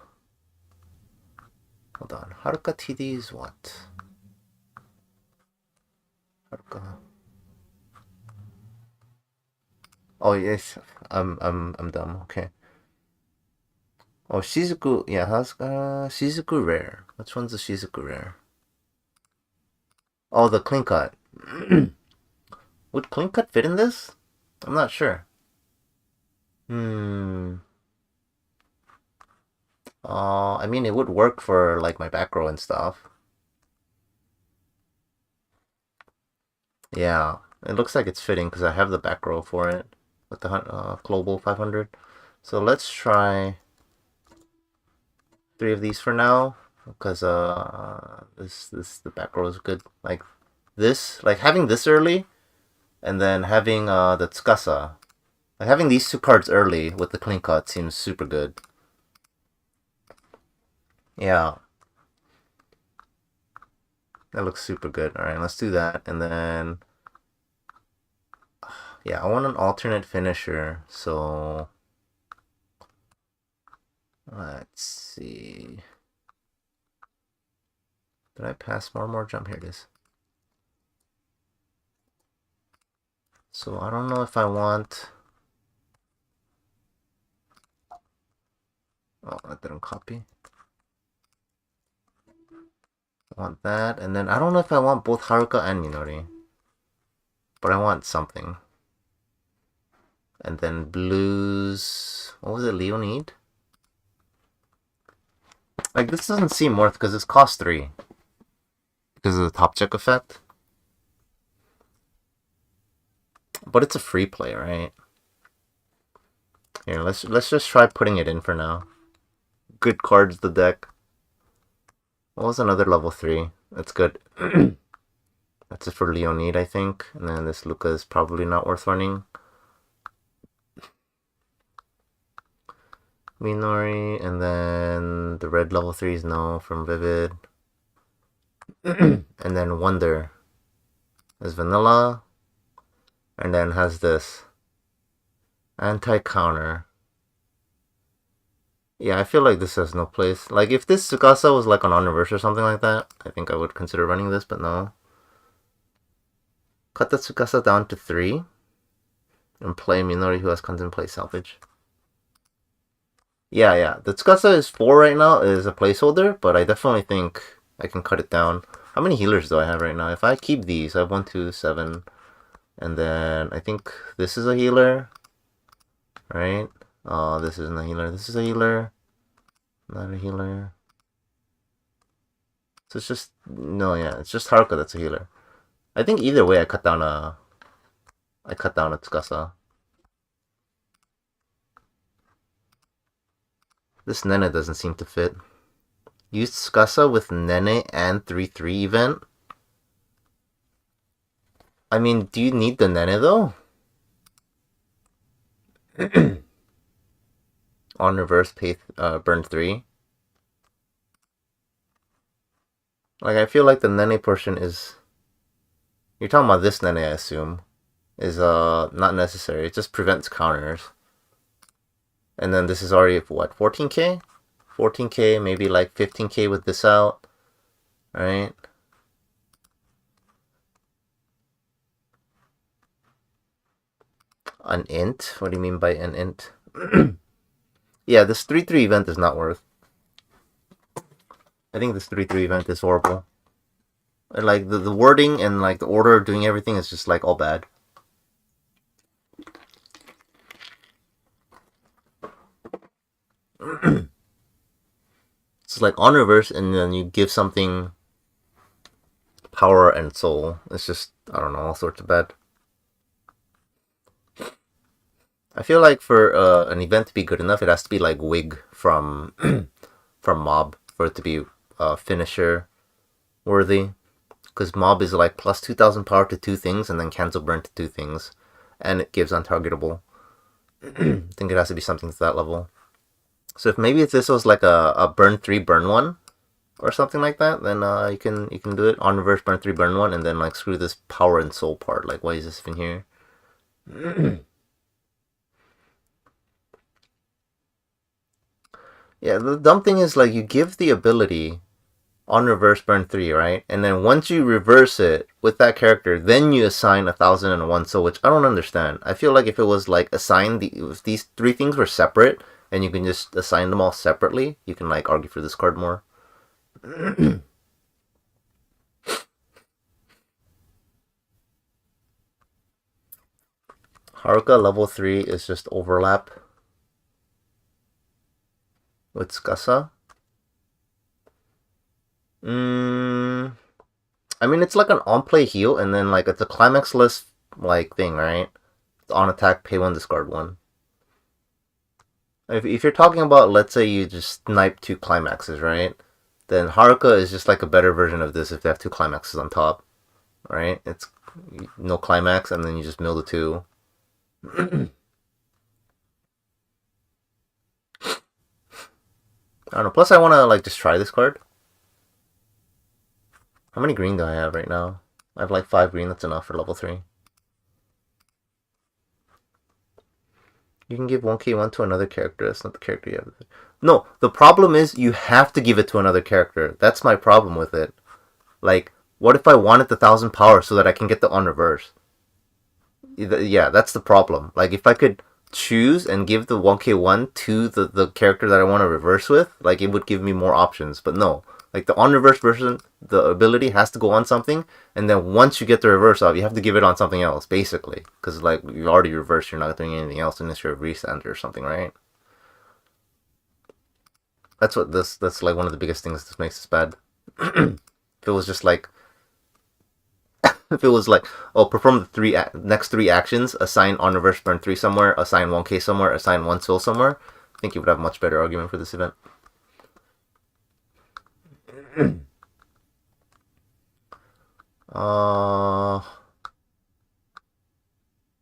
hold on. Haruka TD is what? Haruka... oh yes, I'm dumb. Okay. Oh, Shizuku, yeah, Shizuku rare. Which one's the Shizuku rare? Oh, the clean cut. Would clean cut fit in this? I'm not sure. I mean, it would work for like my back row and stuff. Yeah, it looks like it's fitting because I have the back row for it with the global 500. So let's try 3 of these for now because the back row is good. Like this, like having this early, and then having the Tsukasa. Like having these 2 cards early with the clean cut seems super good. Yeah. That looks super good. Alright, let's do that. And then... yeah, I want an alternate finisher. So... let's see... did I pass more jump? Here it is. So I don't know if I want... oh, I didn't copy. I want that, and then I don't know if I want both Haruka and Minori. But I want something. And then blues... what was it Leo need? Like, this doesn't seem worth because it's cost 3. Because of the top check effect. But it's a free play, right? Here, let's just try putting it in for now. Good cards, the deck. What was another level 3? That's good. That's it for Leonid, I think. And then this Luca is probably not worth running. Minori, and then the red level 3s, no, from Vivid. And then Wonder is vanilla. And then has this anti-counter. Yeah, I feel like this has no place. Like, if this Tsukasa was like on Honor or something like that, I think I would consider running this, but no. Cut the Tsukasa down to 3. And play Minori, who has Contemplate Salvage. Yeah. The Tsukasa is 4 right now, is a placeholder, but I definitely think I can cut it down. How many healers do I have right now? If I keep these, I have 1, 2, 7. And then I think this is a healer. Right? This isn't a healer. This is a healer. Not a healer. So it's just... no, yeah. It's just Haruka that's a healer. I think either way I cut down a Tsukasa. This Nene doesn't seem to fit. Use Tsukasa with Nene and 3-3 event? I mean, do you need the Nene though? On reverse, pay burn 3. Like, I feel like the Nene portion is... You're talking about this Nene, I assume. Is not necessary. It just prevents counters. And then this is already, what, 14k? 14k, maybe like 15k with this out. Right? An int? What do you mean by an int? Yeah, this 3-3 event is not worth. I think this 3-3 event is horrible. And like the wording and like the order of doing everything is just like all bad. It's like on reverse and then you give something power and soul. It's just, I don't know, all sorts of bad. I feel like for an event to be good enough, it has to be like Wig from from Mob for it to be finisher worthy. Because Mob is like plus 2000 power to 2 things and then cancel burn to 2 things. And it gives untargetable. I think it has to be something to that level. So if maybe if this was like a burn 3, burn 1 or something like that, then you can do it on reverse, burn 3, burn 1, and then like screw this power and soul part. Like, why is this even here? Yeah, the dumb thing is like you give the ability on reverse burn 3, right? And then once you reverse it with that character, then you assign 1001 soul, which I don't understand. I feel like if it was like assigned, if these 3 things were separate and you can just assign them all separately, you can like argue for this card more. Haruka level 3 is just overlap with Tsukasa. I mean, it's like an on-play heal, and then like it's a climaxless like thing, right? It's on attack, pay 1, discard 1. If you're talking about, let's say you just snipe 2 climaxes, right? Then Haruka is just like a better version of this if they have 2 climaxes on top, right? It's no climax, and then you just mill the 2. I don't know. Plus, I want to like just try this card. How many green do I have right now? I have like 5 green. That's enough for level 3. You can give 1k1 to another character. That's not the character you have. No, the problem is you have to give it to another character. That's my problem with it. Like, what if I wanted the 1000 power so that I can get the on reverse? Yeah, that's the problem. Like, if I could choose and give the 1k1 to the character that I want to reverse with, like, it would give me more options. But no. Like, the on reverse version, the ability has to go on something, and then once you get the reverse off, you have to give it on something else, basically. Because, like, you already reversed, you're not doing anything else unless you're a resend or something, right? That's like one of the biggest things that makes this bad. If it was just like, if it was like, oh, perform the next 3 actions, assign on reverse burn 3 somewhere, assign 1k somewhere, assign 1 soul somewhere, I think you would have a much better argument for this event.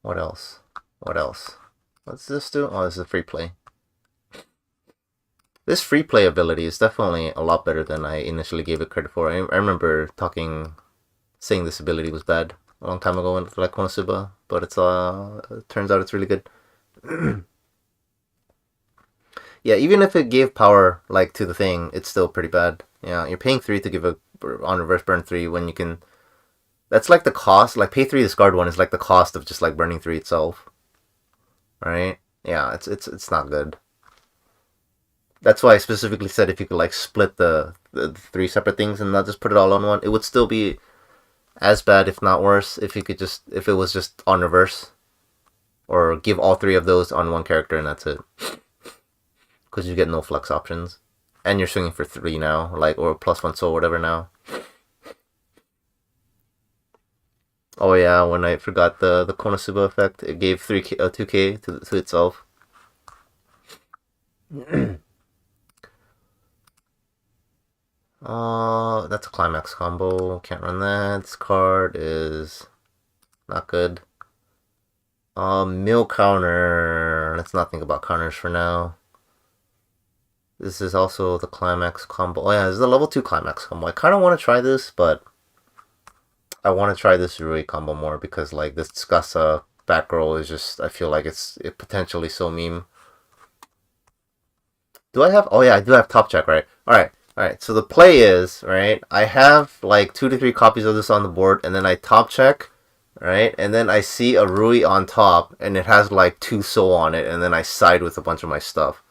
What else? What else? What's this do? Oh, this is a free play. This free play ability is definitely a lot better than I initially gave it credit for. I remember saying this ability was bad a long time ago with like Konosuba, but it turns out it's really good. Yeah, even if it gave power like to the thing, it's still pretty bad. Yeah, you're paying 3 to give a on reverse burn 3 when you can. That's like the cost. Like, pay 3 discard 1 is like the cost of just like burning 3 itself. Right? Yeah, it's not good. That's why I specifically said if you could like split the 3 separate things and not just put it all on one, it would still be as bad, if not worse, if it was just on reverse, or give all 3 of those on one character and that's it. Because you get no flex options, and you're swinging for 3 now, like, or plus 1 soul, whatever now. Oh yeah, when I forgot the Konosuba effect, it gave 3K, 2K to itself. That's a climax combo. Can't run that. This card is not good. Mill counter. Let's not think about counters for now. This is also the climax combo. Oh yeah, this is a level 2 climax combo. I kind of want to try this, but I want to try this Rui combo more because like this Tsukasa back roll is just, I feel like it's potentially so meme. Do I have? Oh yeah, I do have top check, right? Alright, so the play is, right, I have like 2 to 3 copies of this on the board, and then I top check, right, and then I see a Rui on top, and it has like 2 soul on it, and then I side with a bunch of my stuff.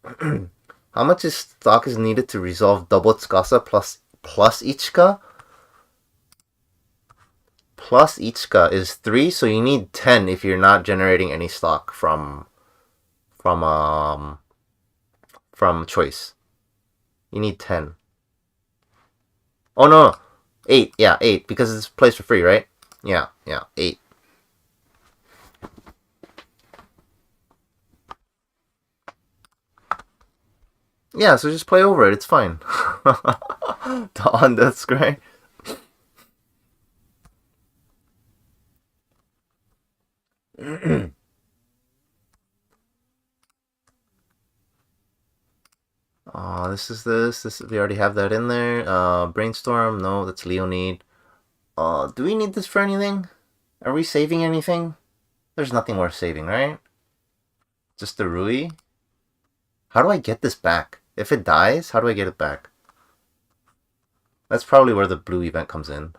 How much stock is needed to resolve double Tsukasa plus Ichika? Plus Ichika is 3, so you need 10 if you're not generating any stock from choice. You need 10. Oh no, 8. Yeah, 8 because it's placed for free, right? Yeah, 8. Yeah, so just play over it. It's fine. On the screen. This is this. We already have that in there. Brainstorm. No, that's Leonid. Do we need this for anything? Are we saving anything? There's nothing worth saving, right? Just the Rui. How do I get this back? If it dies, how do I get it back? That's probably where the blue event comes in.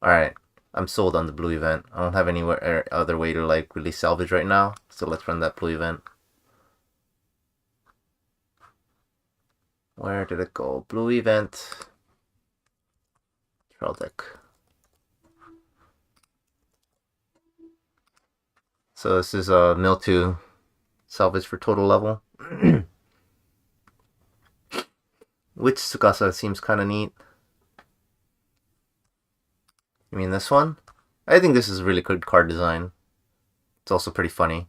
Alright, I'm sold on the blue event. I don't have any other way to like really salvage right now, so let's run that blue event. Where did it go? Blue event. Trial deck. So this is a mill 2 salvage for total level. Which Tsukasa seems kind of neat. You mean this one? I think this is a really good card design. It's also pretty funny.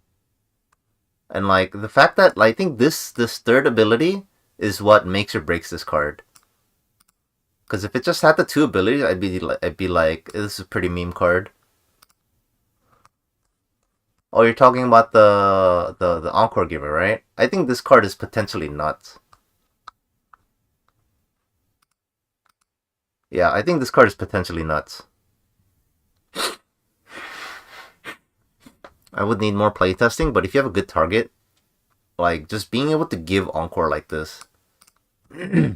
And like the fact that I think this third ability is what makes or breaks this card. Because if it just had the 2 abilities, I'd be like, this is a pretty meme card. Oh, you're talking about the Encore Giver, right? I think this card is potentially nuts. Yeah, I think this card is potentially nuts. I would need more playtesting, but if you have a good target, like just being able to give Encore like this. Because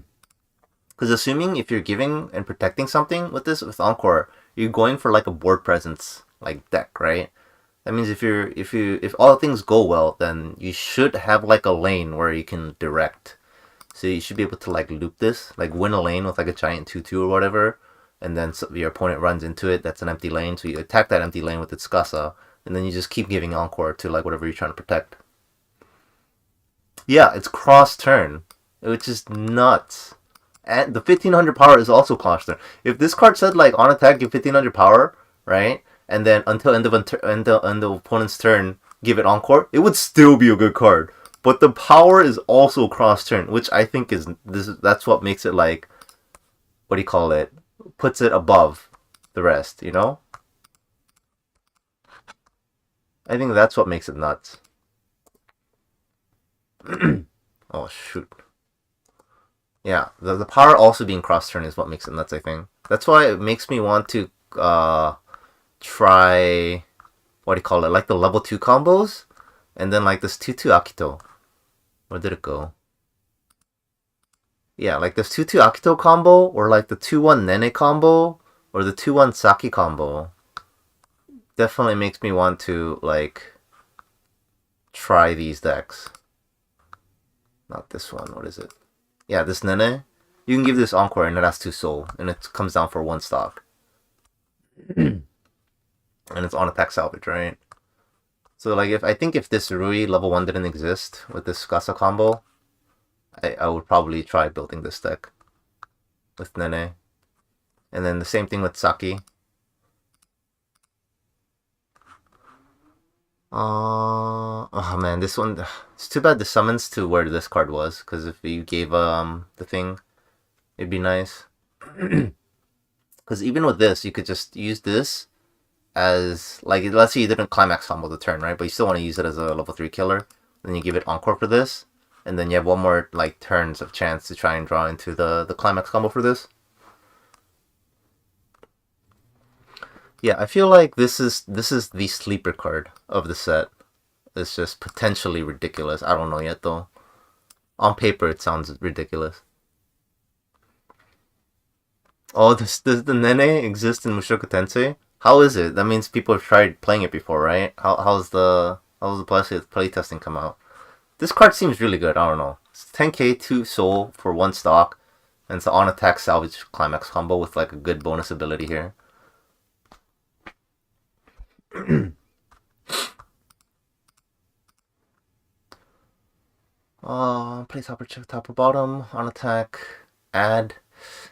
assuming if you're giving and protecting something with this, with Encore, you're going for like a board presence like deck, right? That means if all things go well, then you should have like a lane where you can direct. So you should be able to like loop this, like win a lane with like a giant 2/2 or whatever, and then your opponent runs into it. That's an empty lane, so you attack that empty lane with its Tsukasa, and then you just keep giving Encore to like whatever you're trying to protect. Yeah, it's cross turn, which is nuts. And the 1500 power is also cross turn. If this card said like on attack give 1500 power, right, and then until end of opponent's turn give it Encore, it would still be a good card. But the power is also cross turn, which I think is that's what makes it like, what do you call it? Puts it above the rest, you know? I think that's what makes it nuts. Oh shoot. Yeah, the power also being cross turn is what makes it nuts, I think. That's why it makes me want to try, what do you call it? Like the level 2 combos, and then like this 2/2 Akito. Where did it go? Yeah, like this 2/2 Akito combo, or like the 2/1 Nene combo, or the 2/1 Saki combo. Definitely makes me want to like try these decks. Not this one. What is it? Yeah, this Nene. You can give this Encore and it has 2 soul, and it comes down for 1 stock. And it's on attack salvage, right? So like if this Rui level 1 didn't exist with this Tsukasa combo, I would probably try building this deck with Nene. And then the same thing with Saki. Oh man, this one, it's too bad the summons to where this card was, because if you gave the thing, it'd be nice. Because even with this, you could just use this as, like, let's say you didn't climax combo the turn, right? But you still want to use it as a level 3 killer. Then you give it Encore for this, and then you have one more, like, turns of chance to try and draw into the climax combo for this. Yeah, I feel like this is the sleeper card of the set. It's just potentially ridiculous. I don't know yet, though. On paper, it sounds ridiculous. Oh, does the Nene exist in Mushoku Tensei? How is it? That means people have tried playing it before, right? How's the playtesting come out? This card seems really good. I don't know. It's 10k, 2 soul for 1 stock, and it's an on attack salvage climax combo with like a good bonus ability here. Play top or check top or bottom, on attack, add.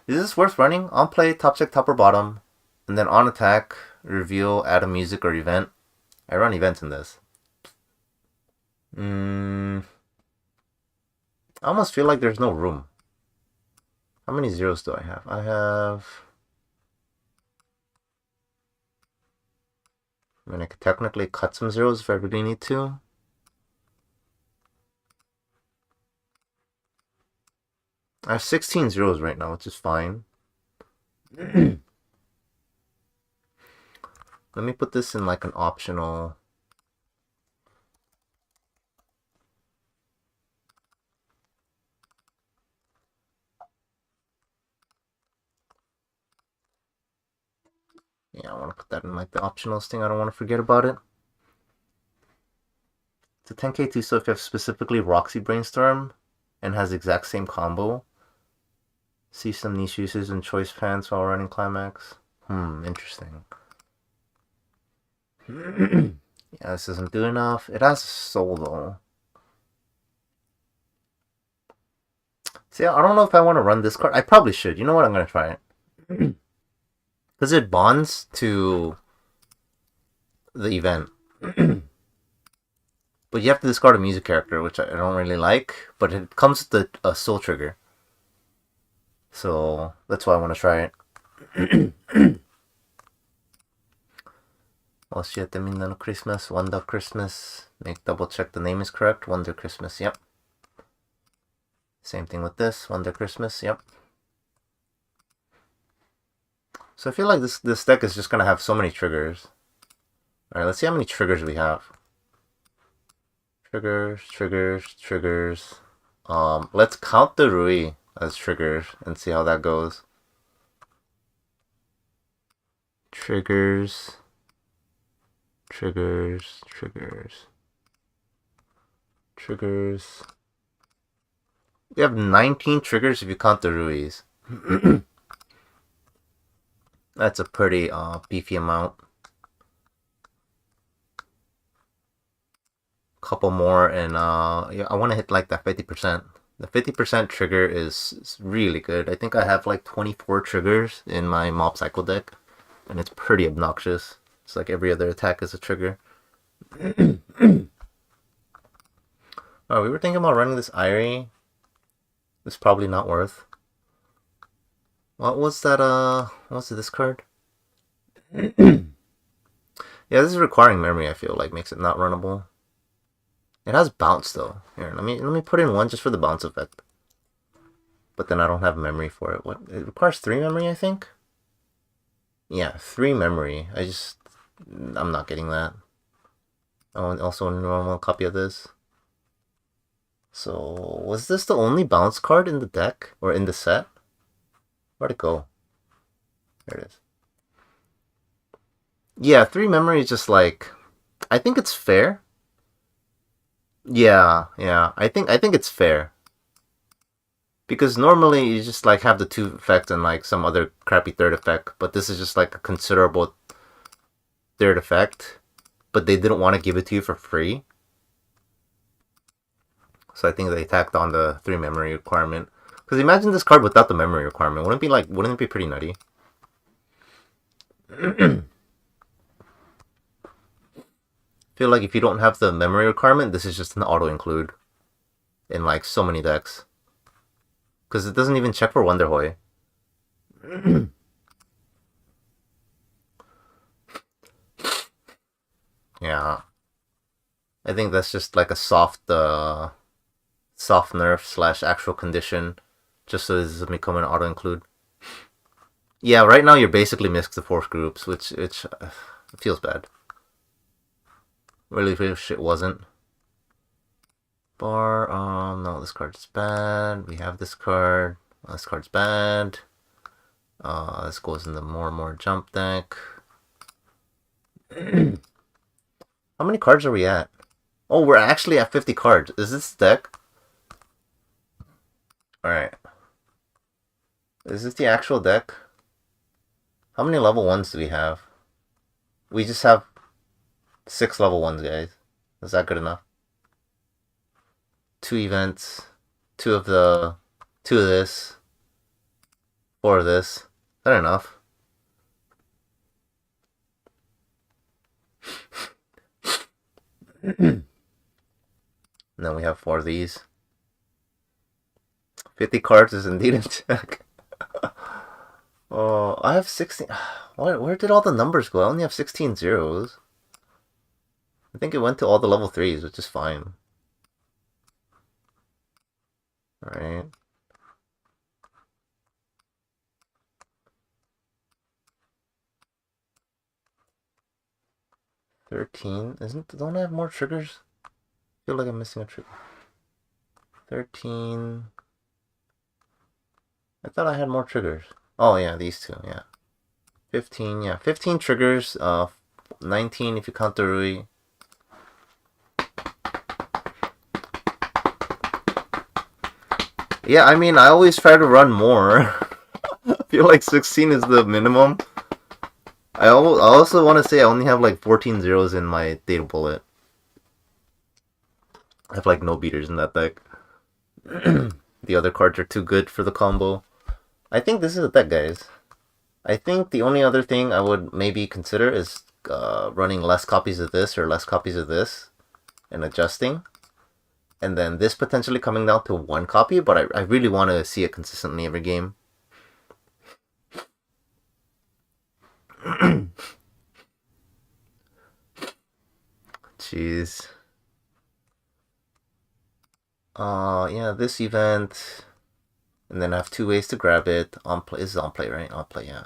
Is this worth running? On play, top check top or bottom, and then on attack, reveal, add a music or event. I run events in this. I almost feel like there's no room. How many zeros do I have? I mean, I could technically cut some zeros if I really need to. I have 16 zeros right now, which is fine. Let me put this in like an optional. Yeah, I want to put that in like the optionals thing. I don't want to forget about it. It's a 10k2, so if you have specifically Roxy Brainstorm and has the exact same combo, see some niche uses in choice pants while running climax. Interesting. Yeah, this doesn't do enough. It has soul though. See, I don't know if I want to run this card. I probably should. You know what? I'm going to try it. Because it bonds to the event. But you have to discard a music character, which I don't really like. But it comes with a soul trigger. So that's why I want to try it. Oh shit, I mean, Christmas, Wonder Christmas. Make double check the name is correct. Wonder Christmas, yep. Same thing with this, Wonder Christmas, yep. So I feel like this deck is just gonna have so many triggers. Alright, let's see how many triggers we have. Triggers. Let's count the Rui as triggers and see how that goes. Triggers. We have 19 triggers if you count the Ruis. That's a pretty beefy amount. Couple more, and yeah, I want to hit like that 50%. The 50% trigger is really good. I think I have like 24 triggers in my Mob Cycle deck, and it's pretty obnoxious. It's like every other attack is a trigger. Oh, we were thinking about running this Irie. It's probably not worth. What was that? What's this card? Yeah, this is requiring memory. I feel like makes it not runnable. It has bounce though. Here, let me put in one just for the bounce effect. But then I don't have memory for it. What? It requires 3 memory, I think. Yeah, 3 memory. I'm not getting that. Oh, and also a normal copy of this. So, was this the only bounce card in the deck? Or in the set? Where'd it go? There it is. Yeah, 3 memory is just like... I think it's fair. Yeah. I think it's fair. Because normally you just like have the 2 effect and like some other crappy 3rd effect. But this is just like a considerable 3rd effect. But they didn't want to give it to you for free. So I think they tacked on the 3 memory requirement. Because imagine this card without the memory requirement. Wouldn't it be pretty nutty? Feel like if you don't have the memory requirement, this is just an auto-include in like so many decks. Because it doesn't even check for Wonderhoy. Yeah. I think that's just like a soft nerf / actual condition, just so this doesn't become an auto-include. Yeah, right now you're basically mixed the force groups, which feels bad. Really wish it wasn't. Bar, no, this card's bad. We have this card. This card's bad. This goes in the more jump deck. How many cards are we at? Oh, we're actually at 50 cards. Is this deck? Alright. Is this the actual deck? How many level 1s do we have? We just have 6 level 1s, guys. Is that good enough? 2 events. 2 of this. 4 of this. Is that enough? And then we have 4 of these. 50 cards is indeed a deck. Oh, I have 16. Where did all the numbers go? I only have 16 zeros. I think it went to all the level 3s, which is fine. Alright. Don't I have more triggers? I feel like I'm missing a trigger. 13. I thought I had more triggers. Oh yeah, these 2, yeah. 15, yeah. 15 triggers, 19 if you count the Rui. Yeah, I mean, I always try to run more. I feel like 16 is the minimum. I also want to say I only have like 14 zeros in my data bullet. I have like no beaters in that deck. The other cards are too good for the combo. I think this is a deck, guys. I think the only other thing I would maybe consider is running less copies of this or less copies of this and adjusting. And then this potentially coming down to 1 copy, but I really want to see it consistently every game. Jeez. Yeah, this event. And then I have 2 ways to grab it. On play. This is on play, right? On play, yeah.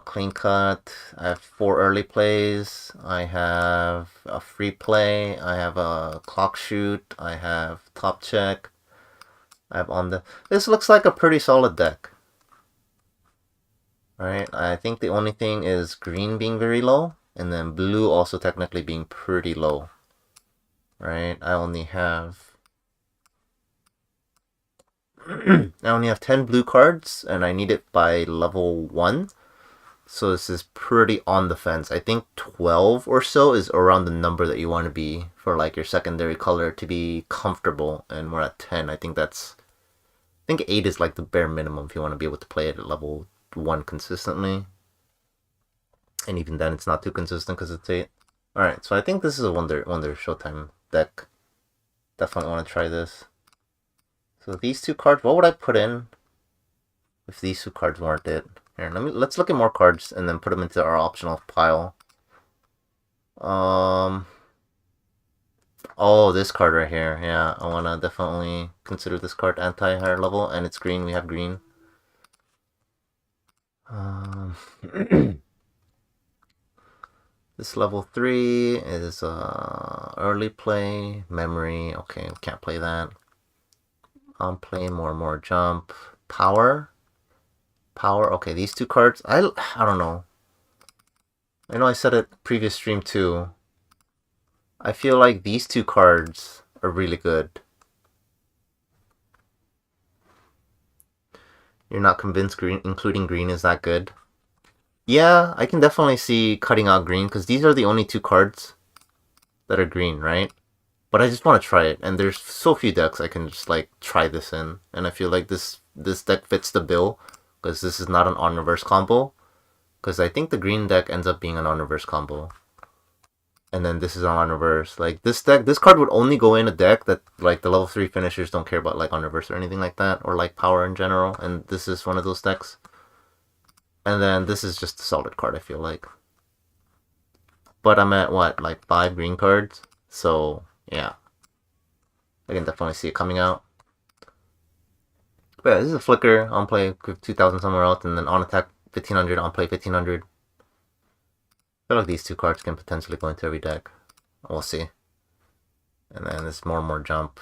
Clean cut. I have 4 early plays. I have a free play. I have a clock shoot. I have top check. I have on the. This looks like a pretty solid deck. Alright, I think the only thing is green being very low, and then blue also technically being pretty low. Right, I only have 10 blue cards, and I need it by level 1. So this is pretty on the fence. I think 12 or so is around the number that you want to be for like your secondary color to be comfortable, and we're at 10. I think 8 is like the bare minimum if you want to be able to play it at level 1 consistently. And even then it's not too consistent because it's 8. Alright, so I think this is a Wonder Showtime deck. Definitely want to try this. So these 2 cards, what would I put in if these 2 cards weren't it? Here, let's look at more cards and then put them into our optional pile. Oh, this card right here. Yeah, I want to definitely consider this card anti-higher level, and it's green. We have green. This level 3 is early play, memory. Okay, we can't play that. On play, more jump, power. Okay, these 2 cards. I don't know. I know I said it previous stream too. I feel like these 2 cards are really good. You're not convinced including green is that good? Yeah, I can definitely see cutting out green, because these are the only 2 cards that are green, right? But I just want to try it, and there's so few decks I can just like try this in, and I feel like this deck fits the bill, because this is not an on-reverse combo. Because I think the green deck ends up being an on-reverse combo. And then this is on reverse. Like this card would only go in a deck that like the level 3 finishers don't care about like on reverse or anything like that, or like power in general. And this is one of those decks. And then this is just a solid card, I feel like. But I'm at what, like 5 green cards? So yeah, I can definitely see it coming out. But yeah, this is a flicker. On play 2,000 somewhere else, and then on attack 1,500. On play 1,500. I feel like these two cards can potentially go into every deck. We'll see. And then there's more and more jump.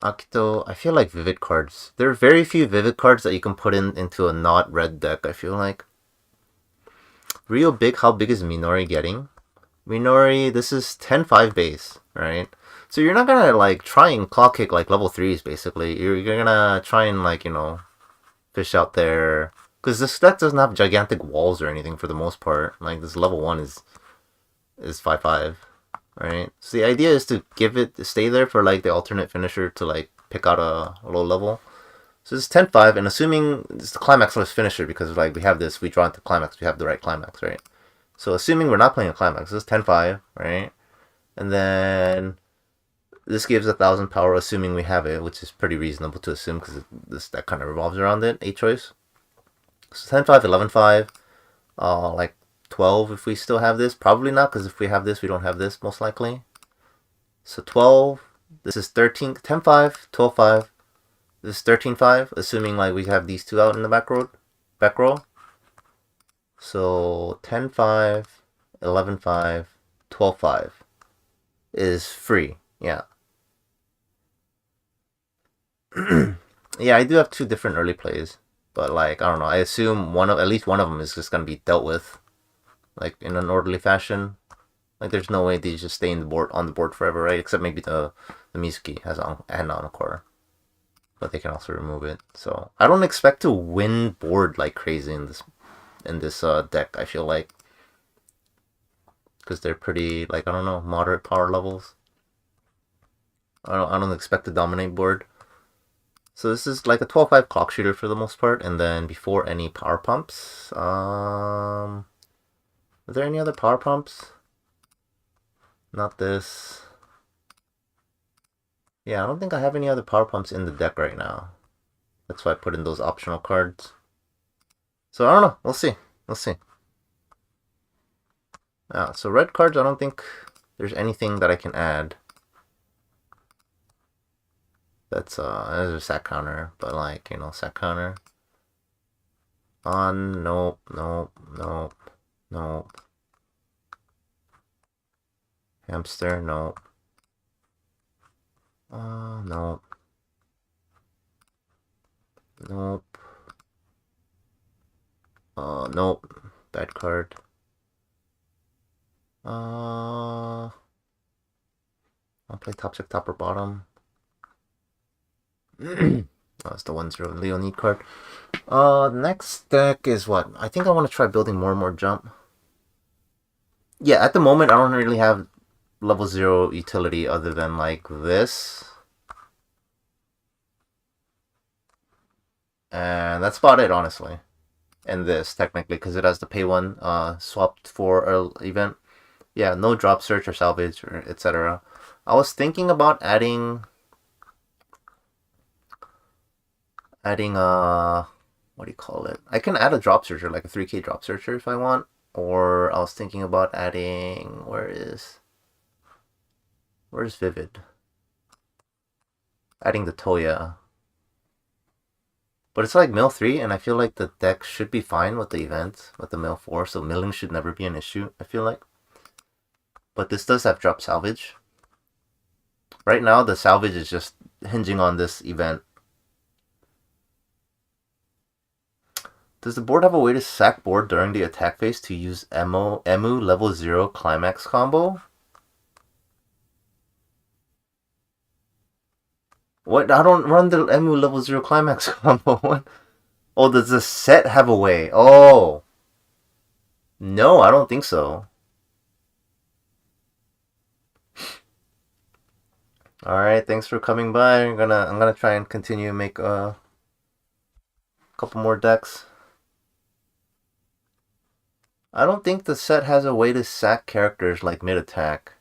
Akito, I feel like Vivid cards. There are very few Vivid cards that you can put into a not red deck, I feel like. Real big, how big is Minori getting? Minori, this is 10-5 base, right? So you're not gonna like try and claw kick like level 3s basically. You're gonna try and like, you know, fish out there. Because this deck doesn't have gigantic walls or anything for the most part. Like, this level 1 is 5-5, right? So the idea is to stay there for, like, the alternate finisher to, like, pick out a low level. So this is 10-5, and assuming it's the climaxless finisher, because, like, we have this, we draw into climax, we have the right climax, right? So assuming we're not playing a climax, this is 10-5, right? And then this gives 1,000 power, assuming we have it, which is pretty reasonable to assume, because this deck kind of revolves around it, 8 choice. So 10-5, 11-5, like 12 if we still have this. Probably not, because if we have this, we don't have this, most likely. So 12, this is 13, 10-5, 12-5, this is 13-5, assuming like we have these two out in the back row. So 10-5, 11-5, 12-5 is free, yeah. Yeah, I do have 2 different early plays. But, like, I don't know, I assume at least one of them is just going to be dealt with, like, in an orderly fashion. Like, there's no way they just stay on the board forever, right? Except maybe the Mizuki has hand on a core. But they can also remove it. So, I don't expect to win board like crazy in this deck, I feel like. Because they're pretty, like, I don't know, moderate power levels. I don't expect to dominate board. So this is like a 12-5 clock shooter for the most part, and then before any power pumps, are there any other power pumps? Not this. Yeah, I don't think I have any other power pumps in the deck right now. That's why I put in those optional cards. So I don't know, we'll see. So red cards, I don't think there's anything that I can add. That's there's a sack counter, but like, you know, sack counter. Nope. Hamster, nope. Nope. Nope. Bad card. I'll play top check, top or bottom. That's the 1-0 Leonid card. Next deck is what? I think I want to try building more and more jump. Yeah, at the moment I don't really have level 0 utility other than like this. And that's about it, honestly. And this, technically, because it has the pay 1 swapped for event. Yeah, no drop search or salvage or etc. I was thinking about adding what do you call it? I can add a drop searcher, like a 3k drop searcher if I want. Or I was thinking about adding, where's Vivid? Adding the Toya. But it's like mill 3, and I feel like the deck should be fine with the event, with the mill 4, so milling should never be an issue, I feel like. But this does have drop salvage. Right now, the salvage is just hinging on this event. Does the board have a way to sack board during the attack phase to use Emu level 0 climax combo? What? I don't run the Emu level 0 climax combo. What? Oh, does the set have a way? Oh. No, I don't think so. Alright, thanks for coming by. I'm gonna try and continue and make a couple more decks. I don't think the set has a way to sack characters like mid-attack.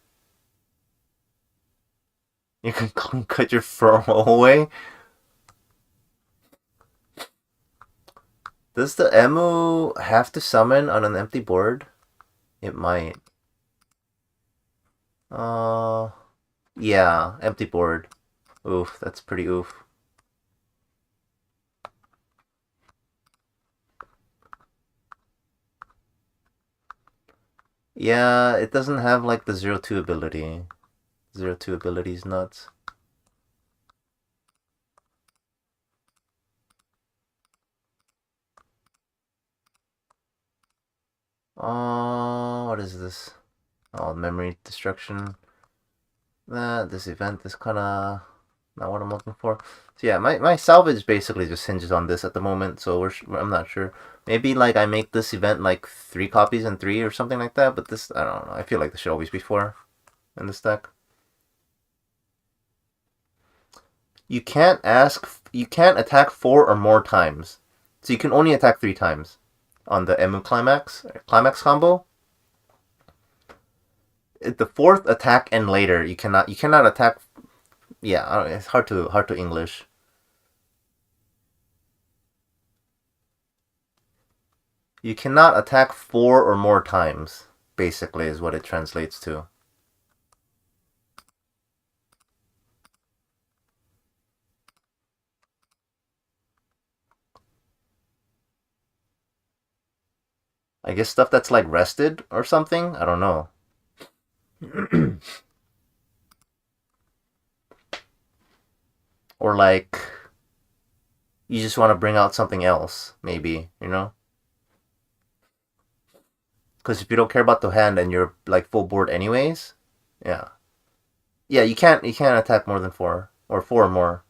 You can cut your front row away? Does the Emu have to summon on an empty board? It might. Yeah, empty board. Oof, that's pretty oof. Yeah, it doesn't have like the 0-2 ability. 0-2 ability is nuts. What is this? Oh, memory destruction. This event is kind of not what I'm looking for. So yeah, my salvage basically just hinges on this at the moment, so I'm not sure. Maybe like I make this event like 3 copies and 3 or something like that, but this, I don't know. I feel like this should always be 4 in this deck. You can't attack 4 or more times. So you can only attack 3 times on the Emu climax combo. The 4th attack and later you cannot attack. Yeah, it's hard to English. You cannot attack 4 or more times, basically, is what it translates to. I guess stuff that's like rested or something? I don't know. Or like you just want to bring out something else, maybe, you know? Because if you don't care about the hand and you're like full board anyways, yeah. Yeah, you can't attack more than 4 or 4 or more.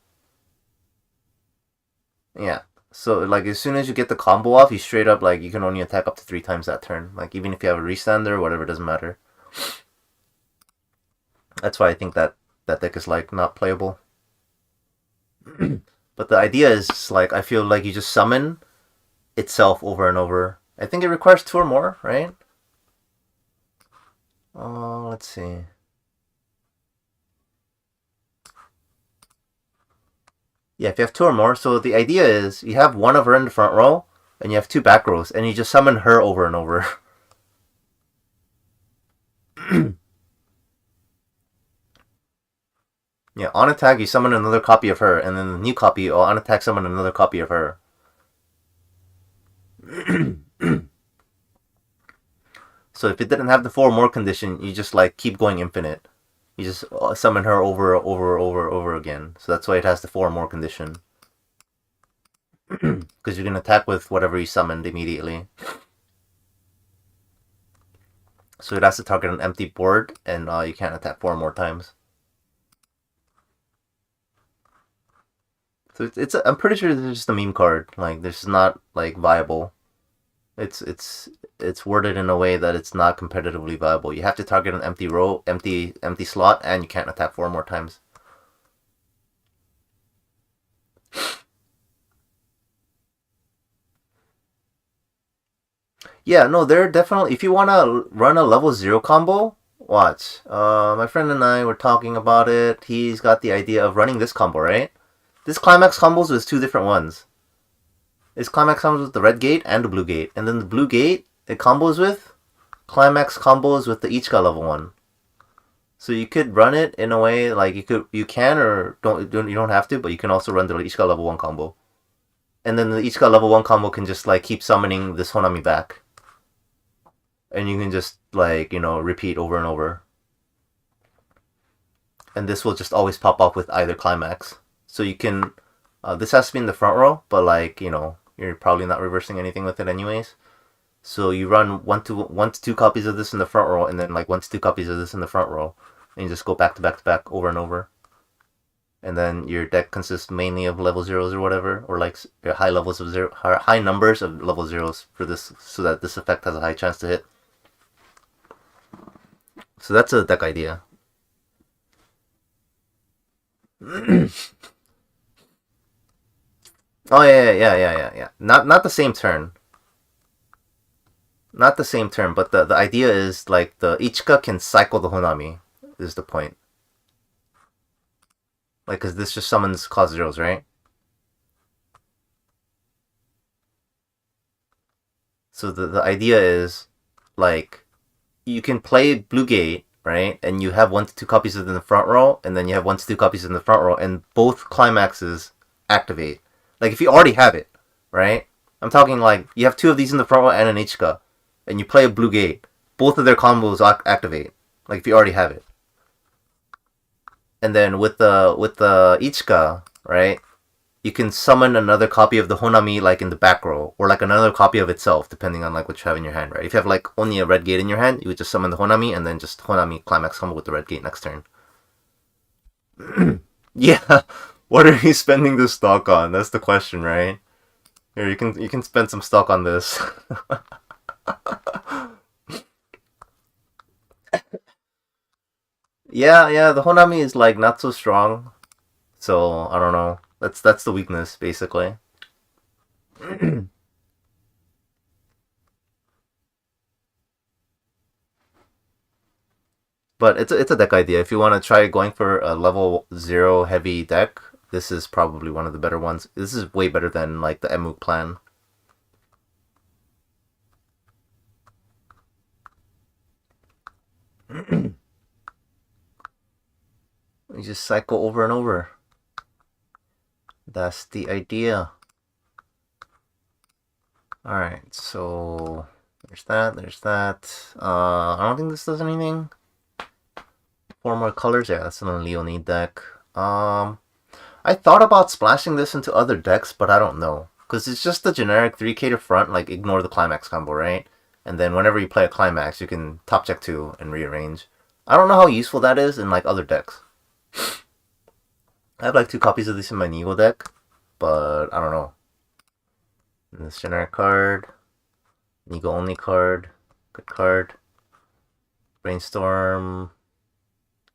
Yeah. So like as soon as you get the combo off, you straight up like you can only attack up to 3 times that turn. Like even if you have a restander or whatever, it doesn't matter. That's why I think that deck is like not playable. But the idea is like I feel like you just summon itself over and over. I think it requires 2 or more, right? Let's see. Yeah, if you have 2 or more, so the idea is you have 1 of her in the front row, and you have 2 back rows, and you just summon her over and over. Yeah, on attack you summon another copy of her, and then the new copy, on attack summon another copy of her. So if it didn't have the 4 or more condition, you just like keep going infinite. You just summon her over again. So that's why it has the 4 or more condition. Because you can attack with whatever you summoned immediately. So it has to target an empty board, and you can't attack 4 more times. So I'm pretty sure this is just a meme card. Like this is not like viable. It's worded in a way that it's not competitively viable. You have to target an empty row, empty slot, and you can't attack 4 more times. Yeah, no, they're definitely. If you want to run a level 0 combo, watch. My friend and I were talking about it. He's got the idea of running this combo, right? This climax combos with 2 different ones. This climax combos with the red gate and the blue gate, and then the blue gate it combos with climax combos with the Ichika level 1. So you could run it in a way like you can or you don't have to, but you can also run the Ichika level 1 combo. And then the Ichika level 1 combo can just like keep summoning this Honami back. And you can just like, repeat over and over. And this will just always pop up with either climax. So you can this has to be in the front row, but like, you're probably not reversing anything with it anyways. So you run 1 to 2 copies of this in the front row, and then like 1 to 2 copies of this in the front row, and you just go back to back to back over and over. And then your deck consists mainly of level 0s or whatever, or like high levels of high numbers of level 0s for this, so that this effect has a high chance to hit. So that's a deck idea. Oh yeah. Not the same turn. Not the same turn, but the idea is like the Ichika can cycle the Honami. Is the point? Like, cause this just summons cause zeros, right? So the idea is like you can play Blue Gate, right? And you have 1 to 2 copies in the front row, and then you have 1 to 2 copies in the front row, and both climaxes activate. Like if you already have it, right? I'm talking like you have 2 of these in the front row and an Ichika, and you play a Blue Gate. Both of their combos activate. Like if you already have it. And then with the Ichika, right? You can summon another copy of the Honami like in the back row, or like another copy of itself, depending on like what you have in your hand, right? If you have like only a red gate in your hand, you would just summon the Honami and then just Honami climax combo with the red gate next turn. Yeah, what are you spending this stock on? That's the question, right? Here, you can spend some stock on this. Yeah, the Honami is like not so strong, so I don't know. That's the weakness basically. But it's a deck idea. If you want to try going for a level 0 heavy deck, this is probably one of the better ones. This is way better than like the Emu plan. You just cycle over and over. That's the idea. Alright, so there's that, there's that. I don't think this does anything. 4 more colors, yeah, that's an Leonid deck. I thought about splashing this into other decks, but I don't know. Because it's just the generic 3k to front, like ignore the climax combo, right? And then whenever you play a climax, you can top check 2 and rearrange. I don't know how useful that is in like other decks. I have like 2 copies of this in my Nego deck, but I don't know. And this generic card, Nego only card, good card. Brainstorm,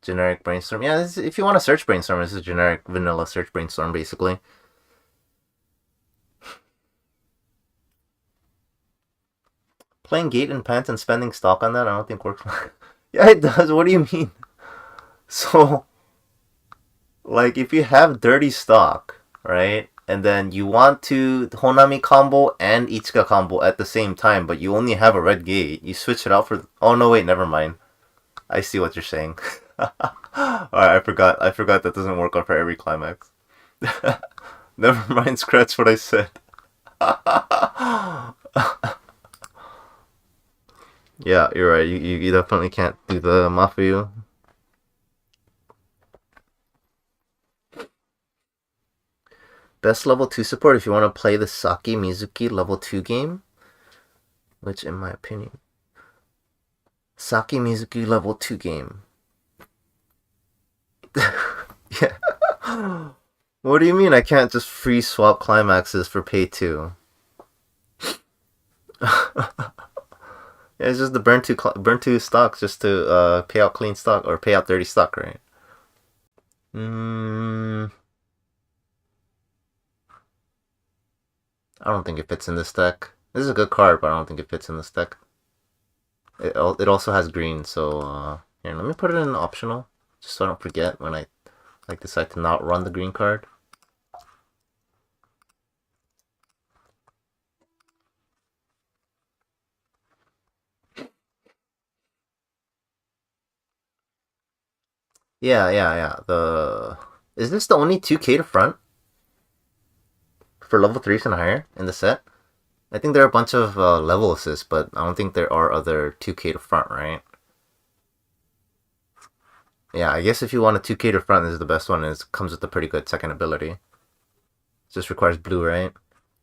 generic brainstorm. Yeah, if you want to search brainstorm, this is a generic vanilla search brainstorm basically. Playing Gate and Pant and spending stock on that, I don't think works. Yeah, it does. What do you mean? So, like, if you have dirty stock, right, and then you want to Honami combo and Ichika combo at the same time, but you only have a red gate, you switch it out for. Oh no, wait, never mind. I see what you're saying. Alright, I forgot. I forgot that doesn't work out for every climax. Never mind, scratch what I said. Yeah, you're right. You definitely can't do the Mafia. Best level 2 support if you want to play the Saki Mizuki level 2 game. Which, in my opinion, Saki Mizuki level 2 game. Yeah. What do you mean I can't just free swap climaxes for pay 2? Yeah, it's just the burn two stocks just to pay out clean stock or pay out 30 stock, right? Mm, I don't think it fits in this deck. This is a good card, but I don't think it fits in this deck. It also has green, so here, let me put it in optional, just so I don't forget when I like decide to not run the green card. Yeah. Is this the only 2k to front for level 3s and higher in the set? I think there are a bunch of level assists, but I don't think there are other 2k to front, right? Yeah, I guess if you want a 2k to front, this is the best one. It comes with a pretty good second ability. It just requires blue, right?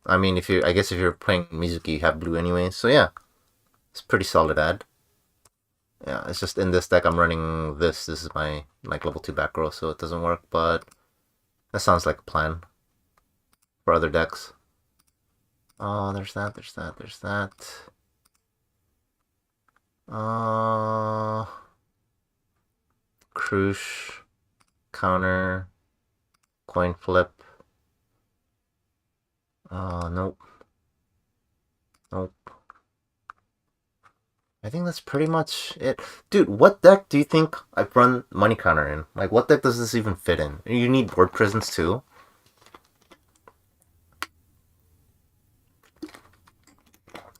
I mean, I guess if you're playing Mizuki, you have blue anyway. So yeah, it's pretty solid ad. Yeah, it's just in this deck I'm running this. This is my like level 2 back row, so it doesn't work, but that sounds like a plan for other decks. Oh, there's that. Crush, counter, coin flip. Nope. Nope. I think that's pretty much it. Dude, what deck do you think I've run Money Counter in? Like, what deck does this even fit in? You need board presence too?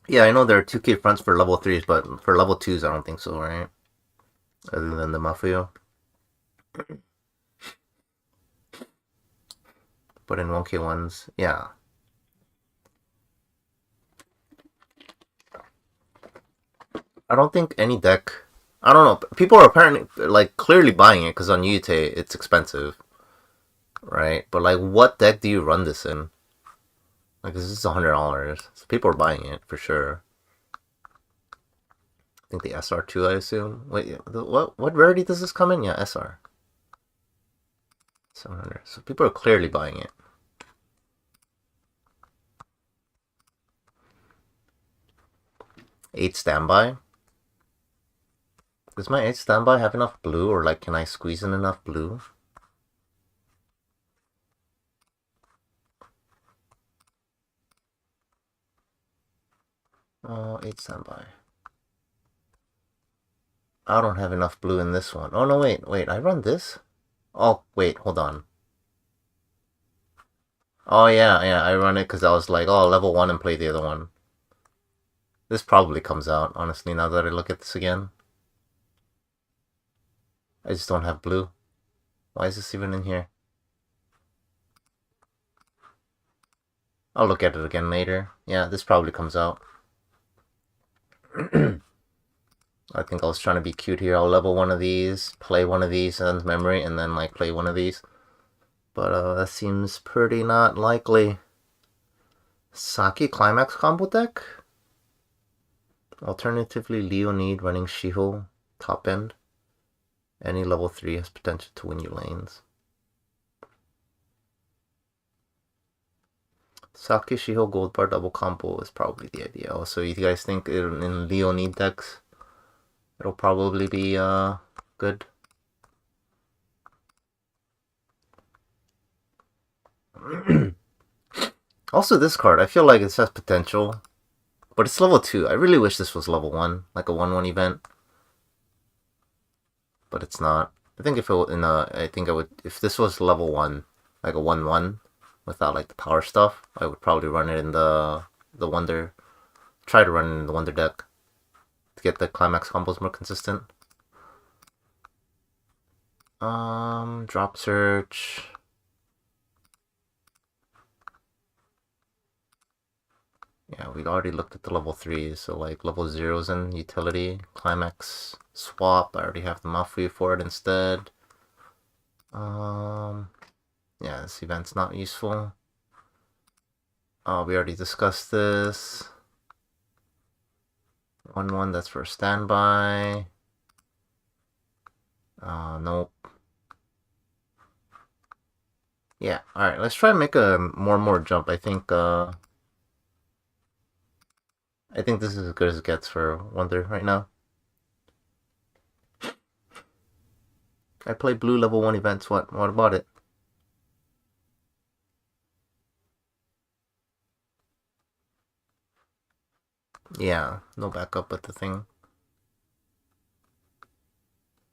Yeah, I know there are 2K fronts for level 3s, but for level 2s, I don't think so, right? Other than the Mafio. But in 1K ones, yeah. I don't think any deck. I don't know. People are apparently like clearly buying it because on Yute it's expensive, right? But like, what deck do you run this in? Like, this is $100, so people are buying it for sure. I think the SR2, I assume. Wait, what rarity does this come in? Yeah, SR. 700. So people are clearly buying it. Eight standby. Does my 8 standby have enough blue, or like, can I squeeze in enough blue? Oh, 8 standby. I don't have enough blue in this one. Oh no, wait, I run this? Oh, wait, hold on. Oh yeah, I run it because I was like, oh, level 1 and play the other one. This probably comes out, honestly, now that I look at this again. I just don't have blue. Why is this even in here? I'll look at it again later. Yeah, this probably comes out. I think I was trying to be cute here. I'll level one of these, play one of these, and memory, and then like play one of these. But that seems pretty not likely. Saki Climax combo deck? Alternatively, Leonid running Shiho top end. Any level 3 has potential to win you lanes. Saki Shiho Gold Bar double combo is probably the idea. Also, you guys think in Leonid decks it'll probably be good? Also, this card, I feel like it has potential, but it's level 2. I really wish this was level 1, like a 1/1 event, but it's not. I think if if this was level 1, like a 1/1, without like the power stuff, I would probably run it in the Wonder. Try to run it in the Wonder deck to get the climax combos more consistent. Drop search. Yeah, we already looked at the level 3s, so like level 0s and utility. Climax swap, I already have the Mafuyu for it instead. Yeah, this event's not useful. We already discussed this. 1/1, that's for standby. Nope. Yeah, alright, let's try and make a more jump. I think this is as good as it gets for Wonder right now. I play blue level 1 events, what about it? Yeah, no backup but the thing.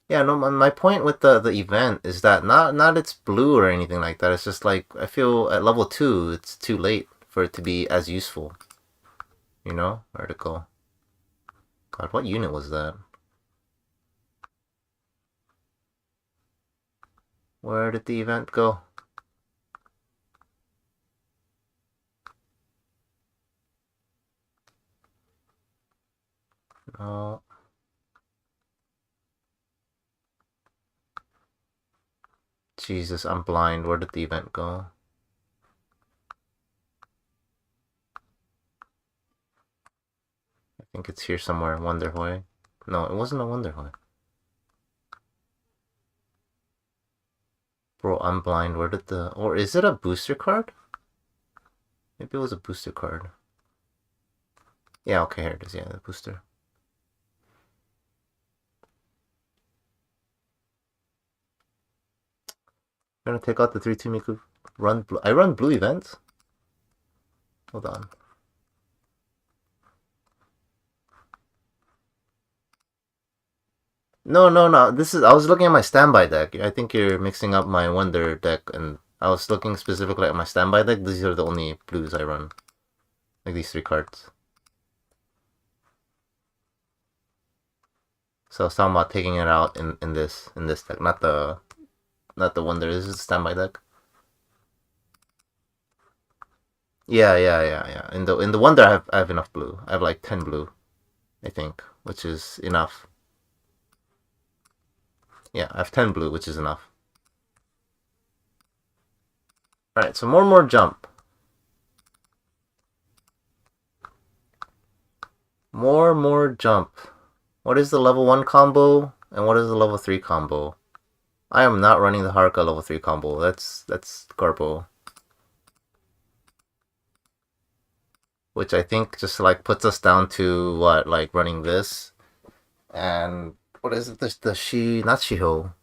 Yeah, no, my point with the event is that not it's blue or anything like that. It's just like, I feel at level 2, it's too late for it to be as useful. You know? Where'd it go? God, what unit was that? Where did the event go? No. Jesus, I'm blind. Where did the event go? I think it's here somewhere. Wonderhoy. No, it wasn't a Wonderhoy. Bro, I'm blind. Where did the... Or is it a booster card? Maybe it was a booster card. Yeah, okay, here it is. Yeah, the booster. I'm gonna take out the 3/2 Miku. Run blue. I run blue events? Hold on. No. I was looking at my standby deck. I think you're mixing up my Wonder deck, and I was looking specifically at my standby deck. These are the only blues I run. Like these 3 cards. So I was talking about taking it out in this deck, not the Wonder. This is the standby deck. Yeah. In the Wonder, I have enough blue. I have like 10 blue, I think, which is enough. Yeah, I have 10 blue, which is enough. Alright, so more jump. More jump. What is the level 1 combo, and what is the level 3 combo? I am not running the Haruka level 3 combo. That's Garbo. Which I think just like puts us down to what, like running this. And what is it? The not Shiho.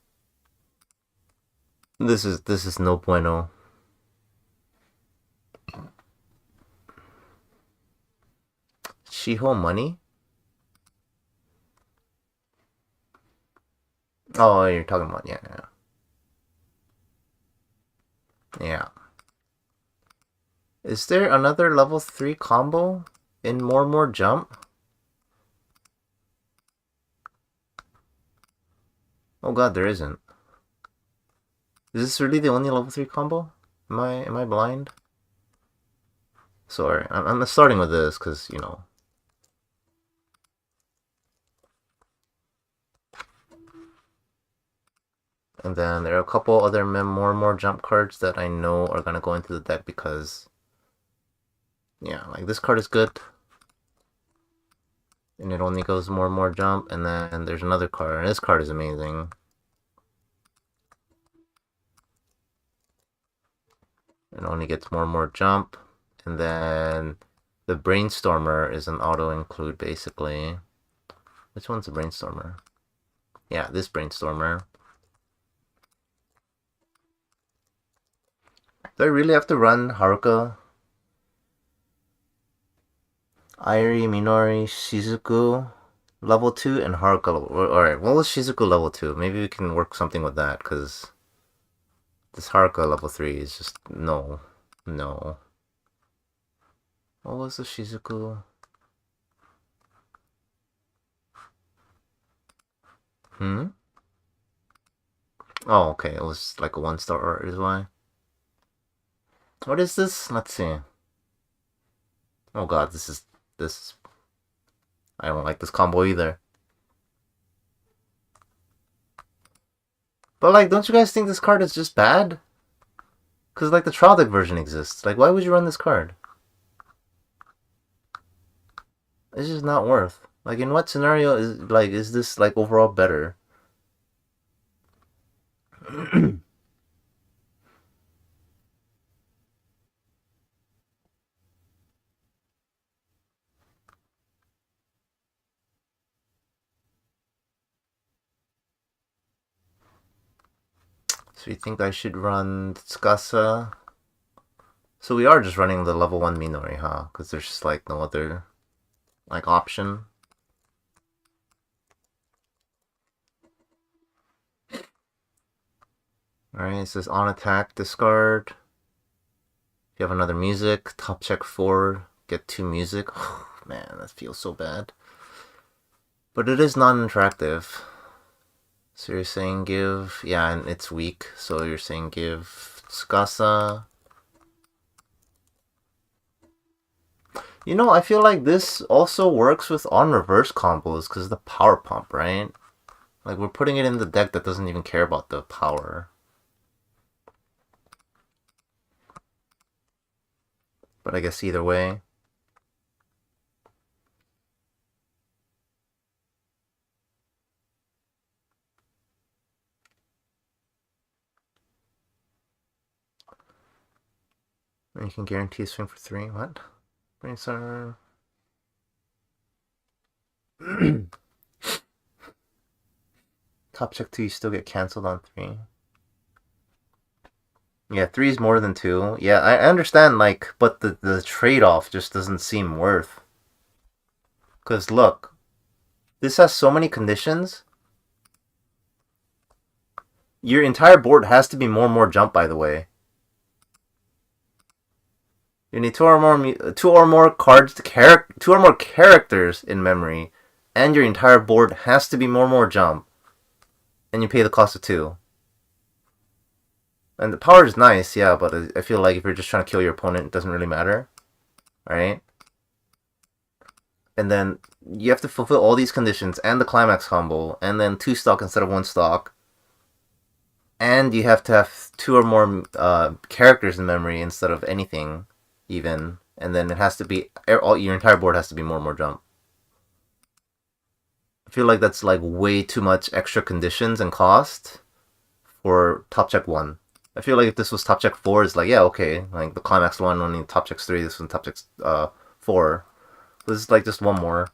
This is no bueno. Shiho money? Oh, you're talking about, yeah. Is there another level 3 combo in more jump? Oh god, there isn't. Is this really the only level 3 combo? Am I blind? Sorry, I'm starting with this because, you know. And then there are a couple other more jump cards that I know are gonna go into the deck because, yeah, like this card is good. And it only goes more jump. And then there's another card, and this card is amazing. It only gets more jump. And then the Brainstormer is an auto-include, basically. Which one's the Brainstormer? Yeah, this Brainstormer. Do I really have to run Haruka, Airi, Minori, Shizuku level 2, and Haruka level... Alright, what was Shizuku level 2? Maybe we can work something with that, because this Haruka level 3 is just... No. What was the Shizuku? Oh, okay, it was like a 1-star art is why. What is this? Let's see. Oh god, this is... I don't like this combo either. But like, don't you guys think this card is just bad? Because like the trial deck version exists. Like, why would you run this card? It's just not worth. Like, in what scenario is this like overall better? So you think I should run Tsukasa? So we are just running the level 1 Minori, huh? Because there's just like no other like option. Alright, it says on attack, discard. If you have another music, top check 4, get 2 music. Oh, man, that feels so bad. But it is non-interactive. So you're saying give... Yeah, and it's weak. So you're saying give Tsukasa. You know, I feel like this also works with on-reverse combos because of the power pump, right? Like, we're putting it in the deck that doesn't even care about the power. But I guess either way. You can guarantee a swing for 3. What? Brainstorm. Top check 2, you still get cancelled on 3. Yeah, 3 is more than 2. Yeah, I understand, like, but the trade-off just doesn't seem worth. Because look, this has so many conditions. Your entire board has to be more jump, by the way. You need two or more cards, two or more characters in memory, and your entire board has to be more jump. And you pay the cost of 2. And the power is nice, yeah, but I feel like if you're just trying to kill your opponent, it doesn't really matter, right? And then you have to fulfill all these conditions and the climax combo, and then 2 stock instead of 1 stock. And you have to have 2 or more characters in memory instead of anything, even. And then it has to be, your entire board has to be more jump. I feel like that's like way too much extra conditions and cost for top check 1. I feel like if this was top check 4, it's like, yeah, okay. Like the climax 1 only top checks 3, this one top checks 4. This is like just one more. I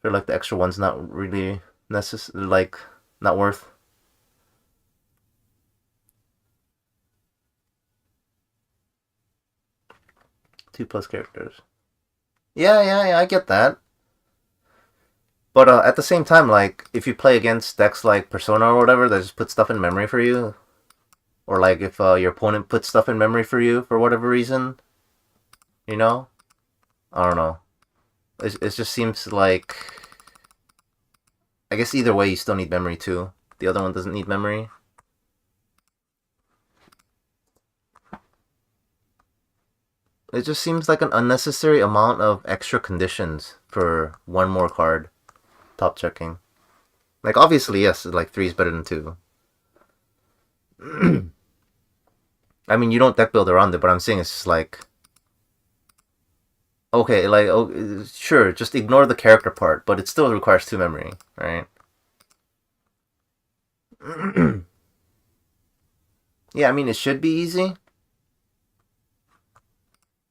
feel like the extra one's not really necessary, like, not worth. Two plus characters. Yeah, I get that. But at the same time, like, if you play against decks like Persona or whatever that just put stuff in memory for you, or like if your opponent puts stuff in memory for you for whatever reason, you know? I don't know. It just seems like... I guess either way you still need memory too. The other one doesn't need memory. It just seems like an unnecessary amount of extra conditions for one more card. Top checking. Like, obviously, yes, like 3 is better than 2. I mean, you don't deck build around it, but I'm saying it's just like... Okay, like, oh, sure, just ignore the character part, but it still requires 2 memory, right? Yeah, I mean, it should be easy.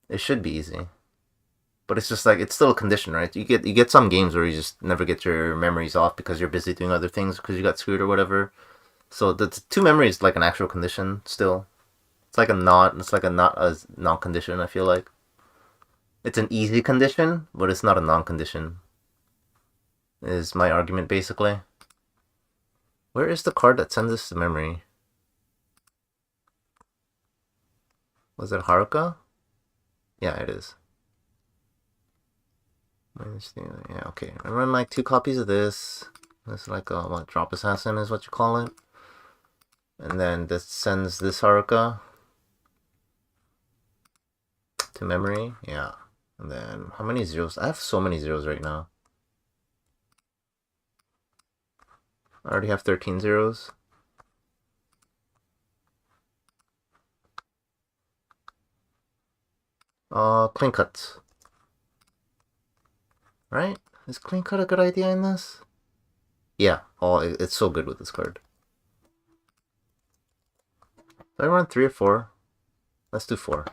It should be easy. But it's just like, it's still a condition, right? You get some games where you just never get your memories off because you're busy doing other things because you got screwed or whatever. So the 2 memories is like an actual condition still. It's like a non-condition, I feel like. It's an easy condition, but it's not a non-condition. Is my argument, basically. Where is the card that sends us to memory? Was it Haruka? Yeah, it is. Yeah, okay. I run like 2 copies of this. It's like a what, drop assassin is what you call it. And then this sends this Haruka to memory. Yeah. And then how many zeros? I have so many zeros right now. I already have 13 zeros. Clean cuts. Right? Is clean cut a good idea in this? Yeah. Oh, it's so good with this card. Do I run 3 or 4? Let's do 4.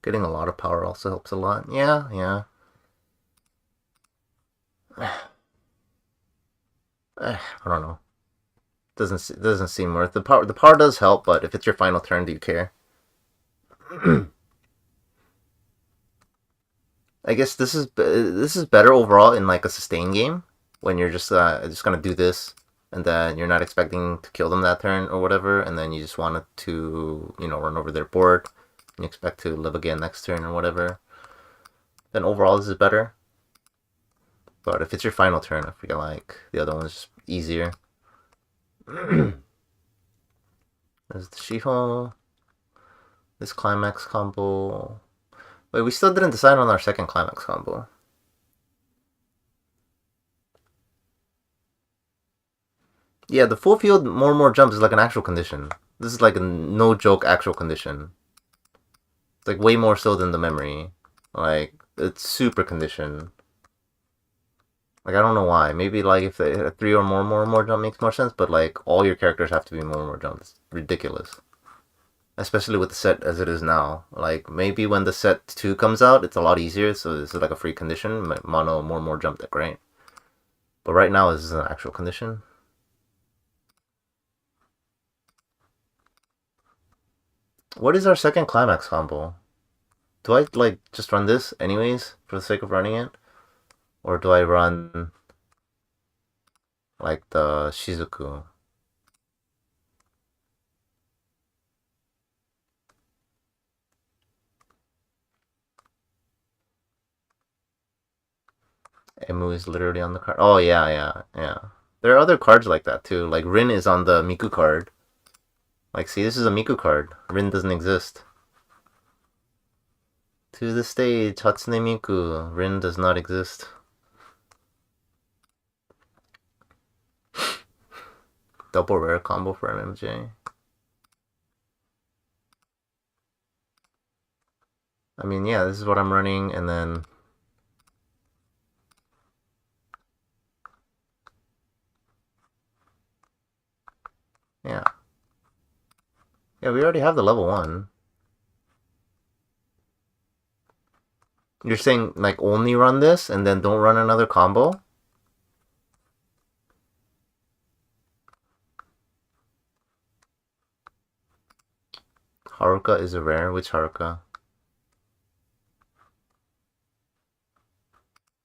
Getting a lot of power also helps a lot. Yeah. I don't know. Doesn't seem worth the power. The power does help, but if it's your final turn, do you care? I guess this is better overall in like a sustain game when you're just gonna do this and then you're not expecting to kill them that turn or whatever, and then you just want it to, you know, run over their board and you expect to live again next turn or whatever. Then overall this is better. But if it's your final turn, I feel like the other one's just easier. There's the Shiho. This climax combo. Wait, we still didn't decide on our second climax combo. Yeah, the full field more jump is like an actual condition. This is like a no joke actual condition. It's like way more so than the memory. Like, it's super condition. Like, I don't know why. Maybe like if they hit 3 or more jump makes more sense, but like all your characters have to be more jump. It's ridiculous. Especially with the set as it is now. Like, maybe when the set 2 comes out, it's a lot easier, so this is like a free condition. Mono more jump deck, right? But right now, this is an actual condition. What is our second climax combo? Do I, like, just run this anyways for the sake of running it? Or do I run, like, the Shizuku? Emu is literally on the card. Oh, yeah. There are other cards like that, too. Like, Rin is on the Miku card. Like, see, this is a Miku card. Rin doesn't exist. To the stage, Hatsune Miku. Rin does not exist. Double rare combo for MMJ. I mean, yeah, this is what I'm running, and then... Yeah. Yeah, we already have the level 1. You're saying, like, only run this, and then don't run another combo? Haruka is a rare? Which Haruka?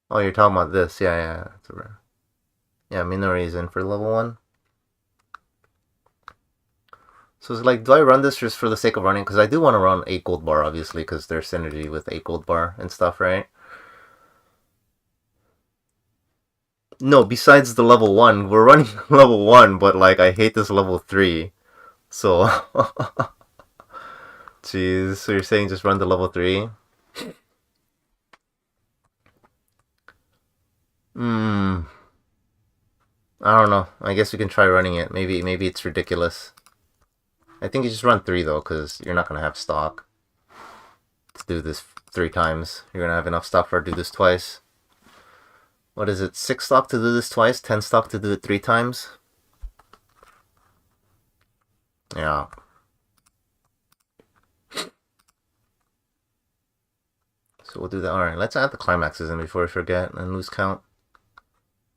Oh, you're talking about this. Yeah, it's a rare. Yeah, Minori is in for level 1. So it's like, do I run this just for the sake of running? Because I do want to run 8 gold bar, obviously, because there's synergy with 8 gold bar and stuff, right? No, besides the level 1, we're running level 1, but like, I hate this level 3. So, jeez, so you're saying just run the level 3? I don't know. I guess we can try running it. Maybe it's ridiculous. I think you just run 3 though, because you're not going to have stock to do this 3 times. You're going to have enough stock for to do this twice. What is it? 6 stock to do this twice? 10 stock to do it 3 times? Yeah. So we'll do that. Alright, let's add the climaxes in before I forget and lose count.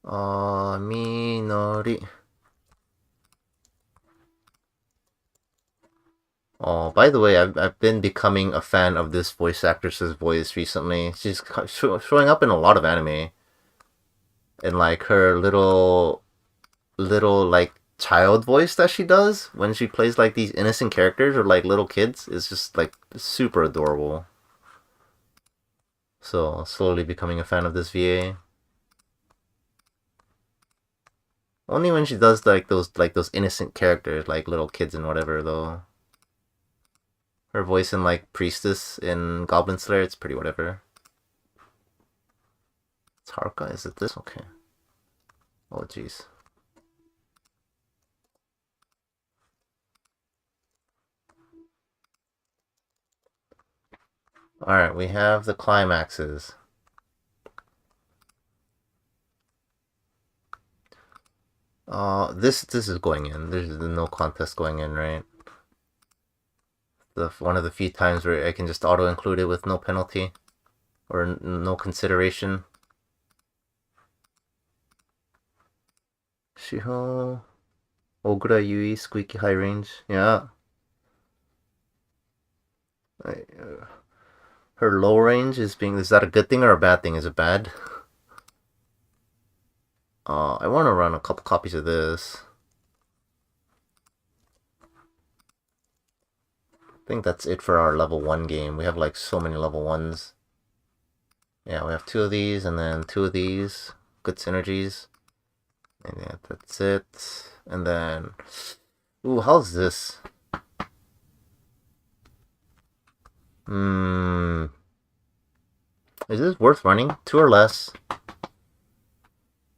Minori. Oh, by the way, I've been becoming a fan of this voice actress's voice recently. She's showing up in a lot of anime. And like her little like child voice that she does when she plays like these innocent characters or like little kids is just like super adorable. So slowly becoming a fan of this VA. Only when she does like those innocent characters like little kids and whatever though. Her voice in like Priestess in Goblin Slayer, it's pretty whatever. It's Haruka, is it this? Okay. Oh jeez. Alright, we have the climaxes. This is going in. There's no contest going in, right? One of the few times where I can just auto-include it with no penalty. Or no consideration. Shiho... Ogura Yui, squeaky high range. Yeah. Her low range is being... Is that a good thing or a bad thing? Is it bad? I want to run a couple copies of this. I think that's it for our level 1 game. We have like so many level 1s. Yeah, we have 2 of these and then 2 of these. Good synergies. And yeah, that's it. And then... Ooh, how's this? Is this worth running? 2 or less.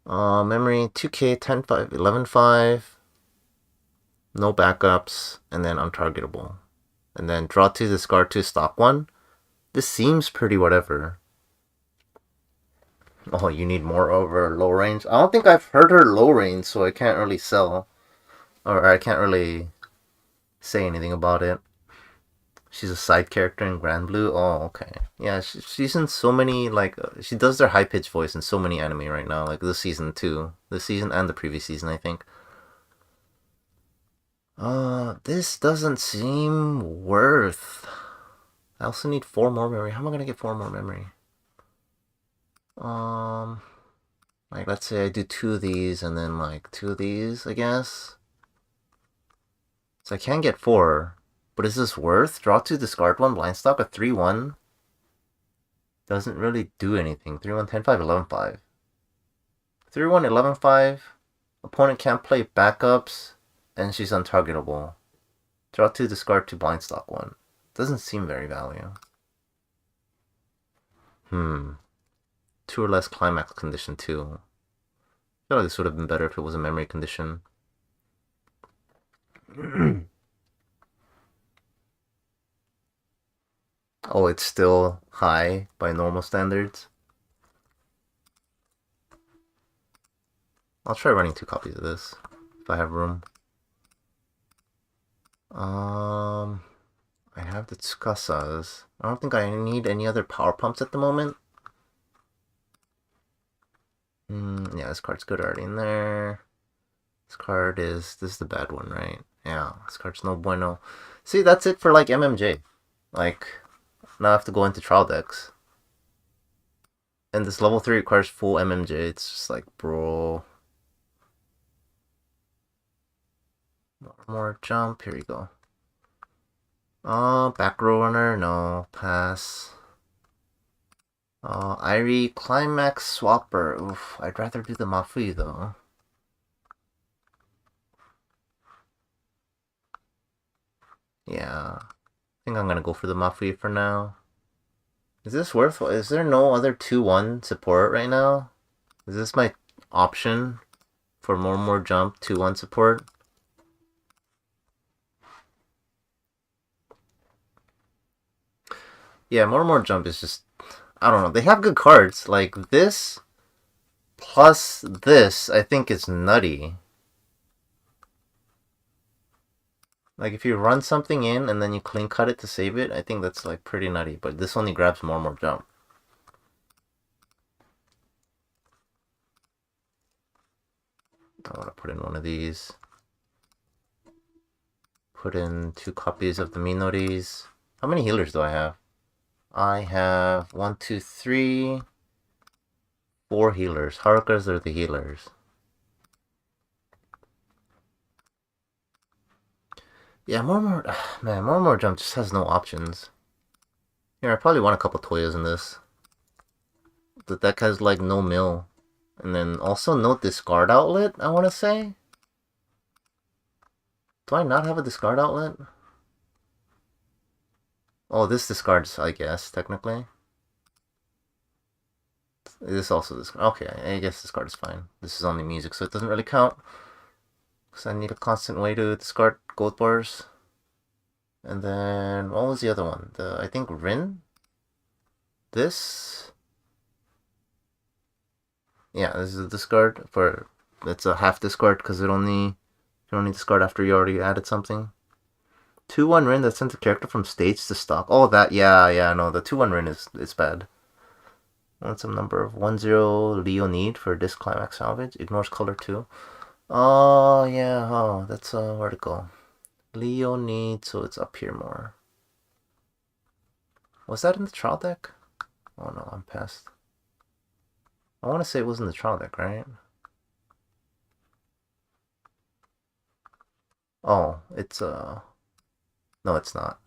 Memory 2K 10.5, 11.5. No backups, and then untargetable. And then draw 2, discard 2, stock 1. This seems pretty whatever. Oh, you need more over low range? I don't think I've heard her low range, so I can't really sell. Or I can't really say anything about it. She's a side character in Grand Blue. Oh, okay. Yeah, she's in so many, like, she does their high-pitched voice in so many anime right now, like this season too. This season and the previous season, I think. This doesn't seem worth. I also need 4 more memory. How am I gonna get 4 more memory? Like, let's say I do 2 of these and then, like, 2 of these, I guess. So I can get 4. But is this worth? Draw 2, discard 1, blind stock, a 3-1. Doesn't really do anything. 3-1, 10-5, 11-5. 3-1, 11-5. Opponent can't play backups, and she's untargetable. Draw 2, discard 2, blind stock 1. Doesn't seem very value. 2 or less climax condition too. I feel like this would have been better if it was a memory condition. Oh, it's still high by normal standards. I'll try running 2 copies of this if I have room. I have the Tsukasas. I don't think I need any other power pumps at the moment. Yeah, this card's good already in there. This is the bad one, right? Yeah, this card's no bueno. See, that's it for, like, MMJ. Like, now I have to go into trial decks. And this level 3 requires full MMJ. It's just like, bro. More jump. Here we go. Back row runner. No. Pass. Irie Climax Swapper. Oof, I'd rather do the Mafui, though. Yeah. I think I'm gonna go for the Mafui for now. Is this worth? Is there no other 2-1 support right now? Is this my option for more jump 2-1 support? Yeah, more jump is just, I don't know. They have good cards. Like this plus this, I think is nutty. Like if you run something in and then you clean cut it to save it, I think that's like pretty nutty. But this only grabs more jump. I want to put in one of these. Put in 2 copies of the Minoris. How many healers do I have? I have 1, 2, 3, 4 healers. Harukas are the healers. Yeah, more jump just has no options. Here, I probably want a couple Toyas in this. The deck has like no mill. And then also no discard outlet, I want to say. Do I not have a discard outlet? Oh, this discards, I guess, technically. This also discard. Okay, I guess discard is fine. This is only music, so it doesn't really count. Because I need a constant way to discard gold bars. And then, what was the other one? I think Rin? This? Yeah, this is a discard for, it's a half discard because you only discard after you already added something. 2-1 Rin that sends a character from stage to stock. Oh, that, yeah, no, the 2-1 Rin is bad. Want some number of 1-0 Leo need for this climax salvage. Ignores color 2. Oh, yeah, oh, that's where to go. Leo need, so it's up here more. Was that in the trial deck? Oh no, I'm past. I want to say it was in the trial deck, right? Oh, it's no, it's not.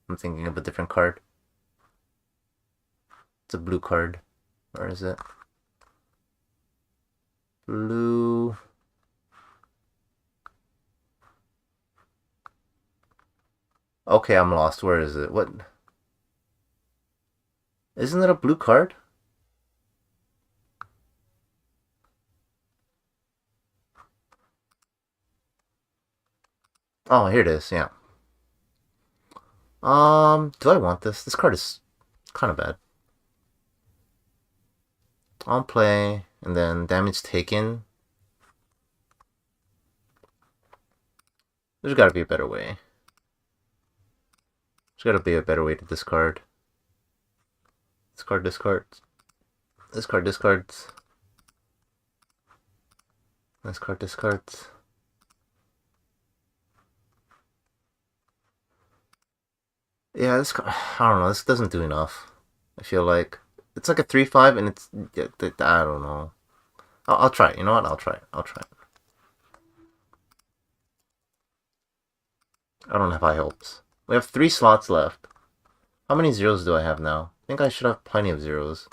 I'm thinking of a different card. It's a blue card. Where is it? Blue. Okay, I'm lost. Where is it? What? Isn't it a blue card? Oh, here it is, yeah. Do I want this? This card is kind of bad. On play, and then damage taken. There's gotta be a better way. There's gotta be a better way to discard. Discard, discards. Discard, discards. Discard, discards. Yeah, this card, I don't know, this doesn't do enough. I feel like it's like a 3/5 and it's, I don't know. I'll try it. You know what? I'll try it. I'll try it. I don't have high hopes. We have 3 slots left. How many zeros do I have now? I think I should have plenty of zeros.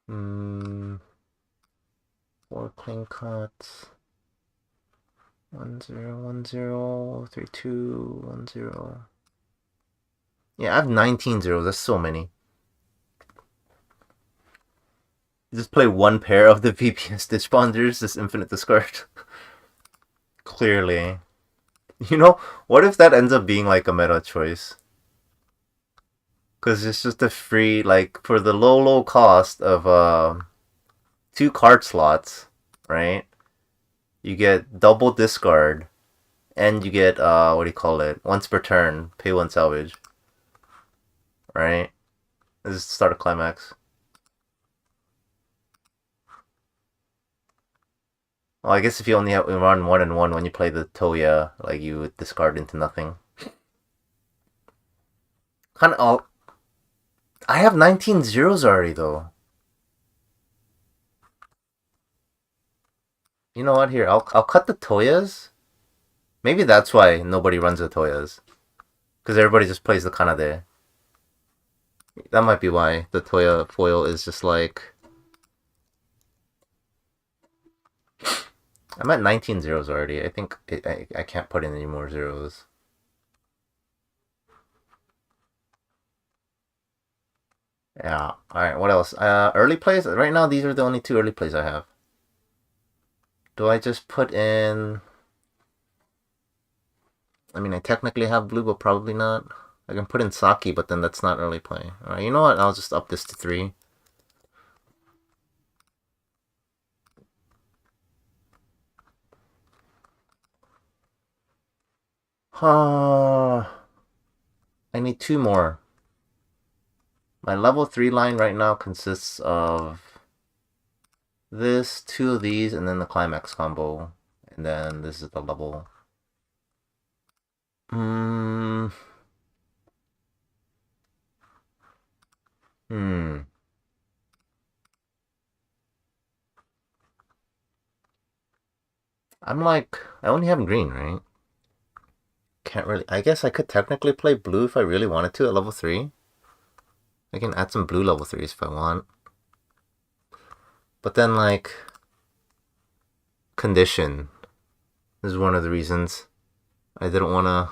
4 clean cuts. 1 0 1 0 3 2 1 0. Yeah, I have 19 zeros. That's so many. You just play one pair of the VPS Stitch Bonders, this infinite discard. Clearly. You know, what if that ends up being like a meta choice? Because it's just a free, like, for the low cost of 2 card slots, right? You get double discard, and you get, what do you call it? Once per turn, pay 1 salvage. Right? This is the start of climax. Well, I guess if you only have run 1 and 1 when you play the Toya, like, you would discard into nothing. Kind of all. I have 19 zeros already, though. You know what? Here, I'll cut the Toyas. Maybe that's why nobody runs the Toyas. Because everybody just plays the Kanade. That might be why the Toya foil is just like... I'm at 19 zeros already. I think I can't put in any more zeros. Yeah. Alright, what else? Early plays? Right now, these are the only 2 early plays I have. Do I just put in... I mean, I technically have blue, but probably not. I can put in Saki, but then that's not early play. Alright, you know what? I'll just up this to 3. I need 2 more. My level 3 line right now consists of this, 2 of these, and then the climax combo. And then this is the level. I'm like, I only have green, right? Can't really, I guess I could technically play blue if I really wanted to at level 3. I can add some blue level 3s if I want. But then, like, condition. This is one of the reasons I didn't want to...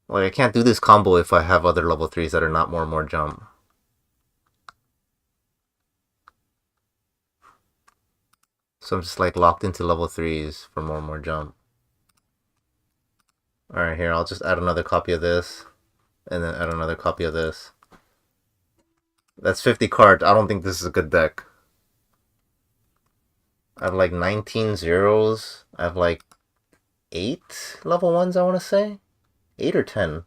Like, I can't do this combo if I have other level 3s that are not more jump. So I'm just, like, locked into level 3s for more jump. Alright, here, I'll just add another copy of this. And then add another copy of this. That's 50 cards. I don't think this is a good deck. I have like 19 zeros. I have like 8 level 1s, I want to say. 8 or 10.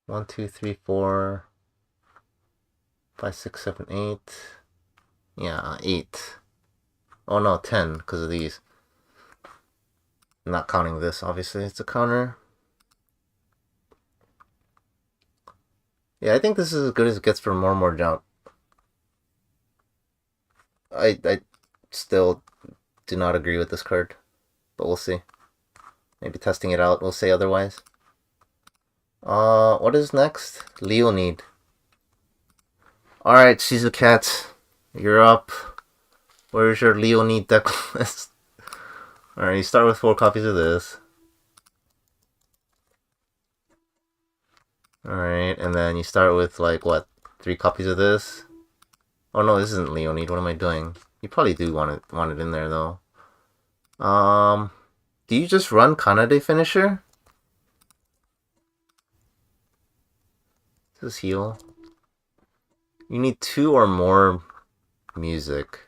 One, two, three, 4, 5, 6, 7, 8. Yeah, 8. Oh no, 10 because of these. Not counting this, obviously. It's a counter. Yeah, I think this is as good as it gets for more jump. I still do not agree with this card, but we'll see. Maybe testing it out, we'll say otherwise. What is next? Leonid. Alright, Shizukat, you're up. Where's your Leonid deck list? Alright, you start with 4 copies of this. Alright, and then you start with, like, what? 3 copies of this? Oh no, this isn't Leonid. What am I doing? You probably do want it in there, though. Do you just run Kanade Finisher? This is heal. You need 2 or more music.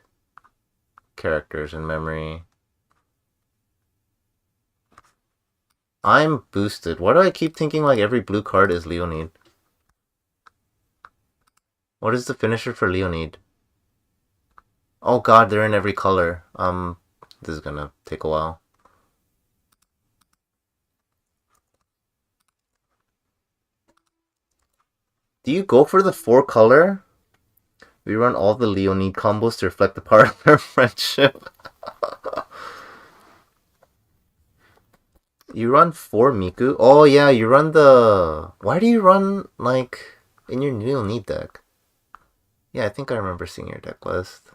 characters in memory. I'm boosted. Why do I keep thinking like every blue card is Leonid? What is the finisher for Leonid? Oh god, they're in every color. This is gonna take a while. Do you go for the 4-color? We run all the Leonid combos to reflect the power of their friendship. You run 4 Miku? Oh yeah, you run the... Why do you run, like, in your Leonid deck? Yeah, I think I remember seeing your deck list.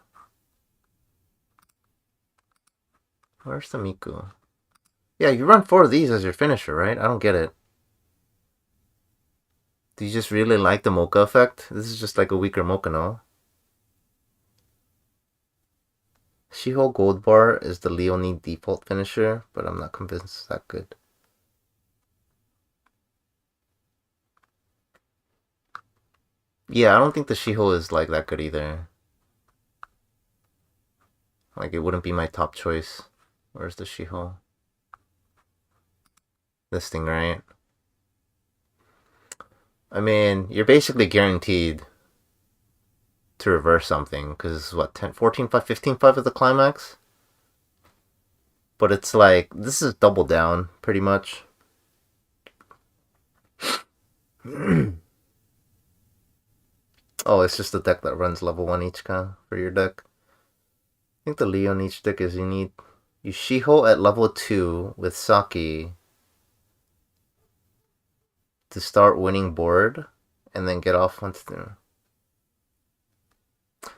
Where's the Miku? Yeah, you run 4 of these as your finisher, right? I don't get it. Do you just really like the Mocha effect? This is just like a weaker Mocha, no? Shiho Gold Bar is the Leonid default finisher, but I'm not convinced it's that good. Yeah, I don't think the Shiho is like that good either. Like, it wouldn't be my top choice. Where's the Shiho? This thing, right? I mean, you're basically guaranteed to reverse something, because what, 10, 14-5, 15-5 is the climax? But it's like, this is double down, pretty much. Oh, it's just the deck that runs level 1 Ichika for your deck. I think the Leon each deck is you need Shiho at level 2 with Saki to start winning board and then get off once through.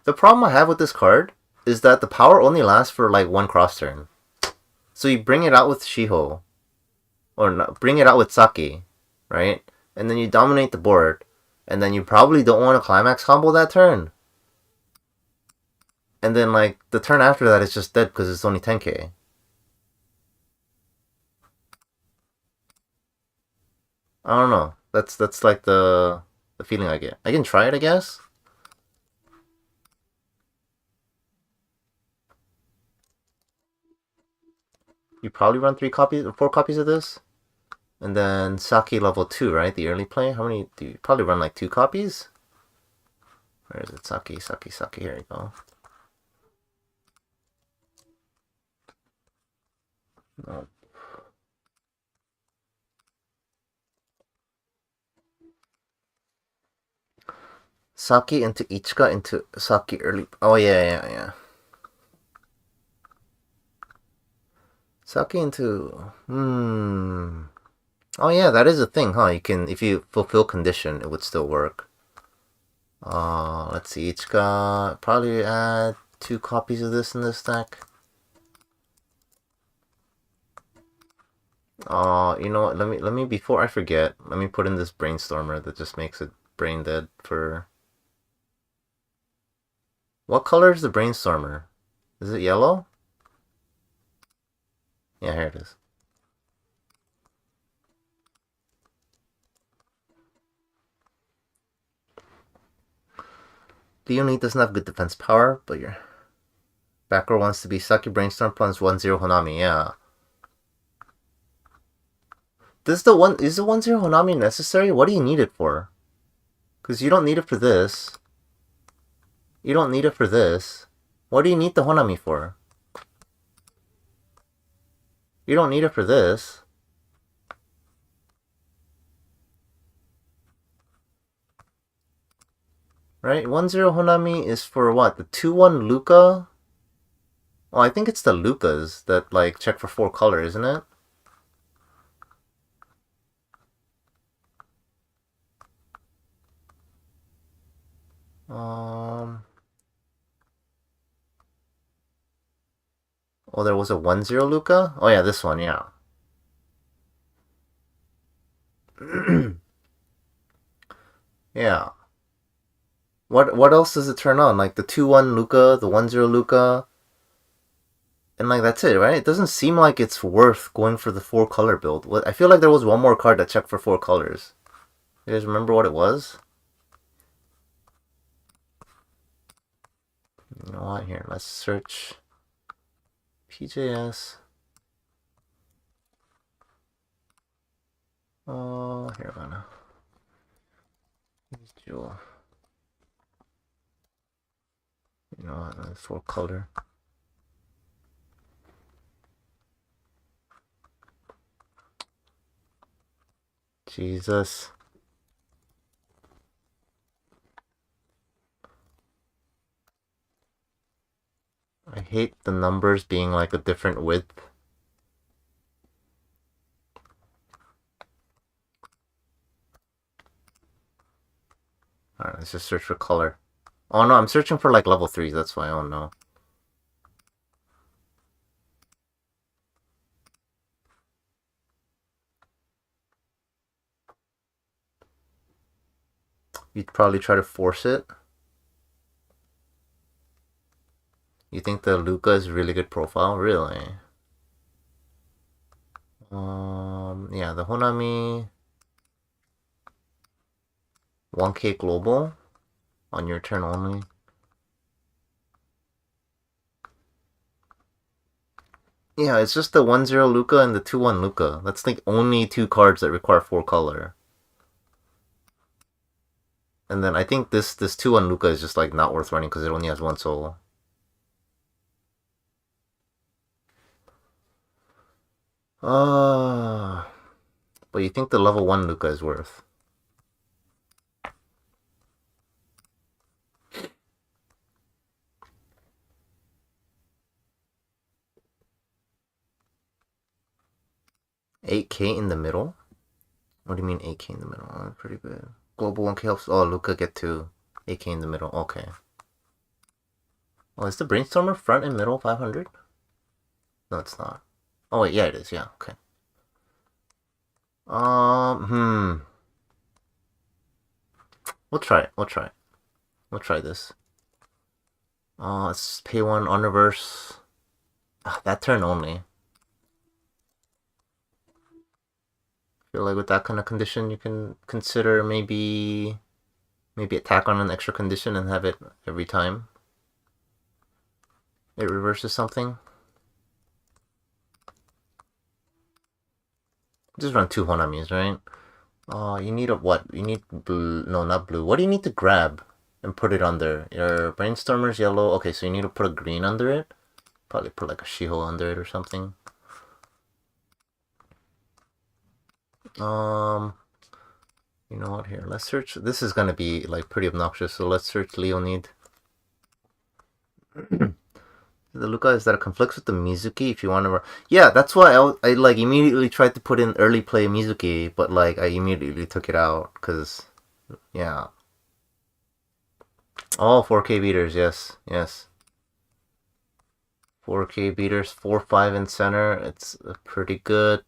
The problem I have with this card is that the power only lasts for like 1 cross turn. So you bring it out with Shiho, or no, bring it out with Saki, right? And then you dominate the board, and then you probably don't want to climax combo that turn. And then like the turn after that is just dead because it's only 10k. I don't know. That's like the feeling I get. I can try it, I guess. You probably run 3 copies or 4 copies of this. And then Saki level 2, right? The early play. How many do you probably run like 2 copies? Where is it? Saki. Here you go. No. Saki into Ichika into Saki early. Oh yeah. Saki into Oh yeah, that is a thing, huh? You can, if you fulfill condition, it would still work. Let's see, Ichika, probably add 2 copies of this in this stack. You know what? Let me before I forget, let me put in this brainstormer that just makes it brain dead for. What color is the brainstormer? Is it yellow? Yeah, here it is. Leonie doesn't have good defense power, but your backer wants to be Saki Brainstorm plus 1-0 Honami, yeah. Is the 1-0 Honami necessary? What do you need it for? Because you don't need it for this. You don't need it for this. What do you need the Honami for? You don't need it for this. Right? 1-0 Honami is for what? The 2-1 Luca? Oh, I think it's the Lucas that like check for 4 color, isn't it? Oh, there was a 1-0 Luca? Oh yeah, this one, yeah. Yeah. What else does it turn on? Like the 2-1 Luca, the 1-0 Luca, and like that's it, right? It doesn't seem like it's worth going for the 4 color build. I feel like there was one more card that checked for 4 colors. You guys remember what it was? You know what? Here, let's search. PJS. Oh, here, Vanna. Jewel. You know, for color. Jesus. I hate the numbers being like a different width. Alright, let's just search for color. Oh no, I'm searching for like level 3s, that's why I don't know. You'd probably try to force it. You think the Luca is a really good profile? Really? Yeah, the Honami 1K global on your turn only. Yeah, it's just the 1-0 Luca and the 2-1 Luca. That's the only 2 cards that require 4 color. And then I think this 2-1 Luca is just like not worth running because it only has 1 soul. But you think the level 1 Luca is worth? $8K in the middle? What do you mean 8K in the middle? Oh, pretty good. Global 1K helps. Oh, Luca get to 8K in the middle. Okay. Oh, is the Brainstormer front and middle 500? No, it's not. Oh wait, yeah, it is. Yeah, okay. We'll try it. We'll try it. We'll try this. Let's pay 1 on reverse. That turn only. Feel like with that kind of condition, you can consider maybe attack on an extra condition and have it every time it reverses something. Just run 2 Honamis, right? You need a what? You need blue. No, not blue. What do you need to grab and put it under? Your Brainstormer's yellow. Okay, so you need to put a green under it. Probably put like a Shiho under it or something. You know what? Here, let's search. This is gonna be like pretty obnoxious, so let's search Leonid. The Luca is that it conflicts with the Mizuki if you want to. Yeah, that's why I like immediately tried to put in early play Mizuki, but like I immediately took it out because, yeah. Oh, 4K beaters, yes, yes. 4K beaters, 4-5 in center. It's pretty good.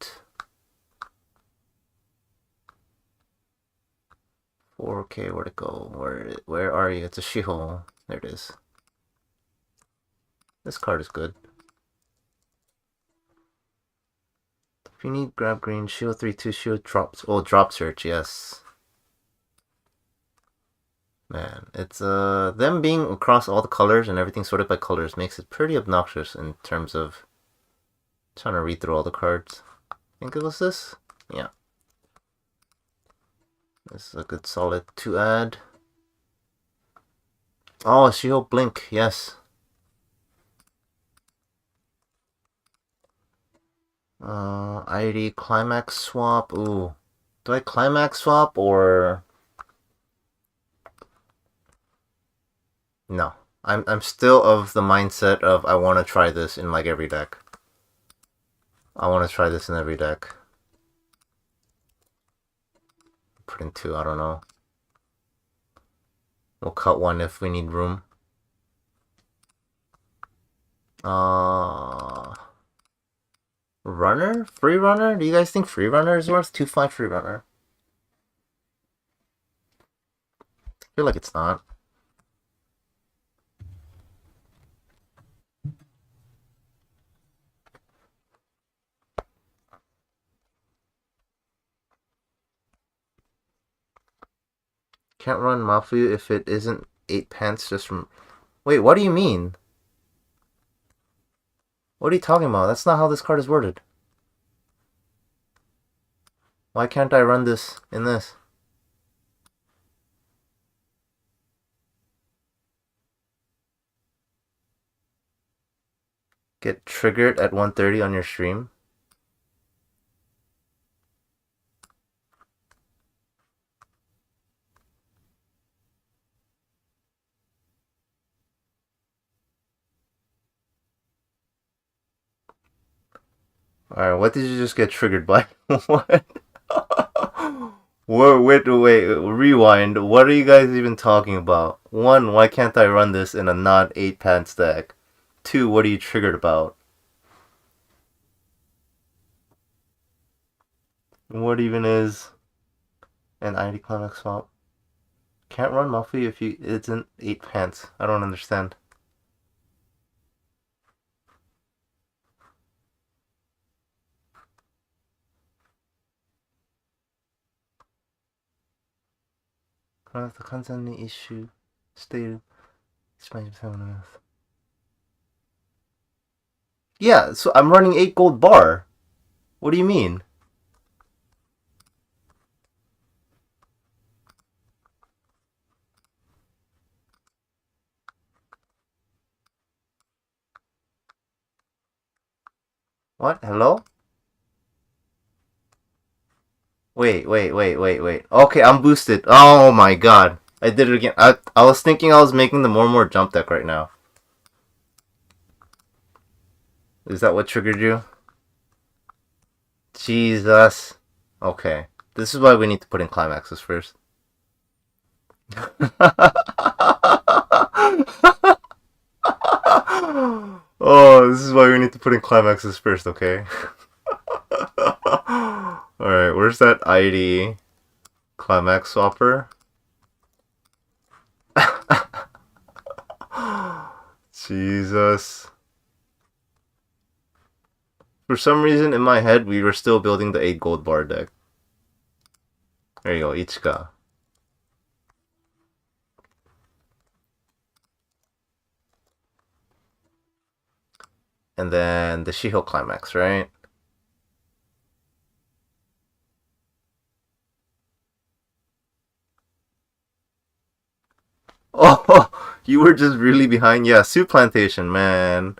4K, where'd it go? Where are you? It's a Shiho. There it is. This card is good. If you need grab green, shield 3-2, shield drops. Oh, drop search, yes. Man, it's them being across all the colors and everything sorted by colors makes it pretty obnoxious in terms of trying to read through all the cards. I think it was this? Yeah. This is a good solid to add. Oh, Shield Blink, yes. ID Climax Swap. Ooh. Do I Climax Swap or... No. I'm still of the mindset of I want to try this in like every deck. I want to try this in every deck. Put in 2, I don't know. We'll cut 1 if we need room. Runner? Free runner? Do you guys think free runner is worth 2-5 free runner? I feel like it's not. Can't run Mafu if it isn't 8 pants just from... Wait, what do you mean? What are you talking about? That's not how this card is worded. Why can't I run this in this? Get triggered at 1:30 on your stream. Alright, what did you just get triggered by? What? Wait, rewind. What are you guys even talking about? 1, why can't I run this in a not 8-pants deck? 2, what are you triggered about? What even is an ID climax swap? Can't run Muffy if it's in 8-pants. I don't understand. The content issue stated. Yeah, so I'm running 8 gold bar. What do you mean? What? Hello? Wait. Okay, I'm boosted. Oh my god. I did it again. I was thinking I was making the more jump deck right now. Is that what triggered you? Jesus. Okay. This is why we need to put in climaxes first. Oh, this is why we need to put in climaxes first, okay? Alright, where's that ID climax swapper? Jesus. For some reason in my head we were still building the 8 gold bar deck. There you go, Ichika. And then the Shiho climax, right? Oh, you were just really behind. Yeah, Soup Plantation, man.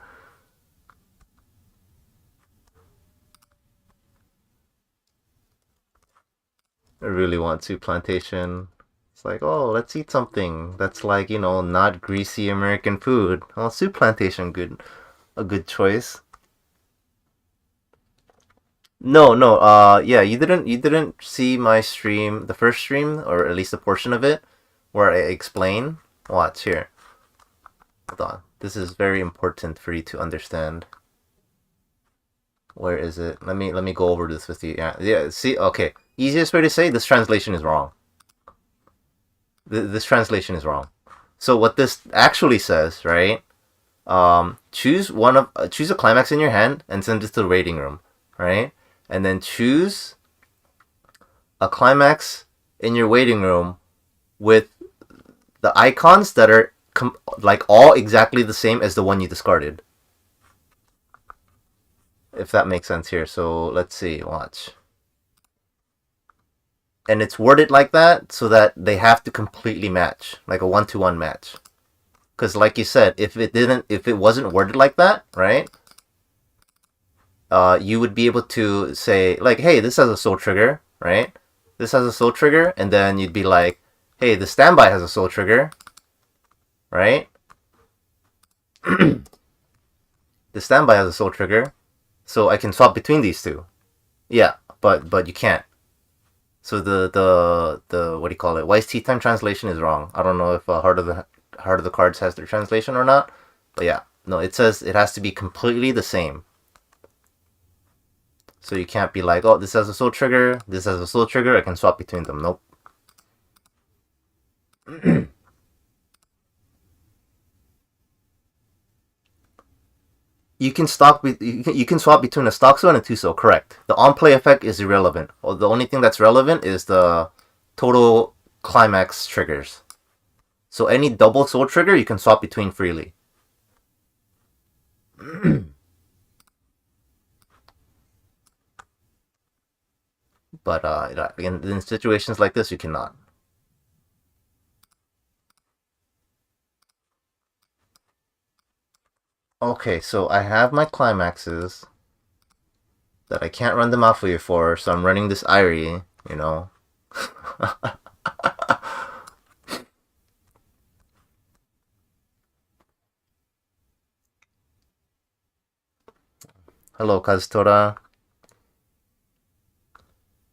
I really want Soup Plantation. It's like, oh, let's eat something that's like, you know, not greasy American food. Oh, Soup Plantation, a good choice. No, yeah, you didn't see my stream, the first stream, or at least a portion of it, where I explain. Watch here. Hold on. This is very important for you to understand. Where is it? Let me go over this with you. Yeah. See, okay. Easiest way to say this translation is wrong. This translation is wrong. So what this actually says, right? Choose a climax in your hand and send it to the waiting room, right? And then choose a climax in your waiting room with the icons that are like all exactly the same as the one you discarded. If that makes sense here. So let's see, watch. And it's worded like that so that they have to completely match, like a 1-to-1 match. Because like you said, if it wasn't worded like that, right? You would be able to say like, hey, this has a soul trigger, right? This has a soul trigger, and then you'd be like, hey, the standby has a soul trigger, right? The standby has a soul trigger, so I can swap between these two. Yeah, but you can't. So the what do you call it? Weiss Tea Time translation is wrong. I don't know if Heart of the Cards has their translation or not, but yeah, no, it says it has to be completely the same. So you can't be like, oh, this has a soul trigger, this has a soul trigger, I can swap between them. Nope. You can swap between a Stoxo and a Tuso, correct. The on-play effect is irrelevant. Well, the only thing that's relevant is the total climax triggers. So any double soul trigger you can swap between freely. But in situations like this, you cannot. Okay, so I have my climaxes that I can't run them off of you for, so I'm running this Irie, you know. Hello, Kazutora.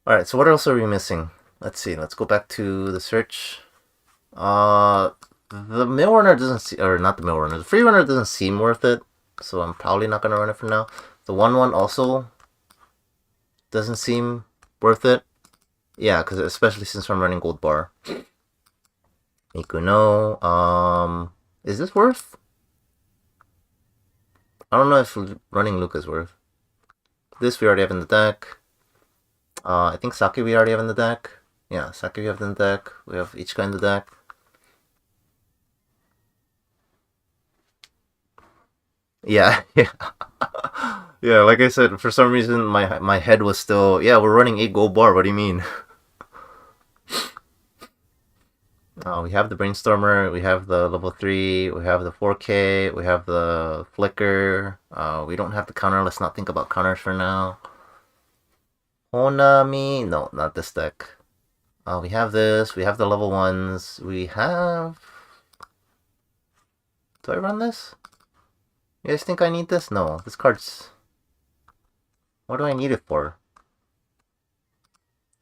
Alright, so what else are we missing? Let's see, let's go back to the search. The mill runner doesn't seem, or not the mill runner, the free runner doesn't seem worth it, so I'm probably not gonna run it for now. The 1-1 also doesn't seem worth it. Yeah, because especially since I'm running gold bar. Miku no. Is this worth? I don't know if running Luke is worth. This we already have in the deck. I think Saki we already have in the deck. Yeah, Saki we have in the deck. We have Ichika in the deck. Yeah, yeah. Yeah, like I said, for some reason my head was still, yeah, we're running 8 gold bar, what do you mean? We have the Brainstormer, we have the level 3, we have the 4K, we have the Flicker, we don't have the counter, let's not think about counters for now. Honami, no, not this deck. We have this, we have the level 1s, we have... Do I run this? You guys think I need this? No, this card's... What do I need it for?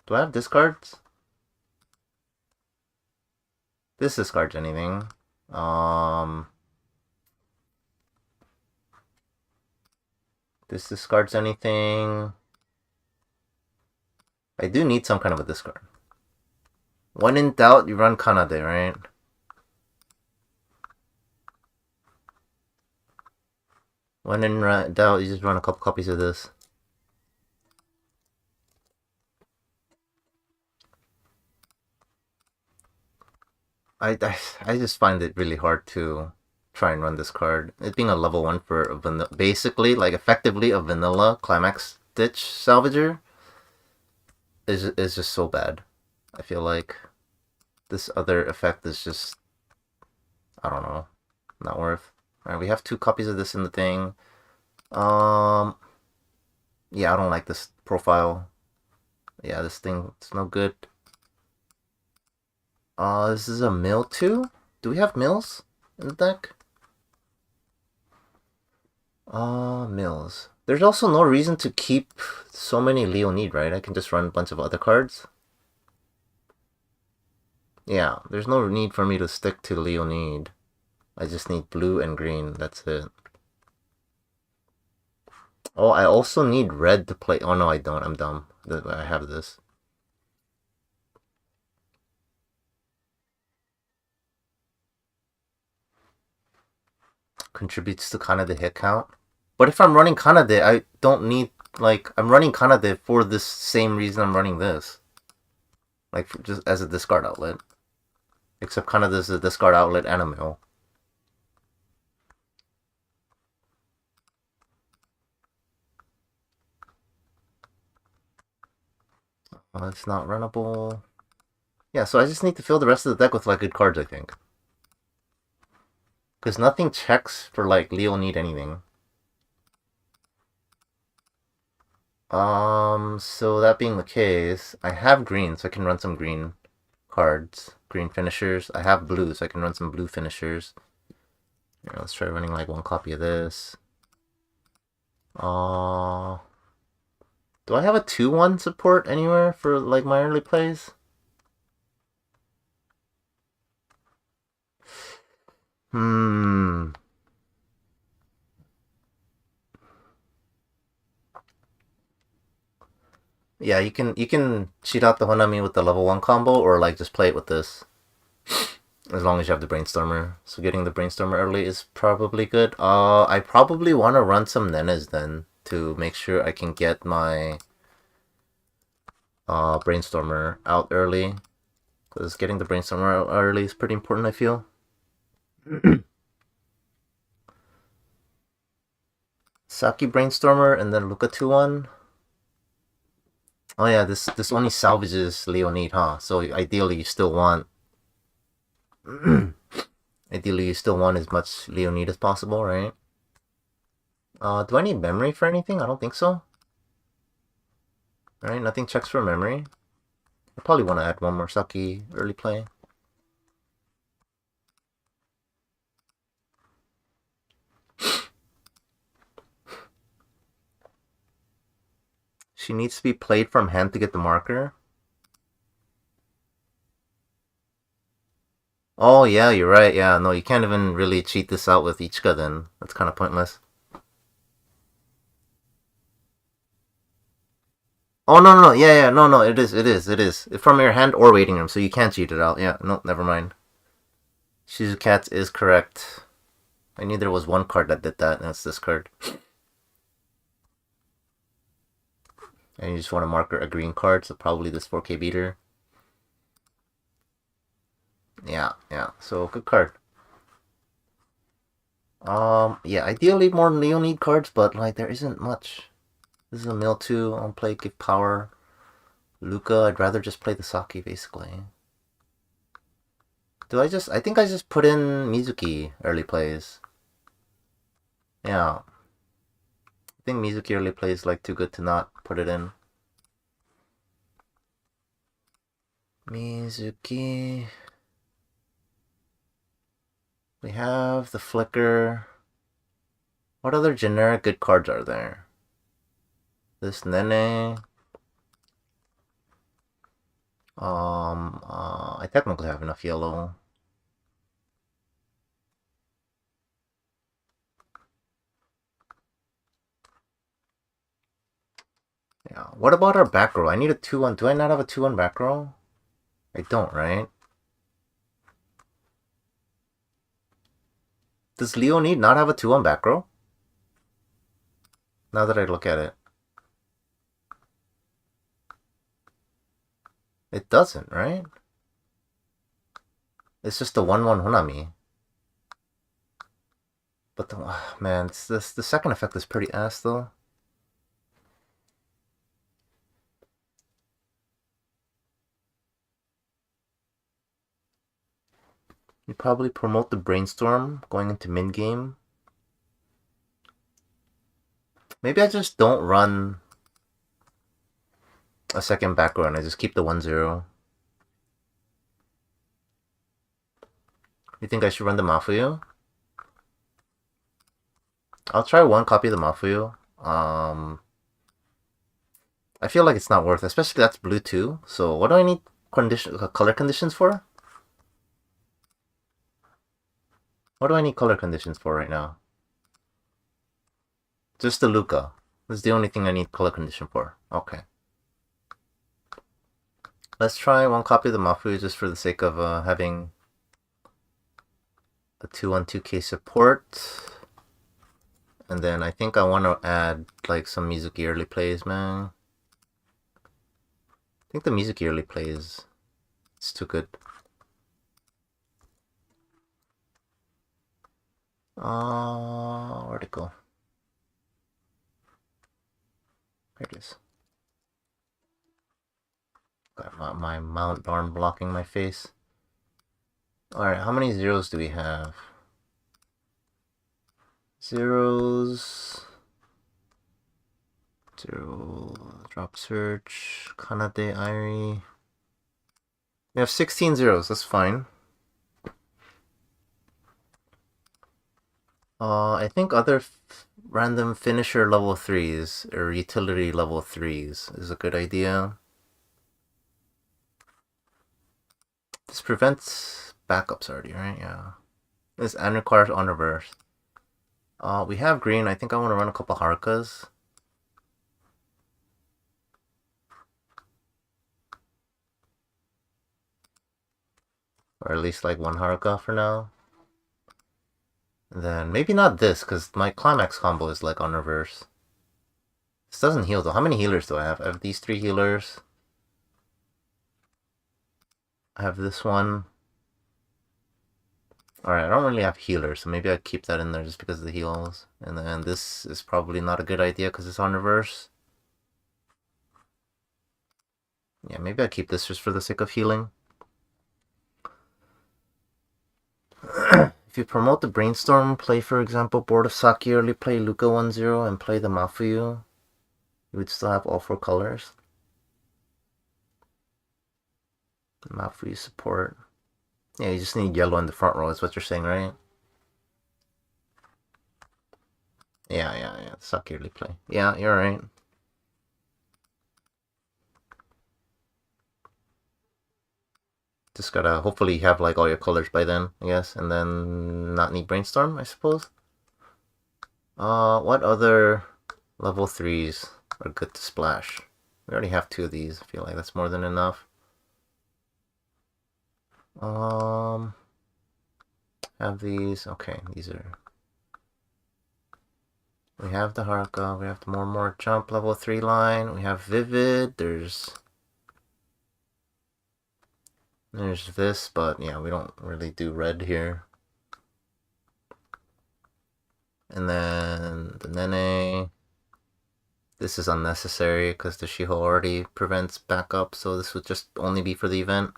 Do I have discards? This discards anything. This discards anything. I do need some kind of a discard. When in doubt, you run Kanade, right? When in doubt, you just run a couple copies of this. I just find it really hard to try and run this card. It being a level 1 for a basically, like, effectively a vanilla Climax Stitch Salvager is just so bad. I feel like this other effect is just, I don't know, not worth. Alright, we have 2 copies of this in the thing. Yeah, I don't like this profile. Yeah, this thing, it's no good. This is a mill too? Do we have mills in the deck? Mills. There's also no reason to keep so many Leonid, right? I can just run a bunch of other cards. Yeah, there's no need for me to stick to Leonid. I just need blue and green, that's it. Oh, I also need red to play. Oh no, I don't, I'm dumb. I have this. Contributes to Kanade hit count. But if I'm running Kanade, I don't need, like, I'm running Kanade for this same reason I'm running this. Like, just as a discard outlet. Except Kanade is a discard outlet and a mill. It's not runnable. Yeah, so I just need to fill the rest of the deck with, like, good cards, I think. Because nothing checks for, like, Leonid anything. So that being the case, I have green, so I can run some green cards. Green finishers. I have blue, so I can run some blue finishers. Here, let's try running, like, 1 copy of this. Do I have a 2-1 support anywhere for, like, my early plays? Yeah, you can cheat out the Honami with the level 1 combo, or like just play it with this. As long as you have the Brainstormer. So getting the Brainstormer early is probably good. I probably want to run some Nenes then to make sure I can get my Brainstormer out early. Because getting the Brainstormer out early is pretty important, I feel. Saki Brainstormer and then Luka 2-1. Oh yeah, this only salvages Leonid, huh? So ideally you still want ideally you still want as much Leonid as possible, right? Do I need memory for anything? I don't think so. Right, nothing checks for memory. I probably want to add one more Saki early play. She needs to be played from hand to get the marker. Oh yeah, you're right. Yeah, no, you can't even really cheat this out with Ichika then. That's kind of pointless. Oh no, yeah, no, it is. From your hand or waiting room, so you can't cheat it out. Yeah, no, never mind. Shizukatsu is correct. I knew there was one card that did that, and it's this card. And you just want to marker a green card, so probably this 4K beater. Yeah, so good card. Yeah, ideally more Leonid cards, but like there isn't much. This is a mill 2, I'll play Give Power. Luca, I'd rather just play the Saki, basically. I think I just put in Mizuki early plays. Yeah. I think Mizuki early plays like too good to not put it in. Mizuki. We have the Flicker. What other generic good cards are there? This Nene. I technically have enough yellow. Yeah. What about our back row? I need a 2-1. Do I not have a 2-1 back row? I don't, right? Does Leonid not have a 2-1 back row? Now that I look at it. It doesn't, right? It's just a 1-1 Hunami. But man, the second effect is pretty ass though. You probably promote the Brainstorm going into mid game. Maybe I just don't run a second back row and I just keep the 1-0. You think I should run the Mafuyu? I'll try one copy of the Mafuyu. I feel like it's not worth it, especially that's blue too. So what do I need color conditions for? What do I need color conditions for right now? Just the Luca. That's the only thing I need color condition for. Okay. Let's try one copy of the Mafuyu just for the sake of having a 2-1-2K support. And then I think I want to add like some Mizuki early plays, man. I think the Mizuki early plays, it's too good. Where'd it go? There it is. Got my mount arm blocking my face. Alright, how many zeros do we have? Zeros. Zero. Drop search. Kanade Airi. We have 16 zeros, that's fine. I think other random finisher level 3s or utility level 3s is a good idea. This prevents backups already, right? Yeah. This and requires on reverse. We have green. I think I want to run a couple Harukas. Or at least like one Haruka for now. And then maybe not this, because my climax combo is like on reverse. This doesn't heal though. How many healers do I have? I have these 3 healers. I have this one. Alright, I don't really have healers, so maybe I'd keep that in there just because of the heals. And then this is probably not a good idea because it's on reverse. Yeah, maybe I keep this just for the sake of healing. If you promote the Brainstorm, play, for example, Board of Saki early, play Luca 1-0, and play the Mafuyu, you would still have all 4 colors. Mafuyu support. Yeah, you just need yellow in the front row, is what you're saying, right? Yeah. Saki early play. Yeah, you're right. Just gotta hopefully have like all your colors by then, I guess, and then not need Brainstorm, I suppose. What other level 3s are good to splash? We already have 2 of these. I feel like that's more than enough. Have these. Okay, these are. We have the Haruka. We have the more jump level 3 line. We have Vivid. There's this, but yeah, we don't really do red here. And then the Nene. This is unnecessary because the Shiho already prevents backup, so this would just only be for the event.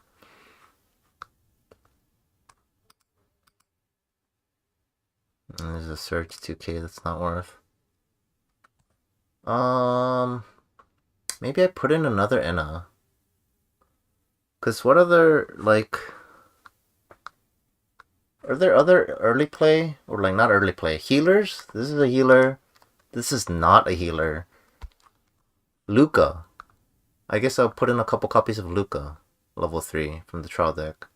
And there's a Surge 2K that's not worth. Maybe I put in another Enna. Because what other, like... Are there other early play? Or, like, not early play. Healers? This is a healer. This is not a healer. Luca. I guess I'll put in a couple copies of Luca. Level 3 from the trial deck.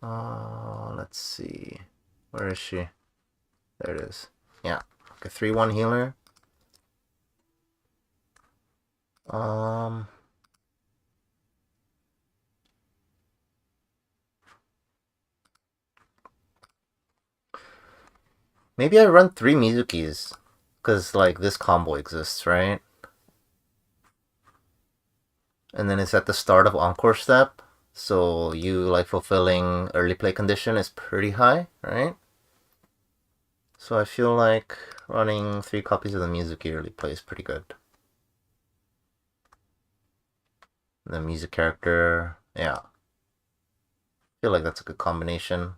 Let's see. Where is she? There it is. Yeah. Like a 3-1 healer. Maybe I run 3 Mizukis. Because, like, this combo exists, right? And then it's at the start of Encore Step. So you, like, fulfilling early play condition is pretty high, right? So I feel like running 3 copies of the Mizuki early play is pretty good. The music character, yeah. I feel like that's a good combination.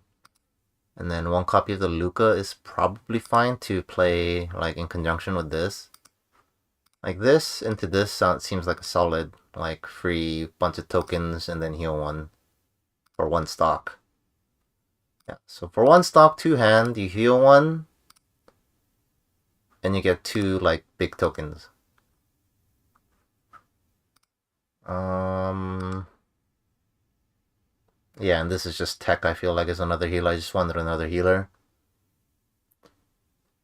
And then 1 copy of the Luca is probably fine to play like in conjunction with this. Like this into this seems like a solid, like free bunch of tokens and then heal 1 for 1 stock. Yeah, so for 1 stock, 2 hand, you heal 1 and you get 2 like big tokens. Yeah, and this is just tech, I feel like, is another healer. I just wanted another healer.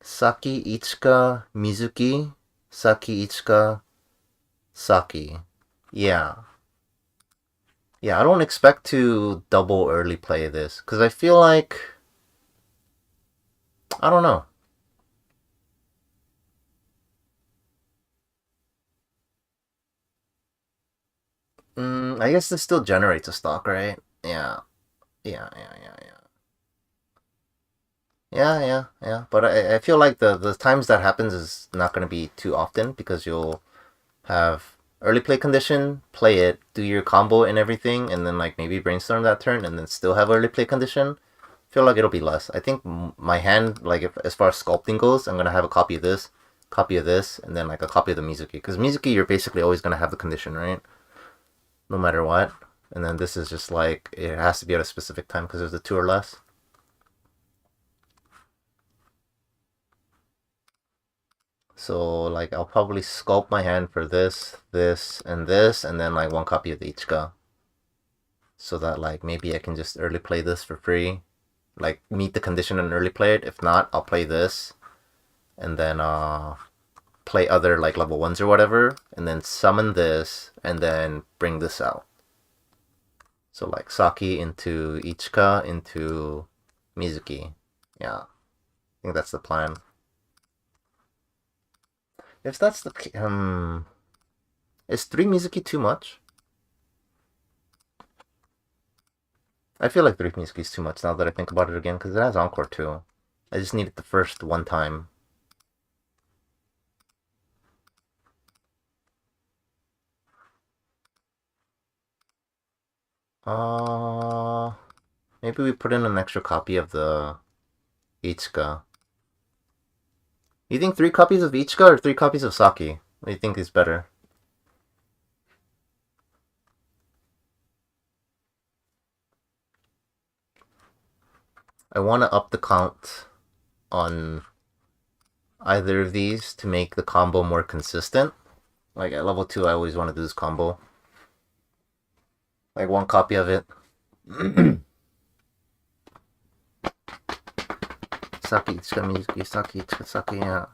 Saki, Ichika, Mizuki. Saki, Ichika, Saki. Yeah. Yeah, I don't expect to double early play this. Because I feel like... I don't know. I guess this still generates a stock, right? Yeah. Yeah. But I feel like the times that happens is not going to be too often because you'll have early play condition, play it, do your combo and everything, and then like maybe brainstorm that turn and then still have early play condition. I feel like it'll be less. I think my hand, like as far as sculpting goes, I'm going to have a copy of this, and then like a copy of the Mizuki. Because Mizuki, you're basically always going to have the condition, right? No matter what. And then this is just like, it has to be at a specific time because there's the 2 or less. So like I'll probably sculpt my hand for this, and then like 1 copy of the Ichika. So that like maybe I can just early play this for free. Like meet the condition and early play it. If not, I'll play this. And then play other like level 1s or whatever. And then summon this and then bring this out. So like Saki into Ichika into Mizuki. Yeah. I think that's the plan. If that's the is 3 Mizuki too much? I feel like 3 Mizuki is too much now that I think about it again, because it has Encore too. I just need it the first 1 time. Maybe we put in an extra copy of the Ichika. You think 3 copies of Ichika or 3 copies of Saki? What do you think is better? I want to up the count on either of these to make the combo more consistent. Like at level 2, I always want to do this combo. Like 1 copy of it. Saki, Ichika, Mizuki, Saki, Ichika, Saki, yeah.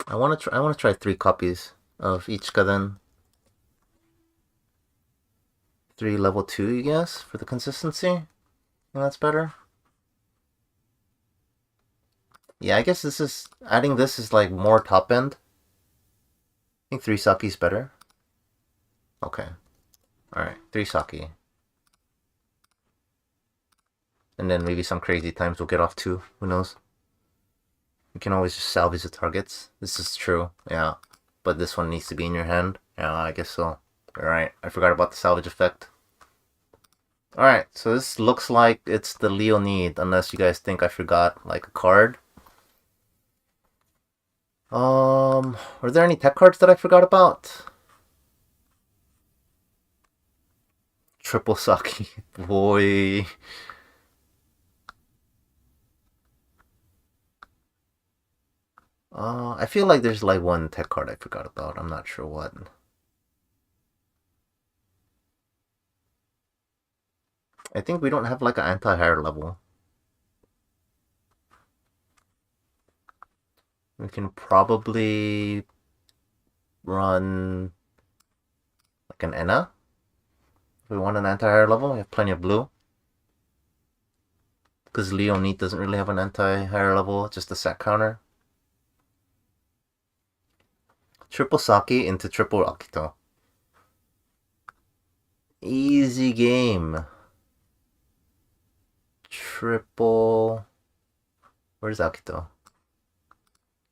I want to try 3 copies of Ichika then. 3 level 2, I guess, for the consistency. I think that's better. Yeah, I guess adding this is like more top end. I think 3 Saki's better. Okay. Alright, 3 Saki. And then maybe some crazy times we'll get off 2. Who knows? You can always just salvage the targets. This is true, yeah. But this one needs to be in your hand. Yeah, I guess so. Alright, I forgot about the salvage effect. Alright, so this looks like it's the Leonid, unless you guys think I forgot, like, a card. Were there any tech cards that I forgot about? Triple Saki. Boy. I feel like there's like 1 tech card I forgot about. I'm not sure what. I think we don't have like an anti-higher level. We can probably run like an Enna. If we want an anti-higher level, we have plenty of blue. Because Leonid doesn't really have an anti-higher level, just a set counter. Triple Saki into triple Akito. Easy game. Triple... Where's Akito?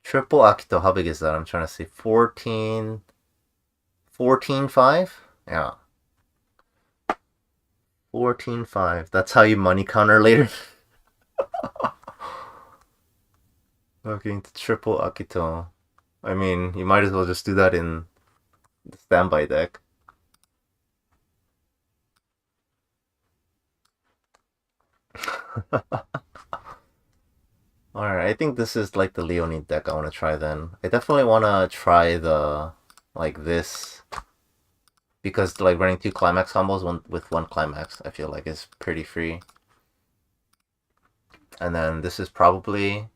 Triple Akito, how big is that? I'm trying to see. 14... 14-5? Yeah. 14-5. That's how you money counter later. Looking to triple Akito. I mean, you might as well just do that in the standby deck. Alright, I think this is like the Leonid deck I want to try then. I definitely want to try the, like this. Because like running 2 climax combos with 1 climax, I feel like is pretty free. And then this is probably...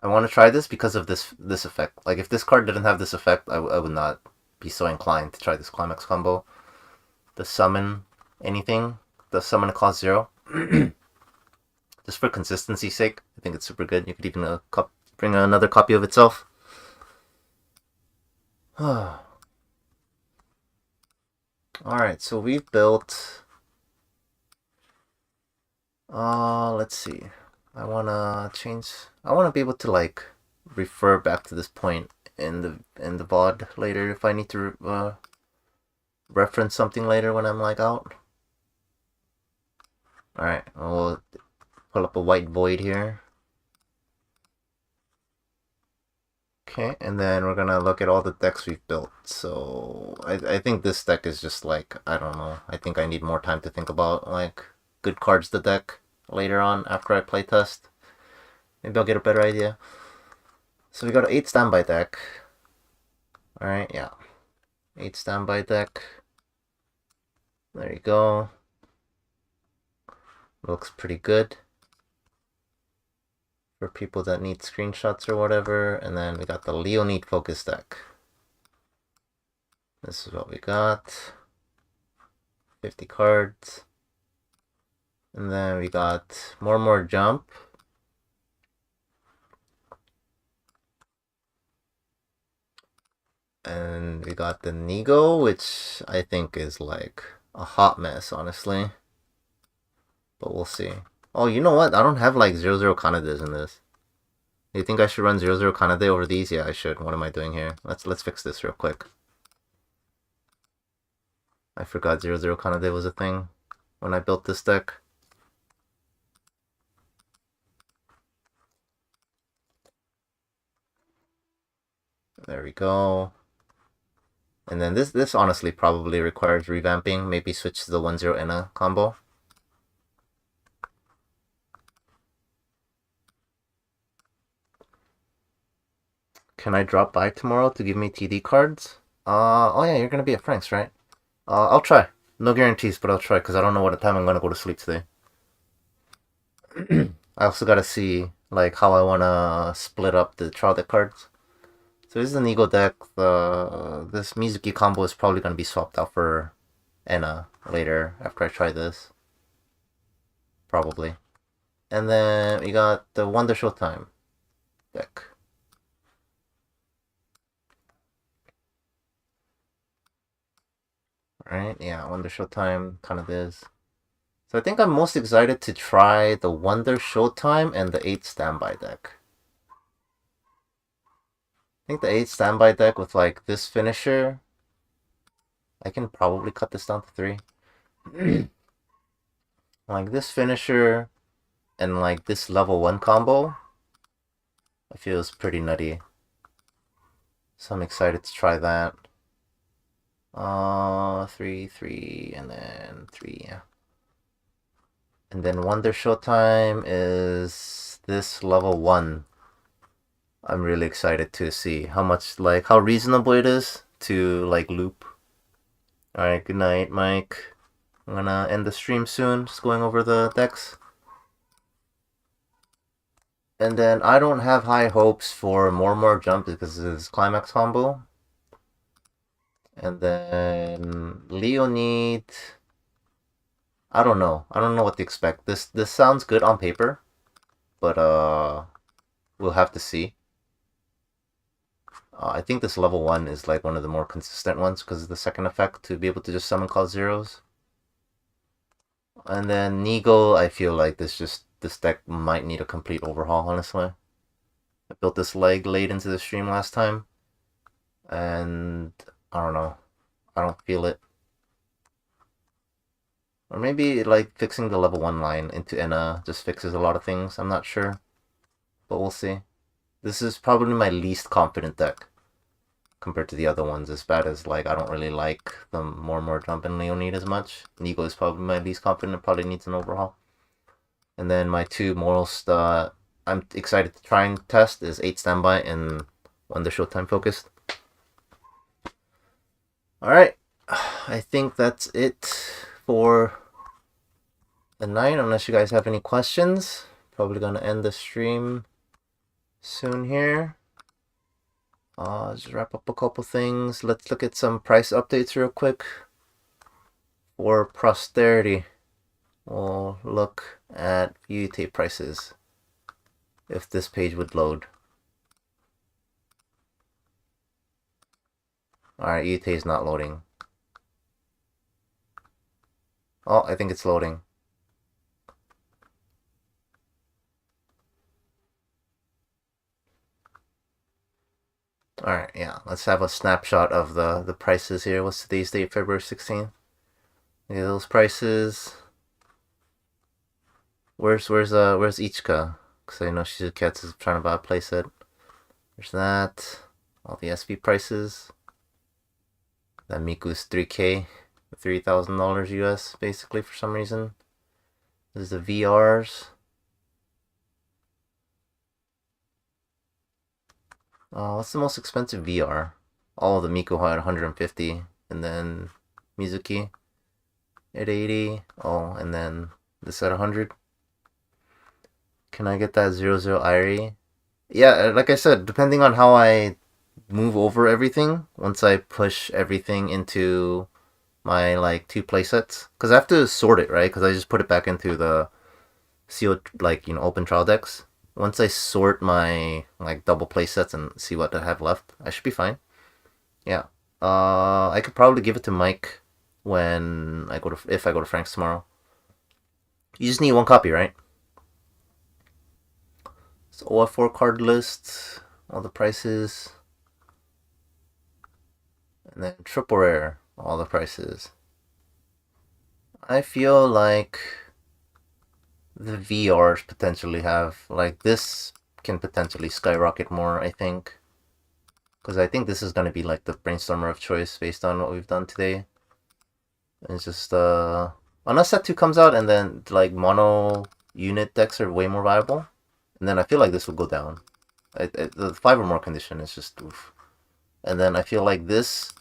I want to try this because of this effect. Like if this card didn't have this effect, I would not be so inclined to try this climax combo. The summon anything. The summon a cost 0. Just for consistency's sake, I think it's super good. You could even bring another copy of itself. Alright, so we've built... let's see. I want to be able to like refer back to this point in the VOD later if I need to reference something later when I'm like out. Alright, we'll pull up a white void here. Okay, and then we're gonna look at all the decks we've built. So I think this deck is just like, I don't know. I think I need more time to think about like good cards to deck later on after I playtest. Maybe I'll get a better idea. So we got an 8 standby deck. Alright, yeah. 8 standby deck. There you go. Looks pretty good for people that need screenshots or whatever. And then we got the Leonid focus deck. This is what we got. 50 cards. And then we got more jump. And we got the Nigo, which I think is like a hot mess, honestly. But we'll see. Oh, you know what? I don't have like 00 Kanades in this. You think I should run 00 Kanade over these? Yeah, I should. What am I doing here? Let's fix this real quick. I forgot 00 Kanade was a thing when I built this deck. There we go. And then this honestly probably requires revamping. Maybe switch to the 1-0 Ina combo. Can I drop by tomorrow to give me TD cards? Oh yeah, you're gonna be at Frank's, right? I'll try. No guarantees, but I'll try because I don't know what time I'm gonna go to sleep today. I also gotta see like how I wanna split up the trial deck cards. So this is an Eagle deck. This Mizuki combo is probably gonna be swapped out for Enna later after I try this. Probably. And then we got the Wonder Showtime deck. Right? Yeah, Wonder Showtime kind of is. So I think I'm most excited to try the Wonder Showtime and the 8 Standby deck. I think the 8 Standby deck with like this finisher, I can probably cut this down to 3. Like this finisher and like this level 1 combo, I feel is pretty nutty. So I'm excited to try that. 3, 3, and then 3, yeah. And then Wonder Showtime is this level 1. I'm really excited to see how much, like, how reasonable it is to, like, loop. Alright, good night, Mike. I'm gonna end the stream soon, just going over the decks. And then I don't have high hopes for more jump because of this climax combo. And then Leonid, I don't know. I don't know what to expect. This sounds good on paper, but we'll have to see. I think this level 1 is like one of the more consistent ones because of the second effect to be able to just summon call zeros. And then Neagle, I feel like this deck might need a complete overhaul, honestly. I built this leg late into the stream last time, and I don't know. I don't feel it. Or maybe like fixing the level 1 line into Enna just fixes a lot of things. I'm not sure, but we'll see. This is probably my least confident deck compared to the other ones, as bad as like I don't really like the more jump and Leonid as much. Nigo is probably my least confident, probably needs an overhaul. And then my 2 morals I'm excited to try and test is 8 Standby and Wonder Showtime Focused. Alright, I think that's it for the night, unless you guys have any questions. Probably gonna end the stream soon here. Just wrap up a couple things. Let's look at some price updates real quick. For posterity, we'll look at UT prices if this page would load. Alright, UT is not loading. Oh, I think it's loading. Alright, yeah, let's have a snapshot of the prices here. What's today's date? February 16th. Look at those prices. Where's Ichika? Because I know Shizuketsu is trying to buy a playset. There's that. All the SV prices. That Miku's 3K. $3,000 US, basically, for some reason. This is the VRs. What's the most expensive VR? All of the Miku had 150, and then Mizuki at 80. Oh, and then this at 100. Can I get that 00 Irie? Yeah, like I said, depending on how I move over everything, once I push everything into my like 2 playsets, because I have to sort it, right? Because I just put it back into the sealed, like, you know, open trial decks. Once I sort my like double playsets and see what I have left, I should be fine. Yeah. I could probably give it to Mike when I go to, if I go to Frank's tomorrow. You just need 1 copy, right? OF4 card list, all the prices. And then triple rare, all the prices. I feel like the VRs potentially have, like, this can potentially skyrocket more, I think. Because I think this is going to be like the brainstormer of choice based on what we've done today. And it's just, unless set 2 comes out and then, like, mono unit decks are way more viable. And then I feel like this will go down. The 5 or more condition is just oof. And then I feel like this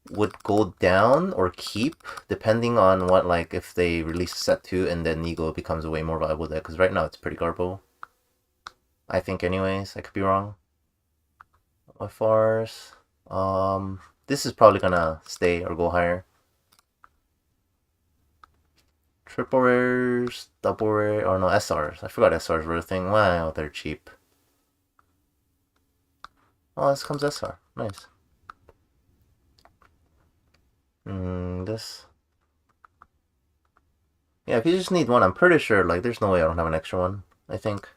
would go down or keep depending on what, like, if they release set 2 and then Nigo becomes a way more viable deck, because right now it's pretty garbo, I think. Anyways, I could be wrong. OFRs, this is probably gonna stay or go higher. Triple rares, double rare, or no, SRs. I forgot SRs were a thing. Wow, they're cheap. Oh, this comes SR. Nice. This. Yeah, if you just need one, I'm pretty sure, like, there's no way I don't have an extra one, I think.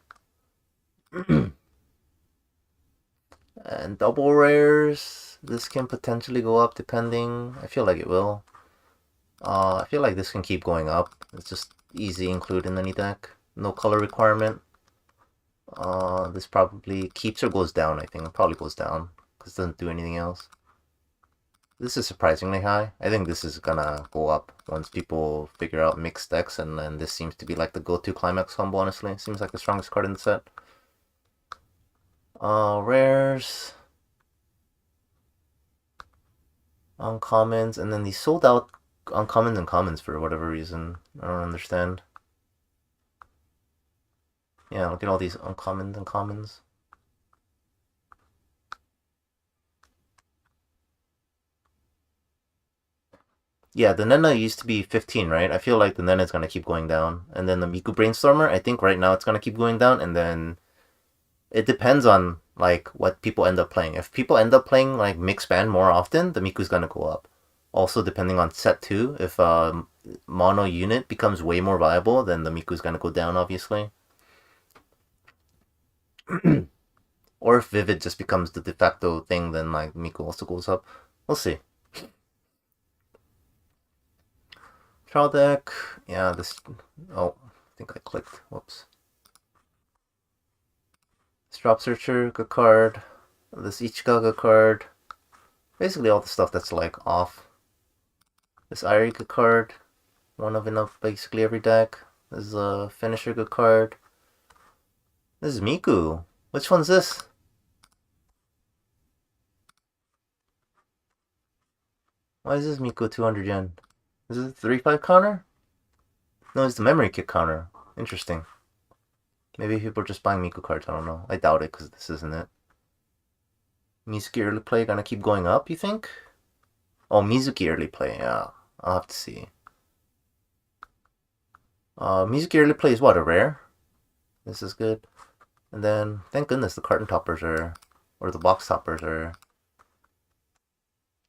And double rares, this can potentially go up depending. I feel like it will. I feel like this can keep going up. It's just easy include in any deck. No color requirement. This probably keeps or goes down, I think. It probably goes down because it doesn't do anything else. This is surprisingly high. I think this is gonna go up once people figure out mixed decks, and then this seems to be like the go-to climax combo, honestly. It seems like the strongest card in the set. Rares. Uncommons, and then these sold out uncommons and commons for whatever reason. I don't understand. Yeah, look at all these uncommons and commons. Yeah, the Nena used to be 15, right? I feel like the Nena is going to keep going down. And then the Miku Brainstormer, I think right now it's going to keep going down. And then it depends on, like, what people end up playing. If people end up playing, like, mixed band more often, the Miku's going to go up. Also, depending on set 2, if mono unit becomes way more viable, then the Miku's going to go down, obviously. Or if Vivid just becomes the de facto thing, then, like, Miku also goes up. We'll see. Trial deck. Yeah, this... Oh, I think I clicked. Whoops. This Drop Searcher, good card. This Ichika, good card. Basically all the stuff that's, like, off. This Irie, good card. One of enough basically every deck. This is a Finisher, good card. This is Miku. Which one's this? Why is this Miku 200 yen? Is it the 3-5 counter? No, it's the memory kit counter. Interesting. Maybe people are just buying Miku cards, I don't know. I doubt it, because this isn't it. Mizuki early play gonna keep going up, you think? Oh, Mizuki early play, yeah. I'll have to see. Mizuki early play is what, a rare? This is good. And then, thank goodness the carton toppers are, or the box toppers are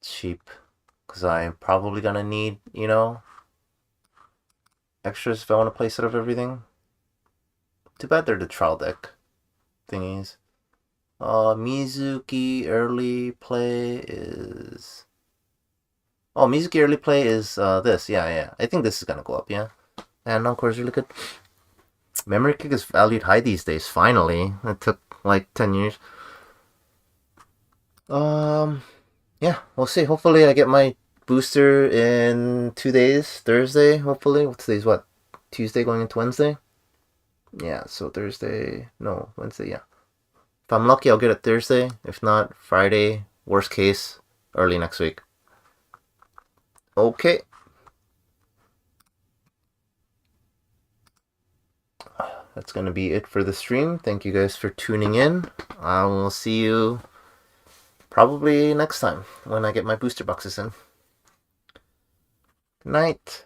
cheap. Because I'm probably gonna need, you know, extras if I want to play set of everything. Too bad they're the trial deck thingies. Mizuki early play is... Oh, Mizuki early play is this. Yeah. I think this is gonna go up, yeah. And non-core is really good. Memory kick is valued high these days, finally. It took like 10 years. Yeah, we'll see. Hopefully I get my booster in 2 days. Thursday, hopefully. Today's what? Tuesday going into Wednesday? Yeah, so Thursday. No, Wednesday, yeah. If I'm lucky, I'll get it Thursday. If not, Friday. Worst case, early next week. Okay. That's going to be it for the stream. Thank you guys for tuning in. I will see you probably next time when I get my booster boxes in. Good night.